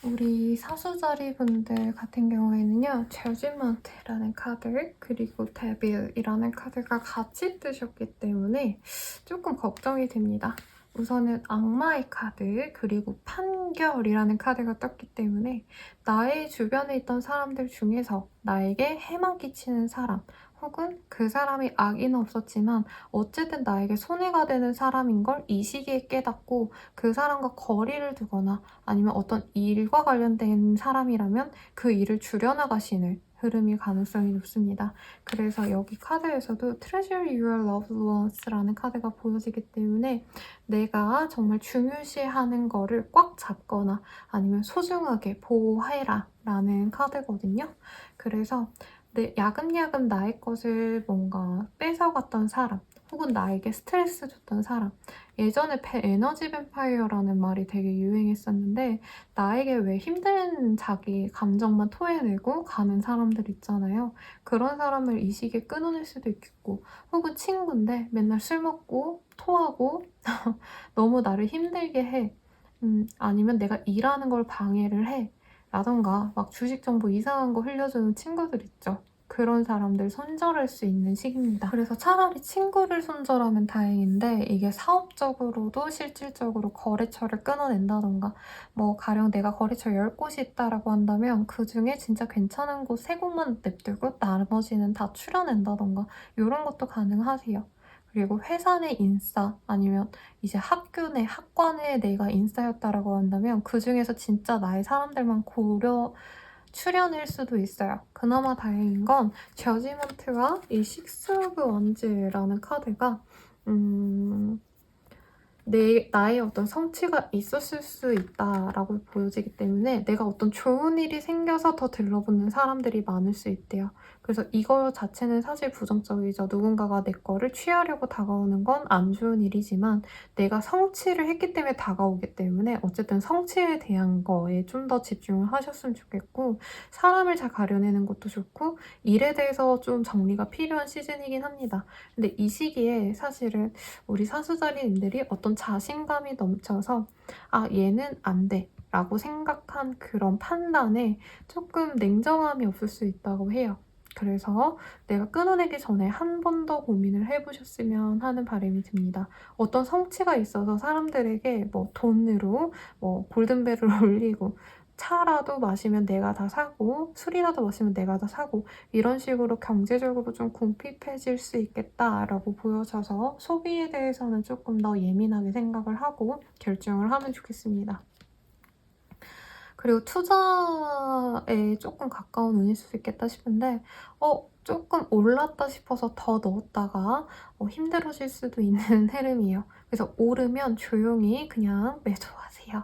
우리 사수자리 분들 같은 경우에는요, 저지먼트라는 카드 그리고 데빌이라는 카드가 같이 뜨셨기 때문에 조금 걱정이 됩니다. 우선은 악마의 카드 그리고 판결이라는 카드가 떴기 때문에 나의 주변에 있던 사람들 중에서 나에게 해만 끼치는 사람 혹은 그 사람이 악의는 없었지만 어쨌든 나에게 손해가 되는 사람인 걸 이 시기에 깨닫고 그 사람과 거리를 두거나 아니면 어떤 일과 관련된 사람이라면 그 일을 줄여나가시는 흐름일 가능성이 높습니다. 그래서 여기 카드에서도 Treasure Your Loved Ones라는 카드가 보여지기 때문에 내가 정말 중요시하는 거를 꽉 잡거나 아니면 소중하게 보호해라 라는 카드거든요. 그래서 야금야금 나의 것을 뭔가 뺏어갔던 사람 혹은 나에게 스트레스 줬던 사람, 예전에 에너지 뱀파이어라는 말이 되게 유행했었는데 나에게 왜 힘든 자기 감정만 토해내고 가는 사람들 있잖아요. 그런 사람을 이 시기에 끊어낼 수도 있겠고 혹은 친구인데 맨날 술 먹고 토하고 너무 나를 힘들게 해. 아니면 내가 일하는 걸 방해를 해. 라던가 막 주식 정보 이상한 거 흘려주는 친구들 있죠. 그런 사람들 손절할 수 있는 시기입니다. 그래서 차라리 친구를 손절하면 다행인데 이게 사업적으로도 실질적으로 거래처를 끊어낸다던가 뭐 가령 내가 거래처 10곳이 있다라고 한다면 그중에 진짜 괜찮은 곳 3곳만 냅두고 나머지는 다 추려낸다던가 이런 것도 가능하세요. 그리고 회사 내 인싸 아니면 이제 학교 내 학과내 내가 인싸였다라고 한다면 그중에서 진짜 나의 사람들만 추려낼 수도 있어요. 그나마 다행인 건 저지먼트와 이 식스 오브 원즈라는 카드가 나의 어떤 성취가 있었을 수 있다라고 보여지기 때문에 내가 어떤 좋은 일이 생겨서 더 들러붙는 사람들이 많을 수 있대요. 그래서 이거 자체는 사실 부정적이죠. 누군가가 내 거를 취하려고 다가오는 건 안 좋은 일이지만 내가 성취를 했기 때문에 다가오기 때문에 어쨌든 성취에 대한 거에 좀 더 집중을 하셨으면 좋겠고 사람을 잘 가려내는 것도 좋고 일에 대해서 좀 정리가 필요한 시즌이긴 합니다. 근데 이 시기에 사실은 우리 사수자리님들이 어떤 자신감이 넘쳐서 아, 얘는 안 돼. 라고 생각한 그런 판단에 조금 냉정함이 없을 수 있다고 해요. 그래서 내가 끊어내기 전에 한 번 더 고민을 해보셨으면 하는 바람이 듭니다. 어떤 성취가 있어서 사람들에게 뭐 돈으로 뭐 골든벨을 올리고 차라도 마시면 내가 다 사고 술이라도 마시면 내가 다 사고 이런 식으로 경제적으로 좀 궁핍해질 수 있겠다라고 보여져서 소비에 대해서는 조금 더 예민하게 생각을 하고 결정을 하면 좋겠습니다. 그리고 투자에 조금 가까운 운일 수도 있겠다 싶은데 조금 올랐다 싶어서 더 넣었다가 힘들어질 수도 있는 흐름이에요. 그래서 오르면 조용히 그냥 매도하세요.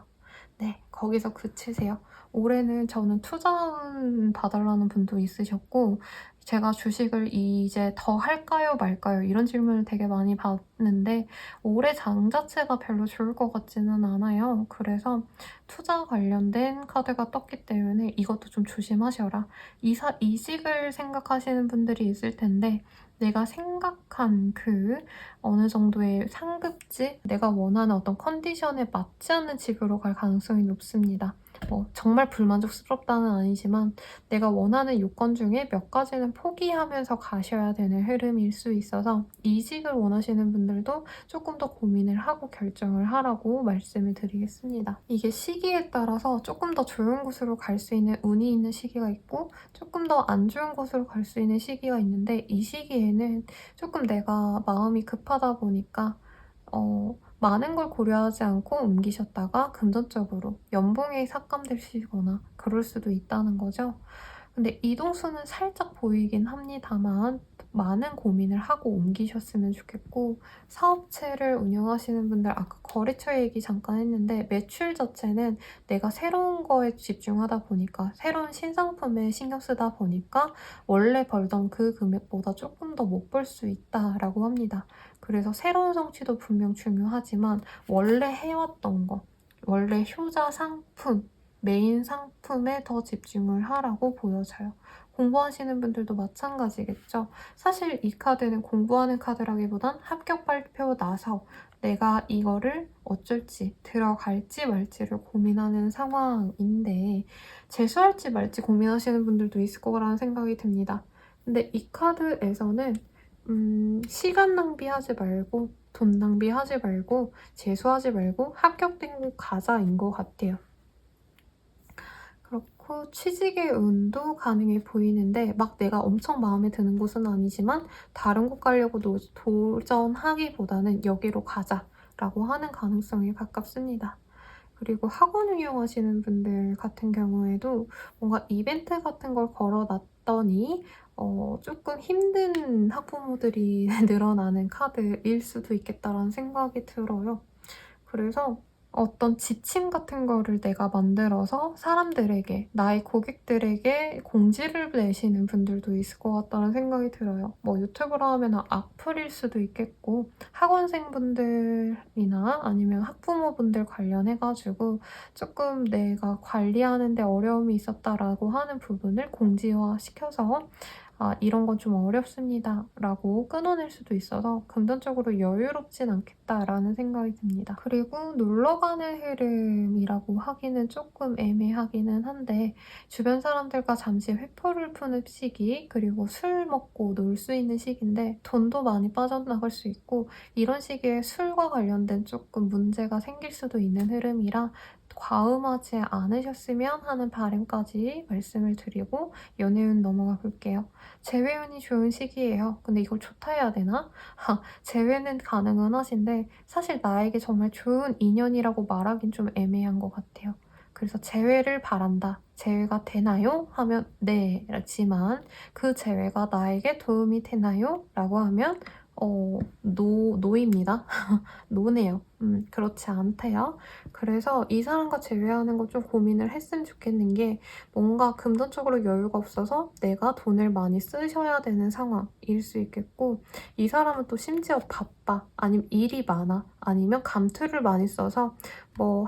네, 거기서 그치세요. 올해는 저는 투자운 봐달라는 분도 있으셨고 제가 주식을 이제 더 할까요 말까요 이런 질문을 되게 많이 받는데 올해 장 자체가 별로 좋을 것 같지는 않아요. 그래서 투자 관련된 카드가 떴기 때문에 이것도 좀 조심하셔라. 이직을 생각하시는 분들이 있을 텐데 내가 생각한 그 어느 정도의 상급지, 내가 원하는 어떤 컨디션에 맞지 않는 직으로 갈 가능성이 높습니다. 정말 불만족스럽다는 아니지만 내가 원하는 요건 중에 몇 가지는 포기하면서 가셔야 되는 흐름일 수 있어서 이직을 원하시는 분들도 조금 더 고민을 하고 결정을 하라고 말씀을 드리겠습니다. 이게 시기에 따라서 조금 더 좋은 곳으로 갈 수 있는 운이 있는 시기가 있고 조금 더 안 좋은 곳으로 갈 수 있는 시기가 있는데 이 시기에는 조금 내가 마음이 급하다 보니까 많은 걸 고려하지 않고 옮기셨다가 금전적으로 연봉이 삭감되시거나 그럴 수도 있다는 거죠. 근데 이동수는 살짝 보이긴 합니다만 많은 고민을 하고 옮기셨으면 좋겠고 사업체를 운영하시는 분들 아까 거래처 얘기 잠깐 했는데 매출 자체는 내가 새로운 거에 집중하다 보니까 새로운 신상품에 신경 쓰다 보니까 원래 벌던 그 금액보다 조금 더 못 벌 수 있다라고 합니다. 그래서 새로운 성취도 분명 중요하지만 원래 해왔던 거, 원래 효자 상품, 메인 상품에 더 집중을 하라고 보여져요. 공부하시는 분들도 마찬가지겠죠. 사실 이 카드는 공부하는 카드라기보단 합격 발표 나서 내가 이거를 어쩔지 들어갈지 말지를 고민하는 상황인데 재수할지 말지 고민하시는 분들도 있을 거라는 생각이 듭니다. 근데 이 카드에서는 시간 낭비하지 말고 돈 낭비하지 말고 재수하지 말고 합격되고 가자인 것 같아요. 그렇고 취직의 운도 가능해 보이는데 막 내가 엄청 마음에 드는 곳은 아니지만 다른 곳 가려고 도전하기보다는 여기로 가자라고 하는 가능성이 가깝습니다. 그리고 학원 운영하시는 분들 같은 경우에도 뭔가 이벤트 같은 걸 걸어놨더니 조금 힘든 학부모들이 늘어나는 카드일 수도 있겠다라는 생각이 들어요. 그래서 어떤 지침 같은 거를 내가 만들어서 사람들에게, 나의 고객들에게 공지를 내시는 분들도 있을 것 같다는 생각이 들어요. 유튜브로 하면 악플일 수도 있겠고, 학원생분들이나 아니면 학부모분들 관련해가지고 조금 내가 관리하는 데 어려움이 있었다라고 하는 부분을 공지화 시켜서 이런 건 좀 어렵습니다 라고 끊어낼 수도 있어서 금전적으로 여유롭진 않겠다라는 생각이 듭니다. 그리고 놀러가는 흐름이라고 하기는 조금 애매하기는 한데 주변 사람들과 잠시 회포를 푸는 시기 그리고 술 먹고 놀 수 있는 시기인데 돈도 많이 빠져나갈 수 있고 이런 시기에 술과 관련된 조금 문제가 생길 수도 있는 흐름이라 과음하지 않으셨으면 하는 바람까지 말씀을 드리고 연애운 넘어가 볼게요. 재회운이 좋은 시기예요. 근데 이걸 좋다 해야 되나? 재회는 가능은 하신데 사실 나에게 정말 좋은 인연이라고 말하긴 좀 애매한 것 같아요. 그래서 재회를 바란다. 재회가 되나요? 하면 네지만 그 재회가 나에게 도움이 되나요? 라고 하면 노입니다. 노네요. 그렇지 않대요. 그래서 이 사람과 재회하는 거 좀 고민을 했으면 좋겠는 게 뭔가 금전적으로 여유가 없어서 내가 돈을 많이 쓰셔야 되는 상황일 수 있겠고 이 사람은 또 심지어 바빠 아니면 일이 많아 아니면 감투를 많이 써서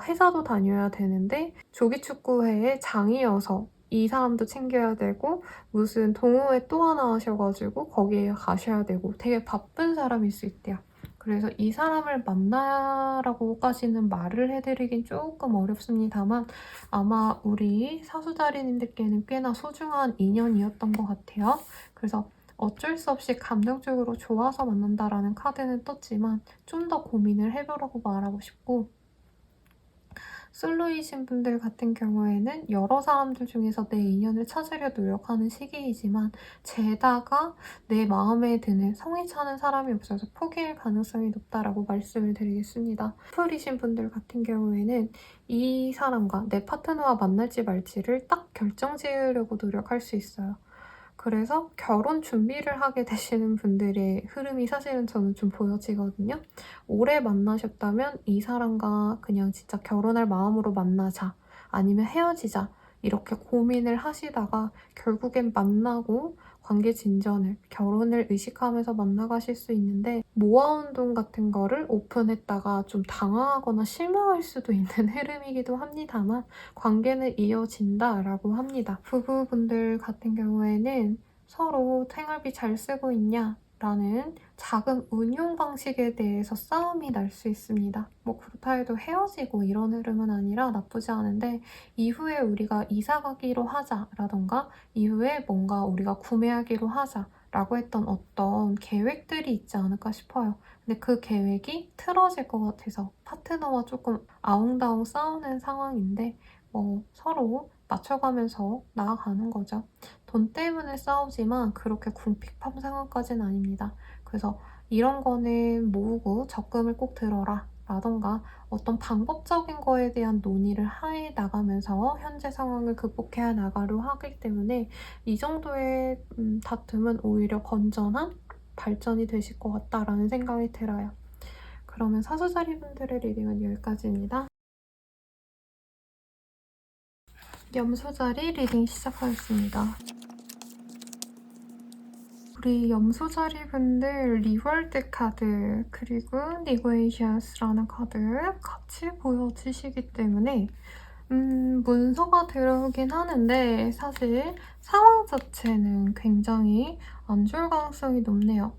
회사도 다녀야 되는데 조기축구회의 장이어서 이 사람도 챙겨야 되고 무슨 동호회 또 하나 하셔가지고 거기에 가셔야 되고 되게 바쁜 사람일 수 있대요. 그래서 이 사람을 만나라고까지는 말을 해드리긴 조금 어렵습니다만 아마 우리 사수자리님들께는 꽤나 소중한 인연이었던 것 같아요. 그래서 어쩔 수 없이 감정적으로 좋아서 만난다라는 카드는 떴지만 좀 더 고민을 해보라고 말하고 싶고 솔로이신 분들 같은 경우에는 여러 사람들 중에서 내 인연을 찾으려 노력하는 시기이지만 게다가 내 마음에 드는 성에 차는 사람이 없어서 포기할 가능성이 높다라고 말씀을 드리겠습니다. 커플이신 분들 같은 경우에는 이 사람과 내 파트너와 만날지 말지를 딱 결정지으려고 노력할 수 있어요. 그래서 결혼 준비를 하게 되시는 분들의 흐름이 사실은 저는 좀 보여지거든요. 오래 만나셨다면 이 사람과 그냥 진짜 결혼할 마음으로 만나자 아니면 헤어지자 이렇게 고민을 하시다가 결국엔 만나고 관계 진전을 결혼을 의식하면서 만나가실 수 있는데 모아온 돈 같은 거를 오픈했다가 좀 당황하거나 실망할 수도 있는 흐름이기도 합니다만 관계는 이어진다라고 합니다. 부부분들 같은 경우에는 서로 생활비 잘 쓰고 있냐? 라는 자금 운용 방식에 대해서 싸움이 날 수 있습니다. 뭐 그렇다 해도 헤어지고 이런 흐름은 아니라 나쁘지 않은데 이후에 우리가 이사 가기로 하자라던가 이후에 뭔가 우리가 구매하기로 하자라고 했던 어떤 계획들이 있지 않을까 싶어요. 근데 그 계획이 틀어질 것 같아서 파트너와 조금 아웅다웅 싸우는 상황인데 뭐 서로 맞춰가면서 나아가는 거죠. 돈 때문에 싸우지만 그렇게 궁핍한 상황까지는 아닙니다. 그래서 이런 거는 모으고 적금을 꼭 들어라 라던가 어떤 방법적인 거에 대한 논의를 해 나가면서 현재 상황을 극복해 나가려 하기 때문에 이 정도의 다툼은 오히려 건전한 발전이 되실 것 같다라는 생각이 들어요. 그러면 사수자리 분들의 리딩은 여기까지입니다. 염소자리 리딩 시작하겠습니다. 우리 염소자리 분들 리월드 카드 그리고 니고에이션스라는 카드 같이 보여지시기 때문에 문서가 들어오긴 하는데 사실 상황 자체는 굉장히 안 좋을 가능성이 높네요.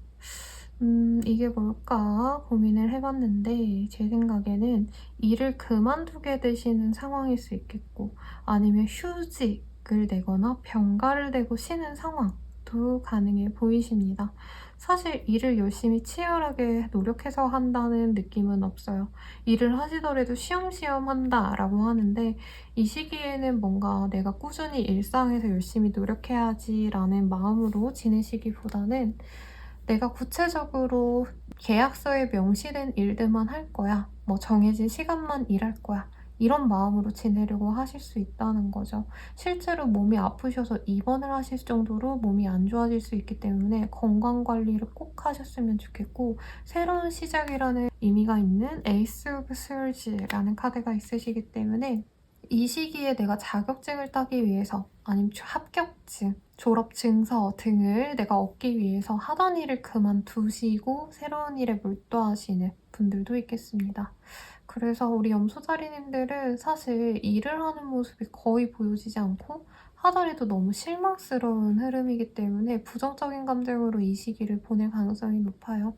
이게 뭘까 고민을 해봤는데 제 생각에는 일을 그만두게 되시는 상황일 수 있겠고 아니면 휴직을 내거나 병가를 내고 쉬는 상황도 가능해 보이십니다. 사실 일을 열심히 치열하게 노력해서 한다는 느낌은 없어요. 일을 하시더라도 쉬엄쉬엄 한다라고 하는데 이 시기에는 뭔가 내가 꾸준히 일상에서 열심히 노력해야지라는 마음으로 지내시기보다는 내가 구체적으로 계약서에 명시된 일들만 할 거야. 뭐 정해진 시간만 일할 거야. 이런 마음으로 지내려고 하실 수 있다는 거죠. 실제로 몸이 아프셔서 입원을 하실 정도로 몸이 안 좋아질 수 있기 때문에 건강 관리를 꼭 하셨으면 좋겠고 새로운 시작이라는 의미가 있는 에이스 오브 스월즈라는 카드가 있으시기 때문에 이 시기에 내가 자격증을 따기 위해서 아니면 합격증, 졸업 증서 등을 내가 얻기 위해서 하던 일을 그만두시고 새로운 일에 몰두하시는 분들도 있겠습니다. 그래서 우리 염소자리님들은 사실 일을 하는 모습이 거의 보여지지 않고 하더라도 너무 실망스러운 흐름이기 때문에 부정적인 감정으로 이 시기를 보낼 가능성이 높아요.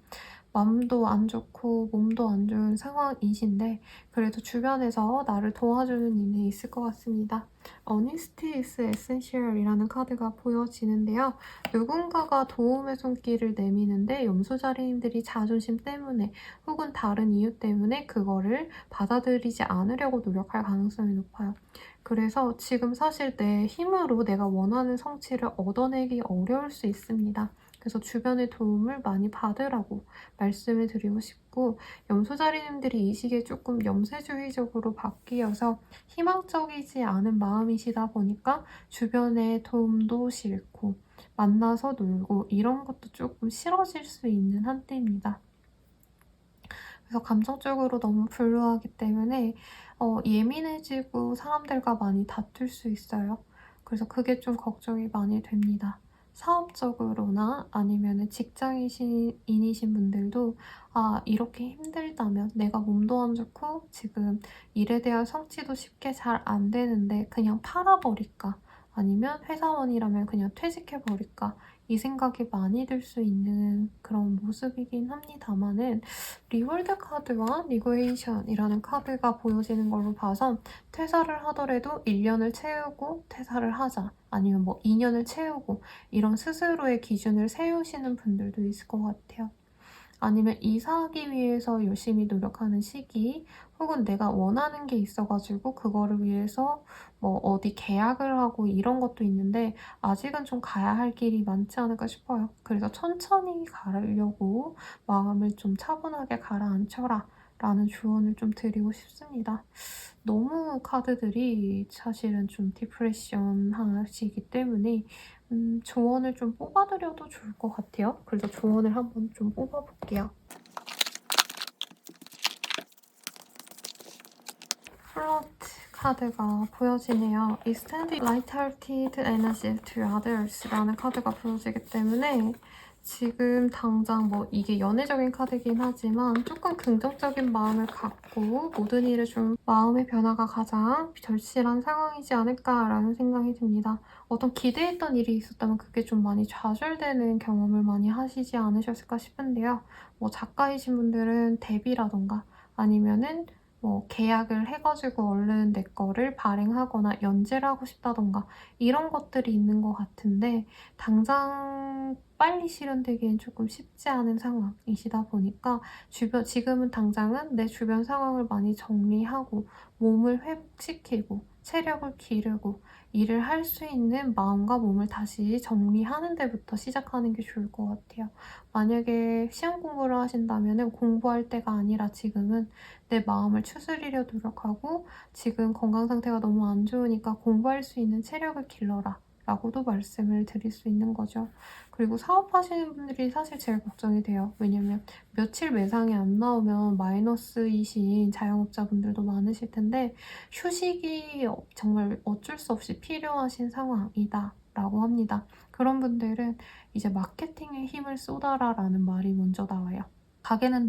마음도 안 좋고 몸도 안 좋은 상황이신데 그래도 주변에서 나를 도와주는 이는 있을 것 같습니다. Honesty is Essential이라는 카드가 보여지는데요. 누군가가 도움의 손길을 내미는데 염소자리님들이 자존심 때문에 혹은 다른 이유 때문에 그거를 받아들이지 않으려고 노력할 가능성이 높아요. 그래서 지금 사실 내 힘으로 내가 원하는 성취를 얻어내기 어려울 수 있습니다. 그래서 주변의 도움을 많이 받으라고 말씀을 드리고 싶고 염소자리님들이 이 시기에 조금 염세주의적으로 바뀌어서 희망적이지 않은 마음이시다 보니까 주변의 도움도 싫고 만나서 놀고 이런 것도 조금 싫어질 수 있는 한때입니다. 그래서 감정적으로 너무 불루하기 때문에 예민해지고 사람들과 많이 다툴 수 있어요. 그래서 그게 좀 걱정이 많이 됩니다. 사업적으로나 아니면 직장인이신 분들도 아 이렇게 힘들다면 내가 몸도 안 좋고 지금 일에 대한 성취도 쉽게 잘 안 되는데 그냥 팔아버릴까 아니면 회사원이라면 그냥 퇴직해버릴까 이 생각이 많이 들 수 있는 그런 모습이긴 합니다만은 리월드 카드와 니고에이션이라는 카드가 보여지는 걸로 봐서 퇴사를 하더라도 1년을 채우고 퇴사를 하자 아니면 뭐 2년을 채우고 이런 스스로의 기준을 세우시는 분들도 있을 것 같아요. 아니면 이사하기 위해서 열심히 노력하는 시기 혹은 내가 원하는 게 있어가지고 그거를 위해서 뭐 어디 계약을 하고 이런 것도 있는데 아직은 좀 가야 할 길이 많지 않을까 싶어요. 그래서 천천히 가려고 마음을 좀 차분하게 가라앉혀라 라는 조언을 좀 드리고 싶습니다. 너무 카드들이 사실은 좀 디프레션 하시기 때문에 조언을 좀 뽑아드려도 좋을 것 같아요. 그래서 조언을 한번 좀 뽑아볼게요. 플로트 카드가 보여지네요. Extend light-hearted energy to others 라는 카드가 보여지기 때문에 지금 당장 뭐 이게 연애적인 카드긴 하지만 조금 긍정적인 마음을 갖고 모든 일에 좀 마음의 변화가 가장 절실한 상황이지 않을까라는 생각이 듭니다. 어떤 기대했던 일이 있었다면 그게 좀 많이 좌절되는 경험을 많이 하시지 않으셨을까 싶은데요. 뭐 작가이신 분들은 데뷔라던가 아니면은 뭐 계약을 해 가지고 얼른 내 거를 발행하거나 연재를 하고 싶다던가 이런 것들이 있는 것 같은데 당장 빨리 실현되기엔 조금 쉽지 않은 상황이시다 보니까 지금은 당장은 내 주변 상황을 많이 정리하고 몸을 회복시키고 체력을 기르고 일을 할 수 있는 마음과 몸을 다시 정리하는 데부터 시작하는 게 좋을 것 같아요. 만약에 시험 공부를 하신다면은 공부할 때가 아니라 지금은 내 마음을 추스리려 노력하고 "지금 건강 상태가 너무 안 좋으니까 공부할 수 있는 체력을 길러라." 라고도 말씀을 드릴 수 있는 거죠. 그리고 사업하시는 분들이 사실 제일 걱정이 돼요. 왜냐면 며칠 매상이 안 나오면 마이너스이신 자영업자분들도 많으실 텐데 휴식이 정말 어쩔 수 없이 필요하신 상황이다라고 합니다. 그런 분들은 이제 "마케팅에 힘을 쏟아라."라는 말이 먼저 나와요. 가게는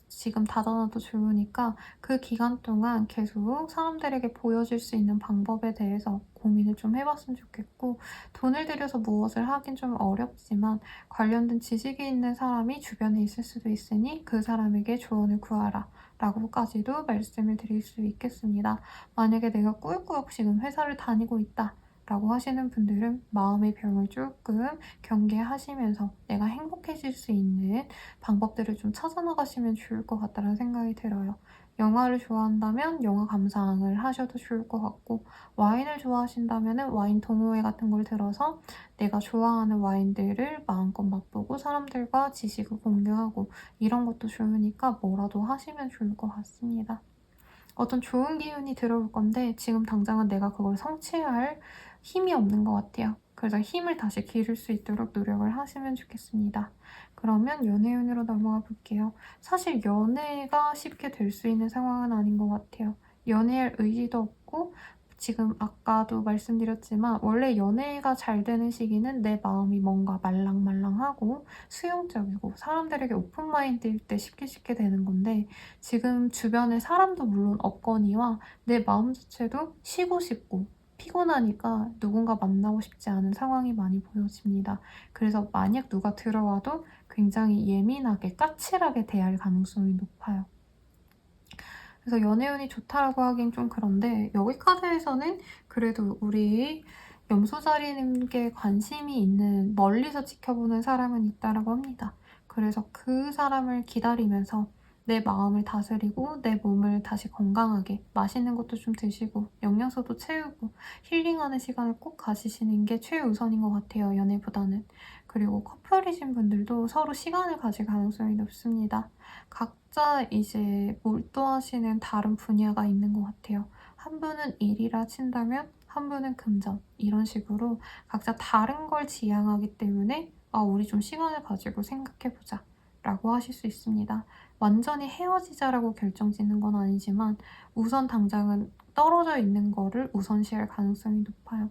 지금 닫아놔도 좋으니까 그 기간 동안 계속 사람들에게 보여줄 수 있는 방법에 대해서 고민을 좀 해 봤으면 좋겠고 돈을 들여서 무엇을 하긴 좀 어렵지만 관련된 지식이 있는 사람이 주변에 있을 수도 있으니 "그 사람에게 조언을 구하라." 라고까지도 말씀을 드릴 수 있겠습니다. 만약에 내가 꾸역꾸역 지금 회사를 다니고 있다 라고 하시는 분들은 마음의 병을 조금 경계하시면서 내가 행복해질 수 있는 방법들을 좀 찾아 나가시면 좋을 것 같다는 생각이 들어요. 영화를 좋아한다면 영화 감상을 하셔도 좋을 것 같고 와인을 좋아하신다면은 와인 동호회 같은 걸 들어서 내가 좋아하는 와인들을 마음껏 맛보고 사람들과 지식을 공유하고 이런 것도 좋으니까 뭐라도 하시면 좋을 것 같습니다. 어떤 좋은 기운이 들어올 건데 지금 당장은 내가 그걸 성취할 힘이 없는 것 같아요. 그래서 힘을 다시 기를 수 있도록 노력을 하시면 좋겠습니다. 그러면 연애운으로 넘어가 볼게요. 사실 연애가 쉽게 될 수 있는 상황은 아닌 것 같아요. 연애할 의지도 없고 지금 아까도 말씀드렸지만 원래 연애가 잘 되는 시기는 내 마음이 뭔가 말랑말랑하고 수용적이고 사람들에게 오픈 마인드일 때 쉽게 되는 건데 지금 주변에 사람도 물론 없거니와 내 마음 자체도 쉬고 싶고 피곤하니까 누군가 만나고 싶지 않은 상황이 많이 보여집니다. 그래서 만약 누가 들어와도 굉장히 예민하게 까칠하게 대할 가능성이 높아요. 그래서 연애운이 좋다라고 하긴 좀 그런데 여기 카드에서는 그래도 우리 염소자리님께 관심이 있는 멀리서 지켜보는 사람은 있다라고 합니다. 그래서 그 사람을 기다리면서 내 마음을 다스리고 내 몸을 다시 건강하게 맛있는 것도 좀 드시고 영양소도 채우고 힐링하는 시간을 꼭 가지시는 게 최우선인 것 같아요, 연애보다는. 그리고 커플이신 분들도 서로 시간을 가질 가능성이 높습니다. 각자 이제 몰두하시는 다른 분야가 있는 것 같아요. 한 분은 일이라 친다면 한 분은 금전 이런 식으로 각자 다른 걸 지향하기 때문에 우리 좀 시간을 가지고 생각해 보자 라고 하실 수 있습니다. 완전히 헤어지자라고 결정짓는 건 아니지만 우선 당장은 떨어져 있는 거를 우선시할 가능성이 높아요.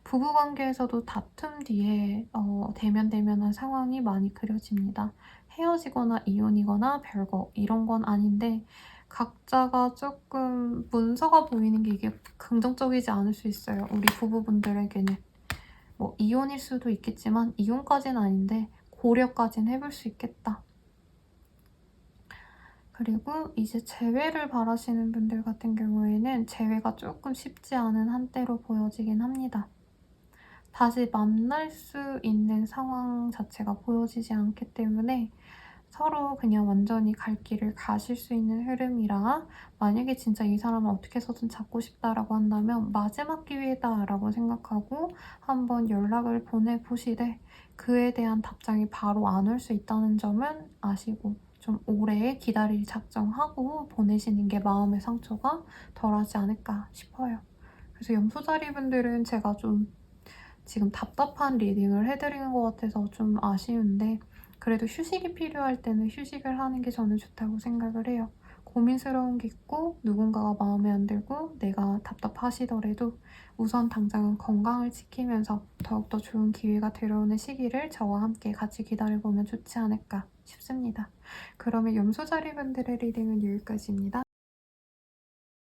부부관계에서도 다툼 뒤에 대면대면한 상황이 많이 그려집니다. 헤어지거나 이혼이거나 별거 이런 건 아닌데 각자가 조금 문서가 보이는 게 이게 긍정적이지 않을 수 있어요. 우리 부부분들에게는. 뭐 이혼일 수도 있겠지만 이혼까지는 아닌데 고려까지는 해볼 수 있겠다. 그리고 이제 재회를 바라시는 분들 같은 경우에는 재회가 조금 쉽지 않은 한때로 보여지긴 합니다. 다시 만날 수 있는 상황 자체가 보여지지 않기 때문에 서로 그냥 완전히 갈 길을 가실 수 있는 흐름이라 만약에 진짜 이 사람을 어떻게 해서든 잡고 싶다라고 한다면 마지막 기회다라고 생각하고 한번 연락을 보내보시되 그에 대한 답장이 바로 안 올 수 있다는 점은 아시고 좀 오래 기다릴 작정하고 보내시는 게 마음의 상처가 덜하지 않을까 싶어요. 그래서 염소자리 분들은 제가 좀 지금 답답한 리딩을 해드리는 것 같아서 좀 아쉬운데 그래도 휴식이 필요할 때는 휴식을 하는 게 저는 좋다고 생각을 해요. 고민스러운 게 있고 누군가가 마음에 안 들고 내가 답답하시더라도 우선 당장은 건강을 지키면서 더욱더 좋은 기회가 들어오는 시기를 저와 함께 같이 기다려보면 좋지 않을까 싶습니다. 그러면 염소자리분들의 리딩은 여기까지입니다.